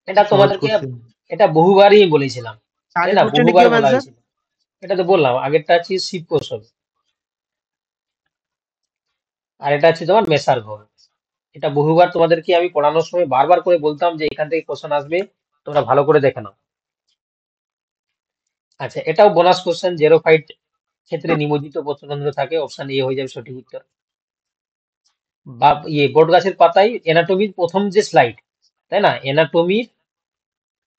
এটা তোমাদেরকে এটা বহুবারই বলেছিলাম, তাই না? বহুবার বলা হয়েছিল। এটা তো বললাম, আগেরটা হচ্ছে শিব কৌশল, আর এটা হচ্ছে তোমার মেসার ঘর। এটা বহুবার তোমাদেরকে আমি পড়ানোর সময় বারবার করে বলতাম যে এখান থেকে কোশ্চেন আসবে, তোমরা ভালো করে দেখে নাও। আচ্ছা, এটাও বোনাস কোশ্চেন, জেরোফাইট ক্ষেত্রে নিমজ্জিত পত্রতন্ত্র থাকে, অপশন এ হয়ে যাবে সঠিক উত্তর। বা বট গাছের পাতায় এনাটমির প্রথম যে স্লাইড, তাই না, এনাটমির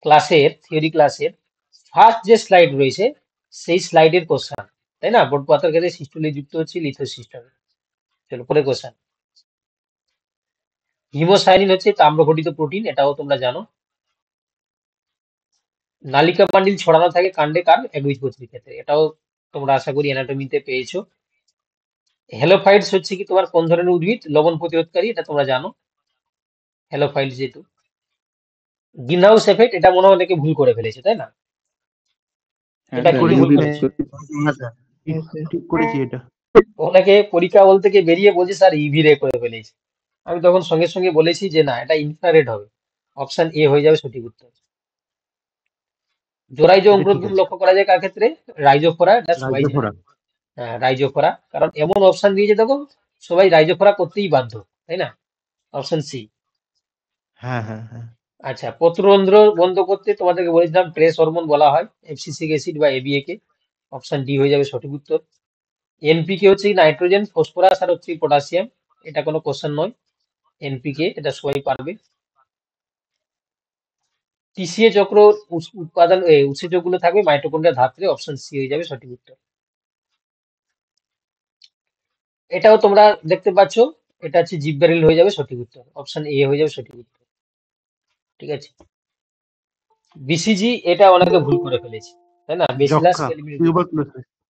ক্লাসের থিওরি ক্লাসের ফার্স্ট যে স্লাইড রয়েছে সেই স্লাইডের কোশ্চেন, তাই না। বট পাতার ক্ষেত্রে সিস্টোলে যুক্ত হচ্ছে লিথোসিস্টোল। চলো পরে কোশ্চেন। হিমোসায়ানিন হচ্ছে তাম্র ঘটিত প্রোটিন, এটাও তোমরা জানো। নালিকা বান্ডিল ছড়ানো থাকে কাণ্ডে কার একবীজপত্রীর ক্ষেত্রে, এটাও তোমরা আশা করি অ্যানাটমিতে পেয়েছো। হেলোফাইটস হচ্ছে কি তোমার কোন ধরনের উদ্ভিদ, লবণ প্রতিরোধকারী, এটা তোমরা জানো হেলোফাইটস যেহেতু। গ্রিন হাউস এফেক্ট, এটা মনে হয় অনেকে ভুল করে ফেলেছে, তাই না, এটা কিন্তু ভুল করেছে। ঠিক করেছি এটা। অনেকে পরীক্ষা হল থেকে বেরিয়ে বলছে স্যার ইভি রে করে ফেলেছি। আমি তখন সঙ্গে সঙ্গে বলেছি যে না, এটা ইনফ্রারেড হবে, অপশন এ হয়ে যাবে সঠিক উত্তর। জোরাইজো অঙ্কুরোদ্গম লক্ষ্য করা যায় কার ক্ষেত্রে, রাইজোফোরা, এটা সবাই জানে। হ্যাঁ, রাইজোফোরা, কারণ এমন অপশন দিয়েছে দেখো সবাই রাইজোফোরা করতেই বাধ্য, তাই না, অপশন সি। হ্যাঁ হ্যাঁ হ্যাঁ। আচ্ছা, পত্ররন্ধ্র বন্ধ করতে তোমাদেরকে বলেছিলাম ট্রেস হরমোন বলা হয়, এফসিসিক অ্যাসিড বা এবিএ কে, অপশন ডি হয়ে যাবে সঠিক উত্তর। এনপিকে হচ্ছে নাইট্রোজেন, ফসফরাস আর হচ্ছে পটাশিয়াম, এটা কোনো কোশ্চেন নয়, এনপিকে এটা সবাই পারবে। টিসিএ চক্র উৎপাদন উৎসেচক গুলো থাকবে মাইটোকন্ড্রিয়া ধাত্রে, অপশন সি হয়ে যাবে সঠিক উত্তর। এটাও তোমরা দেখতে পাচ্ছ, এটা হচ্ছে জিববেরিল হয়ে যাবে সঠিক উত্তর, অপশন এ হয়ে যাবে সঠিক উত্তর। ঠিক আছে, বিসিজি এটা অনেকে ভুল করে ফেলেছে, তাই না, বেসিলাস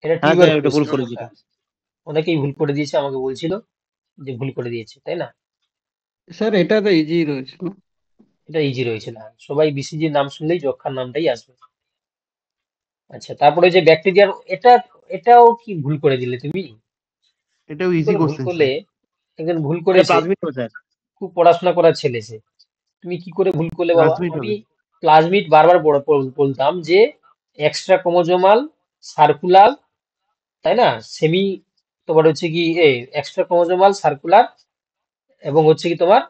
এটা টিউবারকুলোসিস, অনেকেই ভুল করে দিয়েছে, আমাকে বলছিল যে ভুল করে দিয়েছে, তাই না। স্যার এটা তো ইজি রয়েছে না? এটা ইজি রয়েছে না, সবাই বিসিজির নাম শুনলেই যক্ষার নামটাই আসবে। আচ্ছা, তারপরে যে ব্যাকটেরিয়ার, এটাও কি ভুল করে দিলে তুমি, এটাও ইজি ভুল কোশ্চেন করলে, একজন ভুল করেছে, খুব পড়াশোনা করার ছেলে সে, তুমি কি করে ভুল করলে বাবা। আমি প্লাজমিড বারবার বলতাম যে এক্সট্রা ক্রোমোজোমাল সার্কুলার, তাই না, সেমি, তোমার হচ্ছে কি এক্সট্রা ক্রোমোজোমাল সার্কুলার, এবং হচ্ছে কি তোমার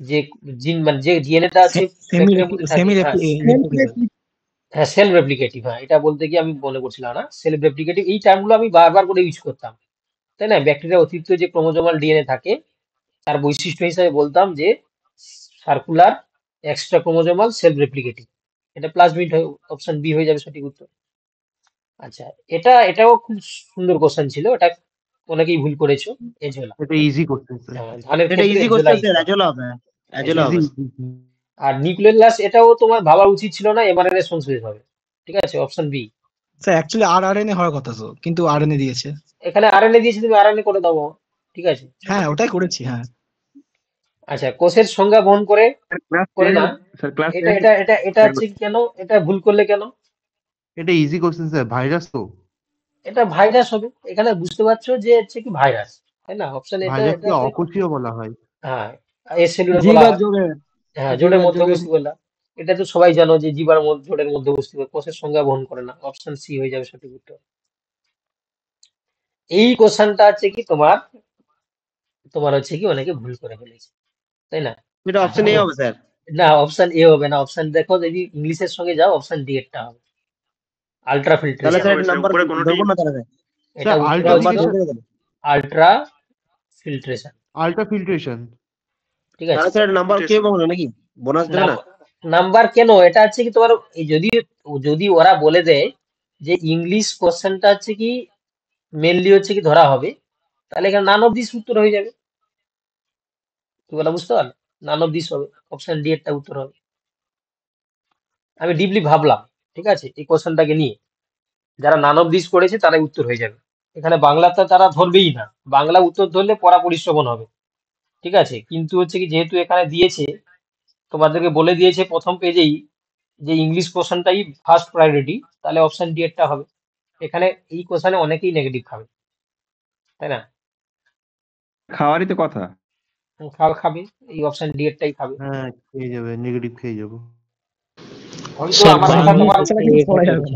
যে জিন মানে যে ডিএনএটা আছে ব্যাকটেরিয়ার মধ্যে থাকে, হ্যাঁ সেল রেপ্লিকেটিভ, হ্যাঁ এটা বলতে গিয়ে আমি মনে করছিলাম না, সেল রেপ্লিকেটিভ এই টার্মগুলো আমি বারবার করে ইউজ করতাম, তাই না। ব্যাকটেরিয়া অতিরিক্ত যে ক্রোমোজোমাল ডিএনএ থাকে তার বৈশিষ্ট্য হিসাবে বলতাম যে circular, extra chromosomal, self replicative, এটা প্লাজমিড, অপশন বি হয়ে যাবে সঠিক উত্তর। আচ্ছা, এটাও খুব সুন্দর কোশ্চেন ছিল, এটা অনেকেই ভুল করেছো, এজোলা, এটা ইজি কোশ্চেন ধানের এটা ক্ষেত্রে easy azolla question sir, azolla হবে, এজোলা হবে। আর নিউক্লিয়াস এটাও তোমার ভাবা উচিত ছিল না, এমআরএনএ সংশ্লেষ হবে, ঠিক আছে, option B. Sir actually RNA হওয়ার কথা তো, কিন্তু আরএনএ দিয়েছে। এখানে আরএনএ দিয়েছে, তুমি আরএনএ করে দাও, ঠিক আছে। হ্যাঁ ওটাই করেছি, হ্যাঁ। আচ্ছা, কোষের সংজ্ঞা বহন করে না, এটা এটা এটা এটা হচ্ছে কেন, এটা ভুল করলে কেন, এটা ইজি কোশ্চেন স্যার, ভাইরাস তো, এটা ভাইরাস হবে, এখানে বুঝতে পারছো যে হচ্ছে কি ভাইরাস, তাই না, অপশন এটা। ভাইরাসকে অকোষীয় বলা হয়। হ্যাঁ, এসেলুলার বলা হয়, হ্যাঁ জোড়ের মধ্যবর্তী বলা, এটা তো সবাই জানো যে জীবার জোড়ের মধ্যবর্তী কোষের সংজ্ঞা বহন করে না, অপশন সি হয়ে যাবে সঠিক উত্তর। এই কোশ্চেনটা হচ্ছে কি তোমার হচ্ছে কি অনেকে ভুল করে ফেলেছে, তাই না। এটা অপশন এ হবে স্যার, না অপশন এ হবে না, অপশন দেখো যদি ইংলিশের সঙ্গে যাও অপশন ডি এরটা হবে, আলট্রা ফিল্ট্রেশন। তাহলে স্যার নাম্বার দেবো না তাহলে, এটা আলট্রা ফিল্ট্রেশন, ঠিক আছে। তাহলে স্যার নাম্বার কে বললো নাকি বোনাস দেবে না? নাম্বার কেন, এটা হচ্ছে কি তোমার এই যদি ওরা বলে দেয় যে ইংলিশ কোশ্চেনটা হচ্ছে কি মেনলি হচ্ছে কি ধরা হবে, তাহলে এখানে নান অফ দিস উত্তর হয়ে যাবে, কি বলা বুঝতে পারলে, নান অফ দিস হবে, অপশন ডি এরটা উত্তর হবে। আমি ডিপলি ভাবলাম, ঠিক আছে, এই কোশ্চেনটাকে নিয়ে যারা নান অফ দিস করেছে তারাই উত্তর হয়ে যাবে, এখানে বাংলাটা তারা ধরবেই না, বাংলা উত্তর ধরলে পড়া পরিশ্রবণ হবে, ঠিক আছে। কিন্তু হচ্ছে কি যেহেতু এখানে দিয়েছে, তোমাদেরকে বলে দিয়েছে প্রথম পেজেই যে ইংলিশ কোশ্চেনটাই ফার্স্ট প্রায়োরিটি, তাহলে অপশন ডি এরটা হবে। এখানে এই কোশ্চেনে অনেকেই নেগেটিভ খাবে, তাই না, খাওয়ারই তো কথা, খাবে, এই অপশন ডি এরটাই খাবে। হ্যাঁ খেয়ে যাবে, নেগেটিভ খেয়ে যাবো। হয়তো আমার কথা তোমার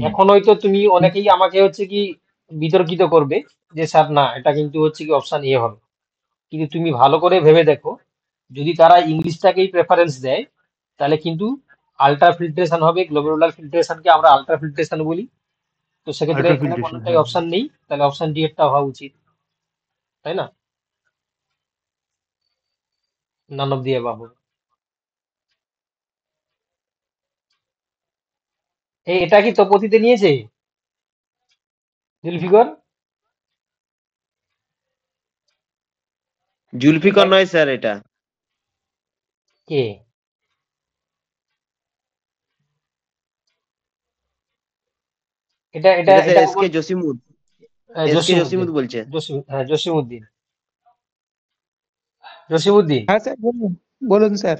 এখন হয়তো তুমি অনেকেই আমাকে হচ্ছে কি বিতর্কিত করবে যে স্যার না, এটা কিন্তু হচ্ছে কি অপশন এ হবে, কিন্তু তুমি ভালো করে ভেবে দেখো, যদি তারা ইংলিশটাকেই প্রেফারেন্স দেয় তাহলে কিন্তু আলট্রা ফিল্ট্রেশন হবে, গ্লোমেরুলার ফিল্ট্রেশনকে আমরা আলট্রা ফিল্ট্রেশন বলি, তো সেক্ষেত্রে এখানে কোনোটাই অপশন নেই, তাহলে অপশন ডি এরটা হওয়া উচিত, তাই না। none of the above হবে। এটা কি তপতিতে নিয়েছে জুলফিকর? জুলফিকর নয় স্যার, এটা কে? এটা এটা এটা এটা এসকে জসিমুদ্দিন, এসকে জসিমুদ্দিন বলছে। জসিমুদ্দিন জসিমুদ্দিন। হ্যাঁ স্যার বলুন, বলুন স্যার।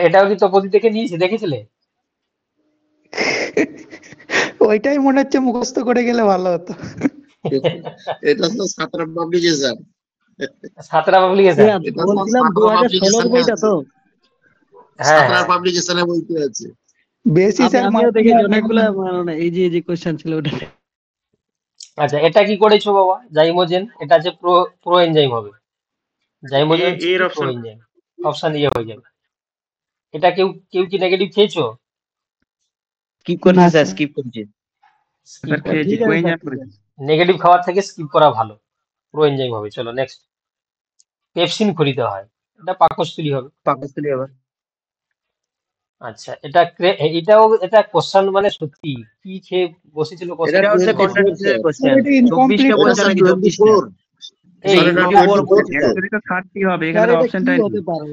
এটাও কি তপতি থেকে নিয়েছে, দেখেছিলে? ওইটাই মনে হচ্ছে মুখস্থ করে গেলে ভালো হতো। এটা তো সাতরা পাবলিকেশন। সাতরা পাবলিকেশন বলছিলাম 2016 বইটা তো। হ্যাঁ সাতরা পাবলিকেশনে বইতে আছে। বেশি স্যার আমিও দেখেছি অনেকগুলা, মানে এই যে কোশ্চেন ছিল ওটা। আচ্ছা, এটা কি করেছো বাবা? জাইমোজেন, এটা যে প্রো এনজাইম হবে। জাইমোজেন এর প্রো এনজাইম, অপশন ইয়ে হয়ে যাবে। এটা কেউ কেউ কি নেগেটিভ খেয়েছো? স্কিপ করছি স্যার, স্কিপ করছি। নেগেটিভ খাওয়ার থেকে স্কিপ করা ভালো, প্রো এনজাইম হবে। চলো নেক্সট। পেপসিন খরিতে হয়, এটা পাকস্থলী হবে। পাকস্থলী হবে। আচ্ছা, এটা কোশ্চেন মানে সত্যি কি খেয়ে বসেছিল কোশ্চেন? এটা হচ্ছে কন্ট্রাডিক্টরি কোশ্চেন। 24টা কোশ্চেন নাকি 24? এই এটা 30 হবে, এখানে অপশনটাই হতে পারে।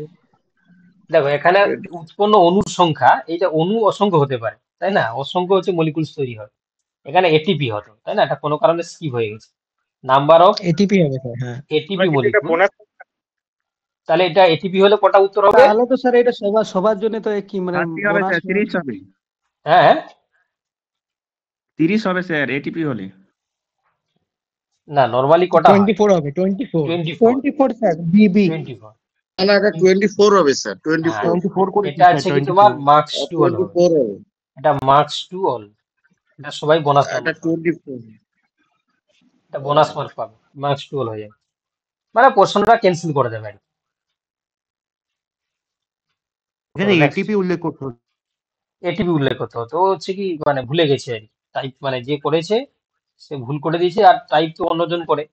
দেখো এখানে উৎপন্ন অণুর সংখ্যা, এইটা অণু অসংখ্য হতে পারে, তাই না? অসংখ্য হচ্ছে মলিকুলস তৈরি হয়, এখানে এটিপি হতো, তাই না? এটা কোনো কারণে স্কিপ হয়ে গেছে। নাম্বার অফ এটিপি হবে স্যার। হ্যাঁ, এটিপি মলিকুল। তাহলে এটা এটিপি হলে কটা উত্তর হবে? তাহলে তো স্যার এটা সবার জন্য তো কি মানে 30 হবে স্যার, 30 হবে। হ্যাঁ 30 হবে স্যার এটিপি হলে। না, নরমালি কটা হয়? 24 হবে, 24 24 স্যার, বিবি 24। না এটা 24 হবে স্যার, 24 করে এটা আছে কি তোমার মার্কস টু অল হবে। 24 হবে। এটা মার্কস টু অল, এটা সবাই বোনাস এটা 24। এটা বোনাস মার্ক পাবে, মার্কস টু অল হয়ে যাবে, মানে প্রশ্নটা ক্যান্সেল করে দেবে। এখানে এটিপি উল্লেখ করতে হবে। এটিপি উল্লেখ করতে হতো, হচ্ছে কি মানে ভুলে গেছে আর কি। টাইপ মানে যে করেছে সে ভুল করে দিয়েছে, আর টাইপ তো অন্যজন করে,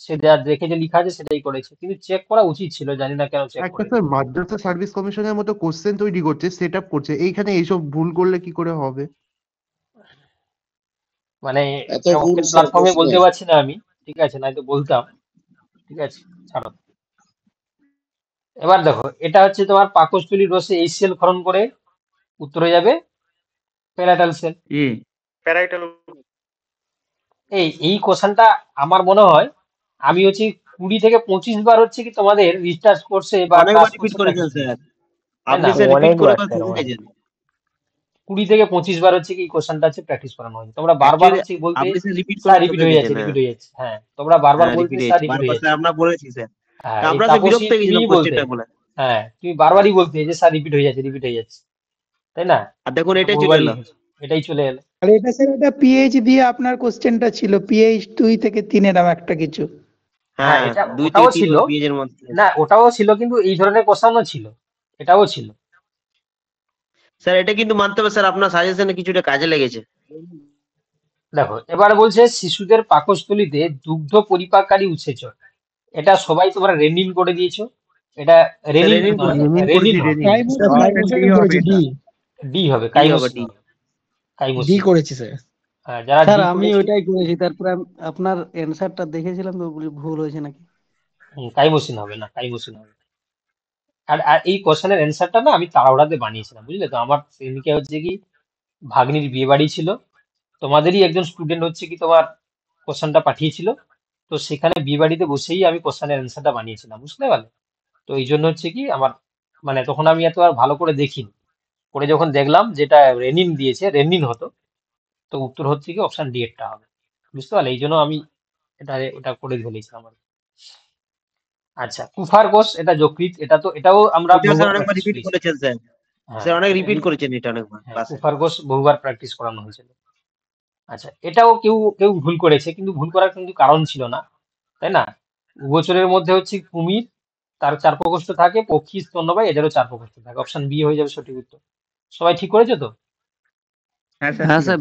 সে যা দেখে যে লেখা আছে সেটাই করেছে, কিন্তু চেক করা উচিত ছিল, জানি না কেন চেক একটা করে। স্যার মাদ্রাসা সার্ভিস কমিশনের মতো কোশ্চেন তৈরি করছে, সেট আপ করছে, এইখানে এইসব ভুল করলে কি করে হবে? মানে এত ভুল প্ল্যাটফর্মে বলতে প্রশ্ন। পারছি না আমি, ঠিক আছে, নয়তো বলতাম। ঠিক আছে, ছাড়ো। এবার দেখো, এটা হচ্ছে তোমার পাকস্থলীর রসে HCl ক্ষরণ করে উত্তরে যাবে প্যারাটাল সেল। প্যারাইটাল। এই কোশ্চেনটা আমার মনে হয় আমি হচ্ছে 20 থেকে 25 বার হচ্ছে কি তোমাদের রিসার্চ কোর্সে বা অনেকবার রিপিট করেছেন স্যার, আপনি স্যার রিপিট করে শিখেছেন। 20 থেকে 25 বার হচ্ছে কি কোশ্চেনটা হচ্ছে প্র্যাকটিস করানো হয়। তোমরা বারবার হচ্ছে বলতে আপনি স্যার রিপিট স্যার করে রিপিট হয়ে যাচ্ছে, রিপিট হয়ে যাচ্ছে। হ্যাঁ, তোমরা বারবার বলতে স্যার রিপিট হয়ে যাচ্ছে। আমরা বলেছি স্যার, হ্যাঁ, আমরা তো বিরক্ত হয়ে গেছিলাম কোশ্চেনটা বলে। হ্যাঁ, তুমি বারবারই বলতে যে স্যার রিপিট হয়ে যাচ্ছে, রিপিট হয়ে যাচ্ছে, তাই না? আর দেখুন এটাই চলে এলো, এটাই চলে এলো। আর এটা স্যার এটা পিএইচ দিয়ে আপনার কোশ্চেনটা ছিল, পিএইচ 2 থেকে 3 এরকম একটা কিছু। হ্যাঁ, এটা ওটাও ছিল না, ওটাও ছিল, কিন্তু এই ধরনের কোশ্চেনও ছিল, এটাও ছিল। স্যার এটা কিন্তু মানতে হবে স্যার, আপনার সাজেশনে কিছুটা কাজে লেগেছে। দেখো এবারে বলছে শিশুদের পাকস্থলীতে দুগ্ধ পরিপাককারী উৎসেচক, এটা সবাই তোমরা রেনিন করে দিয়েছো। এটা রেনিন ডি হবে, ডি করেছি স্যার। যারা স্যার আমি ওইটাই করেছি, তারপরে আপনার অ্যানসারটা দেখেছিলাম তো ভুল হয়েছে নাকি। কাইমোসিন হবে না, কাইমোসিন হবে। আর এই কোশ্চেনের অ্যান্সারটা না আমি তাড়াহুড়াতে বানিয়েছিলাম, বুঝলে তো। আমার সেদিকে হচ্ছে কি ভাগ্নির বিয়ে বাড়ি ছিল, তোমাদেরই একজন স্টুডেন্ট হচ্ছে কি তোমার কোশ্চেনটা পাঠিয়েছিল, তো সেখানে বিয়ে বাড়িতে বসেই আমি কোশ্চেনের অ্যান্সারটা বানিয়েছিলাম, বুঝতে পারলে? তো এই জন্য হচ্ছে কি আমার মানে তখন আমি এত আর ভালো করে দেখিনি, পরে যখন দেখলাম যেটা রেনিন দিয়েছে, রেনিন হতো, তো উত্তর হচ্ছে কি অপশন ডি এরটা হবে, বুঝতে পারলে? এই জন্য আমি এটা করে ফেলেছিলাম আর কি। আচ্ছা, কুফার কোষ, এটা যকৃৎ, এটাও আমরা অনেকবার রিপিট করেছেন স্যার, স্যার অনেক রিপিট করেছেন এটা অনেকবার ক্লাসে। কুফার কোষ বহুবার প্র্যাকটিস করানো হয়েছিল। আচ্ছা, এটাও কেউ কেউ ভুল করেছে, কিন্তু ভুল করার কিন্তু কারণ ছিল না, তাই না? উভচরের মধ্যে হচ্ছে কুমির, তার 4 প্রকোষ্ঠ থাকে, পক্ষী, স্তন্যপায়ী, এদেরও 4 প্রকোষ্ঠ থাকে। অপশন বি হয়ে যাবে সঠিক উত্তর। সবাই ঠিক করেছো তো? হ্যাঁ স্যার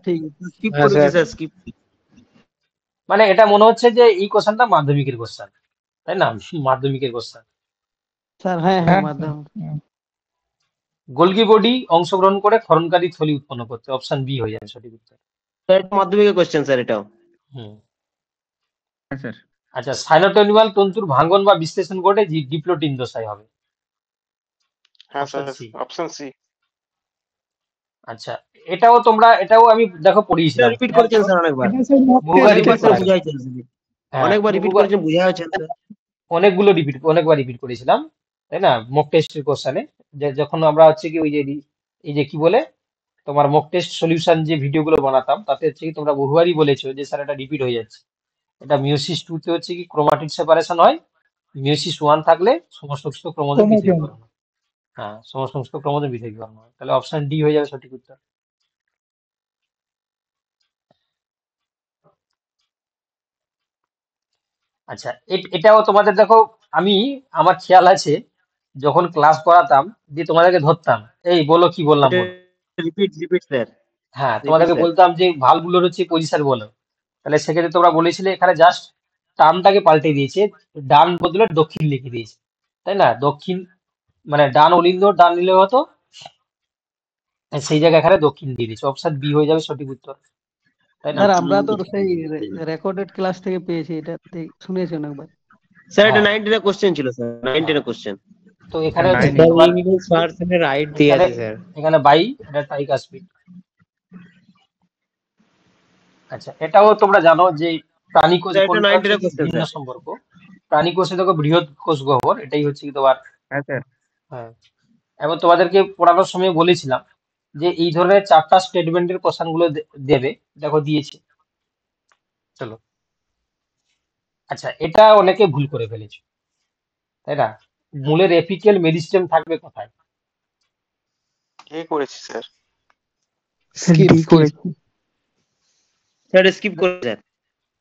ঠিক, স্কিপ করেছি স্যার, স্কিপ। মানে এটা মনে হচ্ছে যে এই কোশ্চেনটা মাধ্যমিকের কোশ্চেন, তাই না? মাধ্যমিকের কোশ্চেন। স্যার হ্যাঁ হ্যাঁ মাধ্যমিক গোলগি বডি অংশগ্রহণ করে ক্ষরণকারী থলি উৎপন্ন করতে, অপশন বি হয়ে যাবে সঠিক উত্তর। স্যার এটা মাধ্যমিকের কোশ্চেন স্যার এটাও। হুম স্যার আচ্ছা, সাইনোটোনিমাল তন্তুর ভাঙ্গন বা বিশ্লেষণ করে ডিপ্লোটিন দশায় হবে। হ্যাঁ option sir C. Option C. আচ্ছা, এটাও আমি দেখো পড়িয়েছিলাম রিপিট করেছেন স্যার অনেকবার, এটা স্যার mock বহুবার test এ রিপিট স্যার। করা বুঝাইছেন হ্যাঁ অনেকবার রিপিট বহুবার করেছেন বুঝাইছেন স্যার। অনেকবার রিপিট করেছিলাম, তাই না? মক টেস্টের কোশ্চেনে যখন আমরা হচ্ছে কি ওই যে এই যে কি বলে তোমার মক টেস্ট সলিউশন যে ভিডিওগুলো বানাতাম, তাতে হচ্ছে কি তোমরা বহুবারই বলেছো যে স্যার এটা রিপিট হয়ে যাচ্ছে। এটা মিওসিস 2 তে হচ্ছে কি ক্রোমাটিড সেপারেশন হয়, মিওসিস 1 থাকলে সমসংস্থ ক্রোমোজোম ক্রোমোজোম। পৃথকীকরণ হয়। হ্যাঁ, সমসংস্থ ক্রোমোজোম পৃথকীকরণ হয়, তাহলে অপশন ডি হয়ে যাবে সঠিক উত্তর। আচ্ছা, এটাও তোমাদের দেখো, আমার খেয়াল আছে যখন ক্লাস করাতাম যে তোমাদেরকে ধরতাম, এই বলো কি বললাম বলো। Repeat repeat sir. হ্যাঁ, রিপিট তোমাদেরকে স্যার। বলতাম যে ভালগুলোর হচ্ছে পজিশন বলো, তাহলে সেক্ষেত্রে তোমরা বলেছিলে এখানে জাস্ট টার্মটাকে পাল্টে দিয়েছে, ডান বদলে দক্ষিণ লিখে দিয়েছে, তাই না? দক্ষিণ মানে ডান অলিন্দ ডান নিলে হতো, সেই জায়গায় এখানে দক্ষিণ দিয়ে দিয়েছে, অপশন বি হয়ে যাবে সঠিক উত্তর, তাই না? স্যার আমরা তো সেই রেকর্ডেড ক্লাস থেকে পেয়েছি, এটা শুনেছি অনেকবার। স্যার এটা হ্যাঁ 19 এর কোশ্চেন ছিল স্যার, 19 এর কোশ্চেন। তো এখানে হচ্ছে কি স্যার তোমার ইংলিশ ভার্সনে রাইট দিয়ে এখানে আছে স্যার। এখানে বাই, এটা ট্রাইকাসপিড। আচ্ছা, এটাও তোমরা জানো যে প্রাণী কোষ স্যার এটা কোনটা 19 হচ্ছে এর কি কোশ্চেন ভিন্ন স্যার। সম্পর্ক। প্রাণী কোষে দেখো বৃহৎ কোষ গহ্বর, এটাই হচ্ছে কি তোমার। হ্যাঁ স্যার। হ্যাঁ, এবং তোমাদেরকে পড়ানোর সময় বলেছিলাম যে এই ধরনের 4টা স্টেটমেন্টের কোশ্চেন গুলো দেবে, দেখো দিয়েছে। চলো, আচ্ছা, এটা অনেকে ভুল করে ফেলেছে, তাই না? মূলের এপিক্যাল মেরিস্টেম থাকবে কোথায়? কে করেছি স্যার? স্কিপ করেছি। স্যার স্কিপ করে স্যার।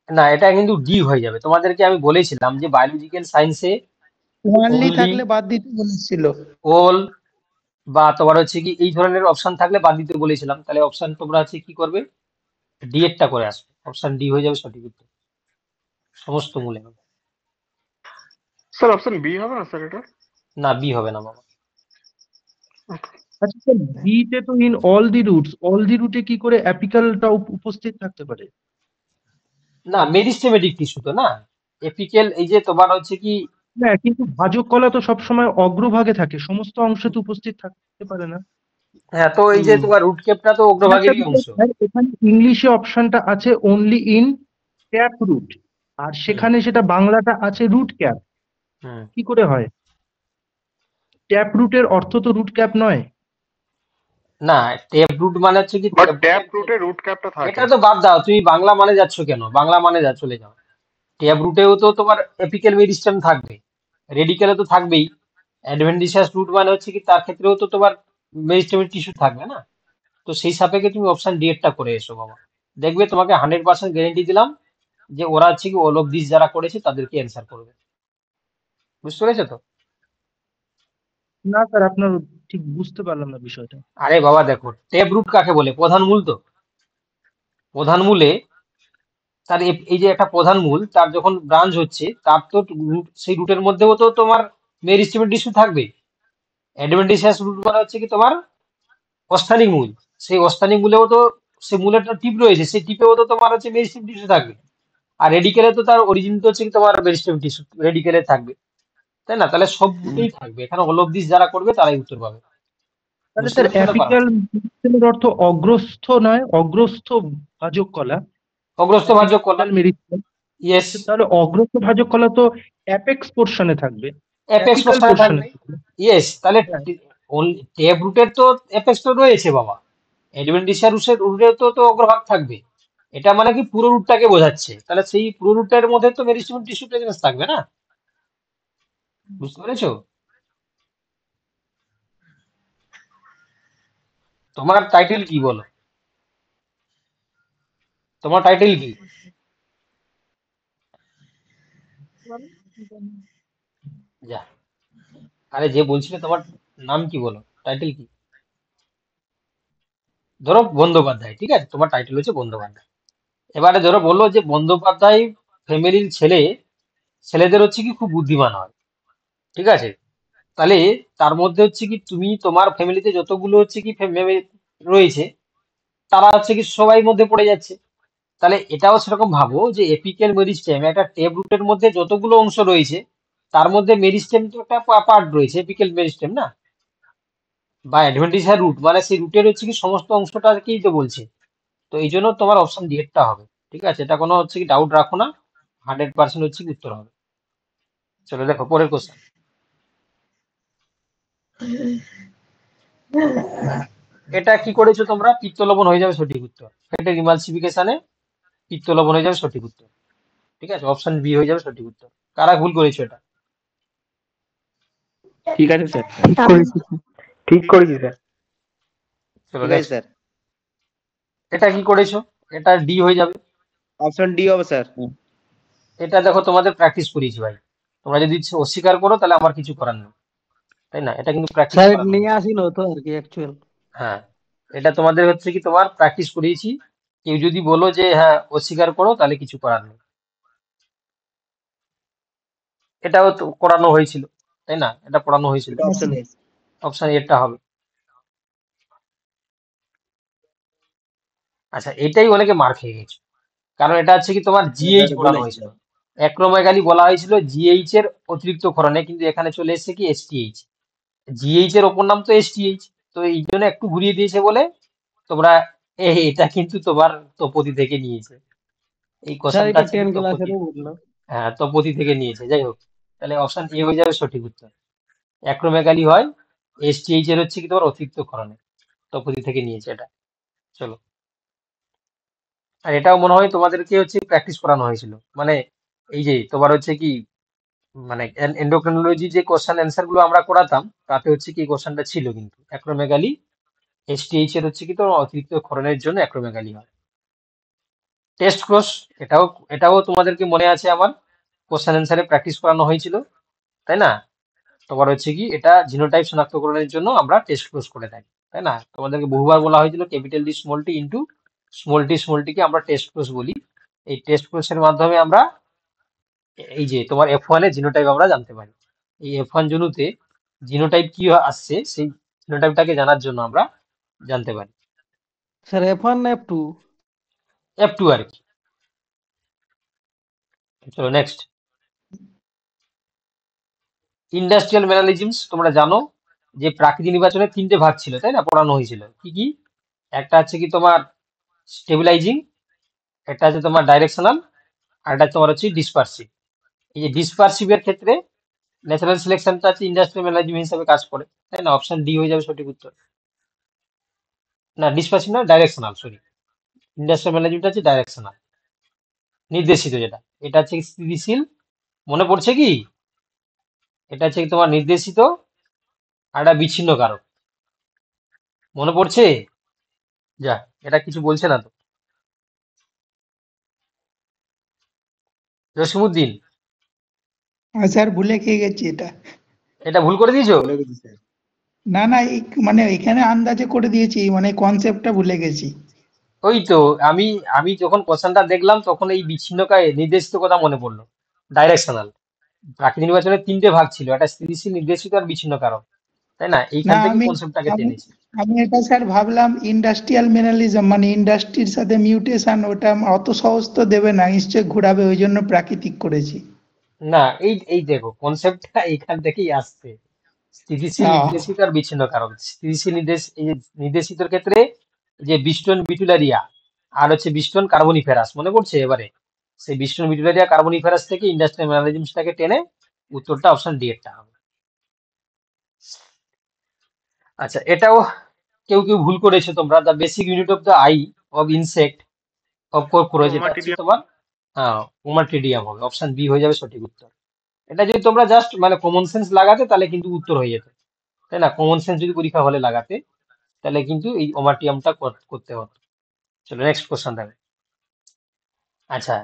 না, এটা কিন্তু ডি হয়ে যাবে। তোমাদেরকে আমি বলেছিলাম যে বায়োলজিক্যাল সায়েন্সে ওয়ানলি অনলি থাকলে বাদ দিতে বলেছিল। ওল বা তোমার হচ্ছে কি এই ধরনের অপশন থাকলে বাদ দিতে বলেছিলাম, তাহলে অপশন তোমরা হচ্ছে কি করবে, ডি এরটা করে আসবে, অপশন ডি হয়ে যাবে সঠিক উত্তর, সমস্ত মূলে হবে। স্যার অপশন বি হবে না স্যার এটা? না, বি হবে না বাবা। আচ্ছা স্যার, বি তে তো ইন অল দি রুটে কি করে অ্যাপিকালটা উপস্থিত থাকতে পারে? না, মেরিস্টেমেটিক টিস্যু তো না, এপিক্যাল এই যে তোমার হচ্ছে কি। না, কিন্তু ভাজক কলা তো সবসময় অগ্রভাগে থাকে, সমস্ত অংশে তো উপস্থিত থাকতে পারে না। হ্যাঁ, তো এই যে তোমার রুট ক্যাপটা তো অগ্রভাগেরই অংশ। এখানে ইংলিশে অপশনটা আছে অনলি ইন ট্যাপ রুট, আর সেখানে সেটা বাংলাটা আছে রুট ক্যাপ, হুম কি করে হয়? ট্যাপ রুটের অর্থ তো রুট ক্যাপ নয়। না, ট্যাপ রুট মানে হচ্ছে কি বাট ট্যাপ রুটে রুট ক্যাপটা থাকে। এটা তো বাদ দাও, তুমি বাংলা মানে যাচ্ছ কেন? বাংলা মানে চলে যাও। ট্যাপ রুটেও তো তোমার এপিক্যাল মেরিস্টেম থাকবে, রেডিক্যালে তো থাকবেই। অ্যাডভেন্টিশাস রুট মানে হচ্ছে কি তার ক্ষেত্রেও তো তোমার মেরিস্টেমের টিস্যু থাকবে না। তো সেই সাপেক্ষে তুমি অপশন ডি এরটা করে এসো বাবা, দেখবে তোমাকে 100% গ্যারেন্টি দিলাম যে ওরা হচ্ছে কি অল অফ দিস যারা করেছে তাদেরকে অ্যান্সার করবে। বুঝতে পেরেছো তো? না স্যার, আপনার ঠিক বুঝতে পারলাম না বিষয়টা। আরে বাবা দেখো, ট্যাপ রুট কাকে বলে? প্রধান মূল। তো প্রধান মূলে তার এই যে একটা প্রধান মূল, তার যখন ব্রাঞ্চ হচ্ছে তার তো সেই রুটের মধ্যেও তো তোমার মেরিস্টেমের টিস্যু থাকবে। অ্যাডভেন্টিশাস রুট মানে হচ্ছে কি তোমার অস্থানিক মূল, সেই অস্থানিক মূলেও তো সেই মূলের একটা টিপ রয়েছে, সেই টিপেও তো তোমার হচ্ছে মেরিস্টেম টিস্যু থাকবে। আর রেডিকেলে তো তার অরিজিন তো হচ্ছে কি তোমার মেরিস্টেম টিস্যু রেডিকেলে থাকবে, তাই না? তাহলে সব দুটোই থাকবে, এখানে অল অফ দিস যারা করবে তারাই উত্তর পাবে। তাহলে বুঝতে স্যার পেরেছো ব্যাপার? অ্যাপিক্যাল মেরিস্টেমের অর্থ অগ্রস্থ নয়, অগ্রস্থ ভাজক কলা। অগ্রস্থ ভাজক কলা, মেরিস্টেম, ইয়েস। তাহলে অগ্রস্থ ভাজক কলা তো অ্যাপেক্স পোর্শনে থাকবে, অ্যাপেক্স অ্যাপিক্যাল পোর্শনে পোর্শনে থাকবে, থাকবে। ইয়েস। তাহলে হ্যাঁ। ট্যাপ রুটের তো অ্যাপেক্স তো রয়েছে বাবা, অ্যাডভেন্টিশাস রুটের তো অগ্রভাগ থাকবে। এটা মানে কি পুরো রুটটাকে বোঝাচ্ছে, তাহলে সেই পুরো রুটটার মধ্যে তো মেরিস্টেম টিস্যু প্রেজেন্স থাকবে না। বুঝতে পেরেছো? তোমার টাইটেল কি বলো? তোমার টাইটেল কি? যা, আরে যে বলছিলে তোমার নাম কি বলো, টাইটেল কি? ধরো বন্দ্যোপাধ্যায়, ঠিক আছে, তোমার টাইটেল হচ্ছে বন্দ্যোপাধ্যায়। এবারে ধরো বললো যে বন্দ্যোপাধ্যায় ফ্যামিলির ছেলেদের হচ্ছে কি খুব বুদ্ধিমান হয়, ঠিক আছে? তাহলে তার মধ্যে হচ্ছে কি তুমি তোমার ফ্যামিলিতে যতগুলো হচ্ছে কি রয়েছে তারা হচ্ছে কি সবাই মধ্যে পড়ে যাচ্ছে। তাহলে এটাও সেরকম ভাবো যে এপিক্যাল মেরিস্টেম একটা টেপ রুটের মধ্যে যতগুলো অংশ রয়েছে তার মধ্যে মেরিস্টেম তো একটা পার্ট রয়েছে, এপিক্যাল মেরিস্টেম না, বা অ্যাডভেন্টিসার রুট, মানে সেই রুটের হচ্ছে কি সমস্ত অংশটাকেই তো বলছে। তো এই জন্য তোমার অপশন ডিটা হবে। ঠিক আছে, এটা কোনো হচ্ছে কি ডাউট রাখো না, 100% হচ্ছে কি উত্তর হবে। চলো দেখো পরের কোশ্চেন। এটা কি করেছো তোমরা? পিত্ত লবণ হয়ে যাবে সঠিক উত্তর। ফ্যাটের ইমালসিফিকেশনে পিত্ত লবণ হয়ে যাবে সঠিক উত্তর। ঠিক আছে, অপশন বি হয়ে যাবে সঠিক উত্তর। কারা ভুল করেছো এটা? ঠিক আছে স্যার। ঠিক করেছি স্যার। চলো ঠিক আছে next। স্যার, এটা কি করেছো? এটা ডি হয়ে যাবে। অপশন ডি হবে স্যার। এটা দেখো তোমাদের প্র্যাকটিস করিয়েছি ভাই, তোমরা যদি অস্বীকার করো তাহলে আমার কিছু করার নেই, তাই না? এটা কিন্তু প্র্যাকটিস স্যার করানো নিয়ে হয়েছে। আসিল তো আর কি অ্যাকচুয়াল। হ্যাঁ, এটা তোমাদের হচ্ছে কি তোমার প্র্যাকটিস করিয়েছি। কেউ যদি বলো যে হ্যাঁ অস্বীকার করো তাহলে কিছু করার নেই। এটাও তো করানো হয়েছিল, তাই না? এটা পড়ানো হয়েছিল। এটা অপশন এ। অপশন এটা হবে। আচ্ছা, এটাই অনেকে মার খেয়ে গেছে, কারণ এটা হচ্ছে কি তোমার জিএইচ পড়ানো হয়েছিল। অ্যাক্রোমেগালি বলা হয়েছিল জিএইচ এর অতিরিক্ত ক্ষরণে, কিন্তু এখানে চলে এসেছে কি এসটিএইচ। জিএইচ এর ওপর নাম তো এসটিএইচ, তো এই জন্য একটু ঘুরিয়ে দিয়েছে বলে তোমরা এটা কিন্তু তোমার তপতি থেকে নিয়েছে। এই স্যার কোশ্চেনটা এটা হচ্ছে কি 10 তপতি, ক্লাসেরও বললো। হ্যাঁ তপতি থেকে নিয়েছে। যাই হোক, তাহলে অপশন এ হয়ে যাবে সঠিক উত্তর। অ্যাক্রোমেগালি হয় এসটিএইচ এর হচ্ছে কি তোমার অতিরিক্ত ক্ষরণে, তপতি থেকে নিয়েছে এটা। চলো, আর এটাও মনে হয় তোমাদেরকে হচ্ছে প্র্যাকটিস করানো হয়েছিল, মানে এই যে তোমার হচ্ছে কি মানে এন্ডোক্রিনোলজি যে কোশ্চেন অ্যান্সার গুলো আমরা করাতাম তাতে হচ্ছে কি কোশ্চেনটা ছিল, কিন্তু অ্যাক্রোমেগালি এসটিএইচ এর হচ্ছে কি তোমার অতিরিক্ত ক্ষরণের জন্য অ্যাক্রোমেগালি হয়। টেস্ট ক্রস, এটাও এটাও তোমাদেরকে মনে আছে আমার কোশ্চেন অ্যান্সারে প্র্যাকটিস করানো হয়েছিল, তাই না? তোমার হচ্ছে কি এটা জিনোটাইপ শনাক্তকরণের জন্য আমরা টেস্ট ক্রস করে থাকি, তাই না? তোমাদেরকে বহুবার বলা হয়েছিল ক্যাপিটাল ডি স্মল টি ইন্টু স্মল টি কে আমরা টেস্ট ক্রস বলি। এই টেস্ট ক্রসের মাধ্যমে আমরা এই যে তোমার F1 এর জিনোটাইপ আমরা জানতে পারি। এই F1 জনুতে জিনোটাইপ কি আসছে সেই জিনোটাইপটাকে জানার জন্য আমরা জানতে পারি। স্যার F1 না F2? F2 আর কি। চলো নেক্সট। ইন্ডাস্ট্রিয়াল ম্যানালিজমস তোমরা জানো যে প্রাকৃতিক নির্বাচনের 3টে ভাগ ছিল, তাই না? পড়ানো হয়েছিল কি কি? একটা হচ্ছে কি তোমার স্টেবিলাইজিং, একটা হচ্ছে তোমার ডাইরেকশনাল, আর একটা তোমার হচ্ছে ডিসপারসিভ। এই যে ডিসপারসিভ এর ক্ষেত্রে ন্যাচারাল সিলেকশনটা হচ্ছে ইন্ডাস্ট্রিয়াল ম্যানালিজম হিসেবে কাজ করে, তাই না? অপশন ডি হয়ে যাবে সঠিক উত্তর। না ডিসপারসিভ না, ডাইরেকশনাল, সরি। ইন্ডাস্ট্রিয়াল ম্যানেজমেন্ট হচ্ছে ডাইরেকশনাল, নির্দেশিত যেটা। এটা হচ্ছে স্থিতিশীল, মনে পড়ছে কি? এটা হচ্ছে কি তোমার নির্দেশিত, আর একটা বিচ্ছিন্ন কারক, মনে পড়ছে? যা, এটা কিছু বলছে না তো। জসিমউদ্দিন, স্যার ভুলে খেয়ে গেছি এটা। এটা ভুল করে দিয়েছো? না না, মানে এখানে আন্দাজে করে দিয়েছি, মানে কনসেপ্টটা ভুলে গেছি। ওই তো আমি আমি যখন কোশ্চেনটা দেখলাম তখন এই বিচ্ছিন্ন নির্দেশিত কথা মনে পড়লো। ডাইরেকশনাল প্রাকৃতিক নির্বাচনের 3টে ভাগ ছিল, একটা স্থিতিশীল, নির্দেশিত আর বিচ্ছিন্ন কারক, তাই না? এইখান না থেকে আমি কনসেপ্টটাকে আমি টেনেছি। আমি এটা স্যার ভাবলাম ইন্ডাস্ট্রিয়াল ম্যানালিজম, মানে ইন্ডাস্ট্রির সাথে মিউটেশন, ওটা অত সহজ তো দেবে না, নিশ্চয়ই ঘোরাবে, ওই জন্য প্রাকৃতিক করেছি। না, এই এই দেখো কনসেপ্টটা এইখান থেকেই আসছে। স্থিতিশীল, নির্দেশিত আর বিচ্ছিন্ন কারক। স্থিতিশীল এই যে নির্দেশিতর ক্ষেত্রে যে বিস্টন বিটুলারিয়া আর হচ্ছে বিস্টন কার্বনিফেরাস, মনে পড়ছে এবারে? সেই বিস্টন বিটুলারিয়া কার্বনিফেরাস থেকে ইন্ডাস্ট্রিয়াল ম্যানালিজমটাকে টেনে উত্তরটা অপশন ডি এরটা হবে। আচ্ছা, এটাও কেউ কেউ ভুল করেছে তোমরা। The basic unit of the eye of insect of cockroach, যেটা হচ্ছে তোমার হ্যাঁ ওমাটিডিয়াম হবে। অপশন বি হয়ে যাবে সঠিক উত্তর। এটা যদি তোমরা জাস্ট মানে কমন সেন্স লাগাতে তাহলে কিন্তু উত্তর হয়ে যেত, তাই না? কমন সেন্স যদি পরীক্ষা হলে লাগাতে তাহলে কিন্তু এই ওমাটিয়ামটা করতে হতো। চলো নেক্সট কোশ্চেন দেখো। আচ্ছা,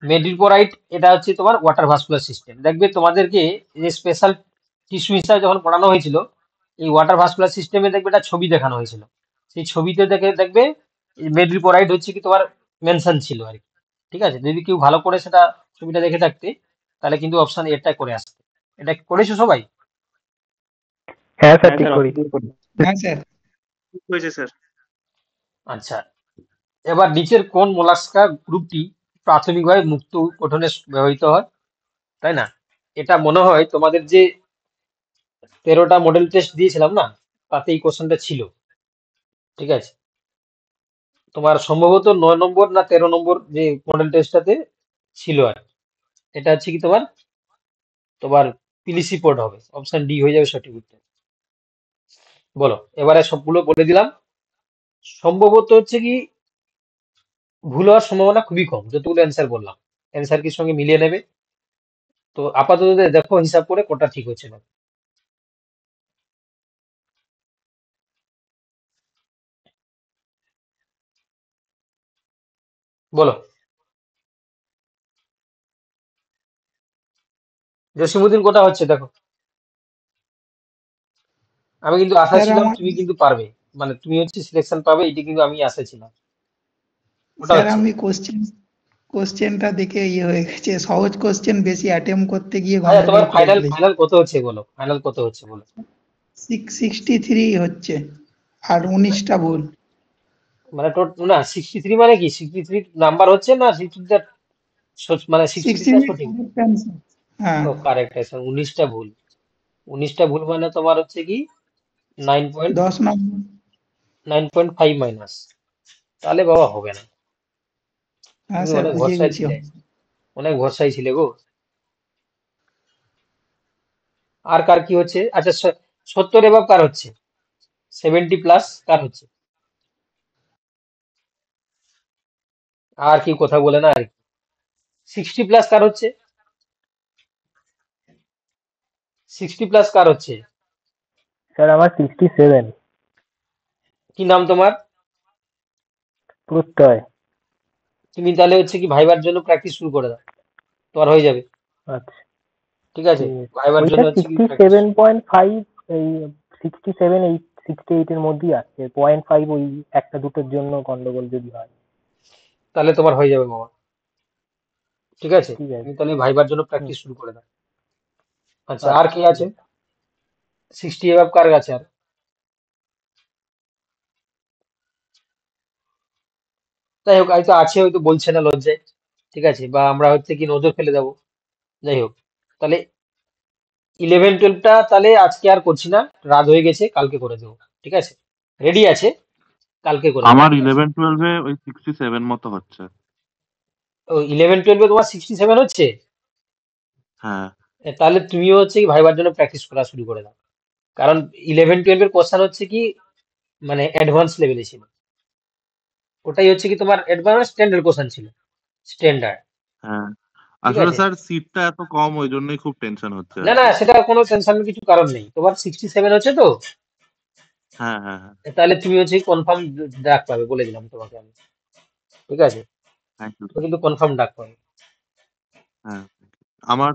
মেডিপোরাইট এটা হচ্ছে তোমার ওয়াটার ভাস্কুলার সিস্টেম। দেখবে তোমাদেরকে যে স্পেশাল টিস্যু হিসাবে যখন পড়ানো হয়েছিল এই ওয়াটার ভাস্কুলার সিস্টেমে দেখবে একটা ছবি দেখানো হয়েছিল। সেই ছবিতে দেখবে মেডিপোরাইট হচ্ছে কি তোমার মেনশন ছিল আর কি। ঠিক আছে, যদি কেউ ভালো করে সেটা ছবিটা দেখে থাকতে তাহলে কিন্তু অপশন এটা করে আসতে। এটা করেছো সবাই? হ্যাঁ স্যার ঠিক করি। হ্যাঁ স্যার। ঠিক হয়েছে স্যার। আচ্ছা, এবার নিচের কোন মোলাস্কা গ্রুপটি প্রাথমিকভাবে মুক্ত গঠনে ব্যবহৃত হয়, তাই না? এটা মনে হয় তোমাদের যে 13টা মডেল টেস্ট দিয়েছিলাম না, তাতে এই কোশ্চেনটা ছিল। ঠিক আছে, তোমার সম্ভবত 9 নম্বর না 13 নম্বর যে মডেল টেস্টটাতে ছিল আর কি। এটা হচ্ছে কি তোমার তোমার পিলিসি পোর্ট হবে, অপশন ডি হয়ে যাবে সঠিক উত্তর। বলো, এবারে সবগুলো বলে দিলাম। সম্ভবত হচ্ছে কি ভুল হওয়ার সম্ভাবনা খুবই কম, যতগুলো অ্যান্সার বললাম অ্যান্সার কি সঙ্গে মিলিয়ে নেবে। তো আপাতত দেখো হিসাব করে কোনটা ঠিক হচ্ছে না। বলো, জসিমুদ্দিন কোটা হচ্ছে দেখো। আমি কিন্তু আশা স্যার ছিলাম আমার তুমি কিন্তু পারবে, মানে তুমি হচ্ছে সিলেকশন পাবে, এটি কিন্তু আমি আশা ছিলাম। ওটা স্যার হচ্ছে আমি কোশ্চেনটা দেখে ইয়ে হয়ে গেছে, সহজ কোশ্চেন বেশি অ্যাটেম্প করতে গিয়ে আচ্ছা, তোমার গন্ডগোল করে ফাইনাল ফেলেছি। ফাইনাল কত হচ্ছে বলো, ফাইনাল কত হচ্ছে বলো। 63 হচ্ছে আর 19টা ভুল। মানে না 63 মানে কি 63 নাম্বার হচ্ছে না 63টা মানে 63টা 63 সঠিক। correct answer। হ্যাঁ ও কারেক্ট আছে, 19টা ভুল। 19টা ভুল মানে তোমার হচ্ছে কি 10 নম্বর। 9.5 মাইনাস। তাহলে বাবা হবে না, হ্যাঁ তুমি স্যার অনেক বুঝে ভরসায় গেছি। ছিলে, অনেক ভরসায় ছিলে গো। আর কার কি হচ্ছে? আচ্ছা 70 এবার কার হচ্ছে? 70 প্লাস কার হচ্ছে? আর কি কথা বলে না আর কি। 60 প্লাস কার হচ্ছে? 60 প্লাস কার হচ্ছে? স্যার আমার 67। কি নাম তোমার? প্রত্যয়। তুমি তাহলে হচ্ছে কি ভাইবার জন্য প্র্যাকটিস শুরু করে দাও, তোমার হয়ে যাবে। আচ্ছা ঠিক আছে, ঠিক আছে। ভাইবার ওইটা জন্য হচ্ছে কি প্র্যাকটিস। 67.5, এই 67 68 এর মধ্যেই আছে। 0.5 ওই একটা দুটোর জন্য গন্ডগোল যদি হয়। তাহলে তোমার হয়ে যাবে বাবা। ঠিক আছে, ঠিক আছে। তুমি তাহলে ভাইবার জন্য হুম, প্র্যাকটিস শুরু করে দাও। আচ্ছা, আর আচ্ছা কি ঠিক আছে? আছে। 60 এবার কার কাছে আর? যাই হোক, হয়তো আছে, হয়তো বলছে না লজ্জায়। ঠিক আছে, বা আমরা হচ্ছে কি নজর ফেলে দেবো। যাই হোক, তাহলে 11-12টা তাহলে আজকে আর করছি না, রাত হয়ে গেছে, কালকে করে দেবো। ঠিক আছে, রেডি আছে, কালকে করে দেবো। আমার ঠিক আছে, 11-12-এ ওই 67 মতো হচ্ছে। ও 11-12 তোমার 67 হচ্ছে? হ্যাঁ তাহলে তুমিও হচ্ছে কি ভাইবার জন্য প্র্যাকটিস করা শুরু করে দাও। কারণ 11-12 কোশ্চেন হচ্ছে কি মানে অ্যাডভান্স লেভেলে ছিল। ওটাই হচ্ছে কি তোমার অ্যাডভান্স স্ট্যান্ডার্ড কোশ্চেন ছিল, স্ট্যান্ডার্ড। হ্যাঁ ঠিক আসলে আছে, স্যার সিটটা এত কম, ওই জন্যই খুব টেনশন হচ্ছে না আর না কি। সেটা কোনো টেনশনের কিছু কারণ নেই, তোমার 67 হচ্ছে তো। হ্যাঁ হ্যাঁ হ্যাঁ, তাহলে তুমি হচ্ছে কনফার্ম ডাক পাবে, বলে দিলাম তোমাকে আমি। ঠিক আছে, থ্যাংক ইউ তুমি স্যার। কিন্তু কনফার্ম ডাক পাবে। হ্যাঁ আমার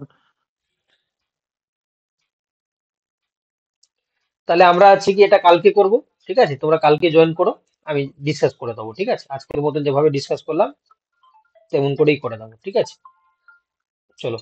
তাহলে আমরা হচ্ছে কি এটা কালকে করব। ঠিক আছে, তোমরা কালকে জয়েন করো, আমি ডিসকাস করে দেবো। ঠিক আছে, আজকের মতন যেভাবে ডিসকাস করলাম তেমন করেই করে দেবো। ঠিক আছে, চলো।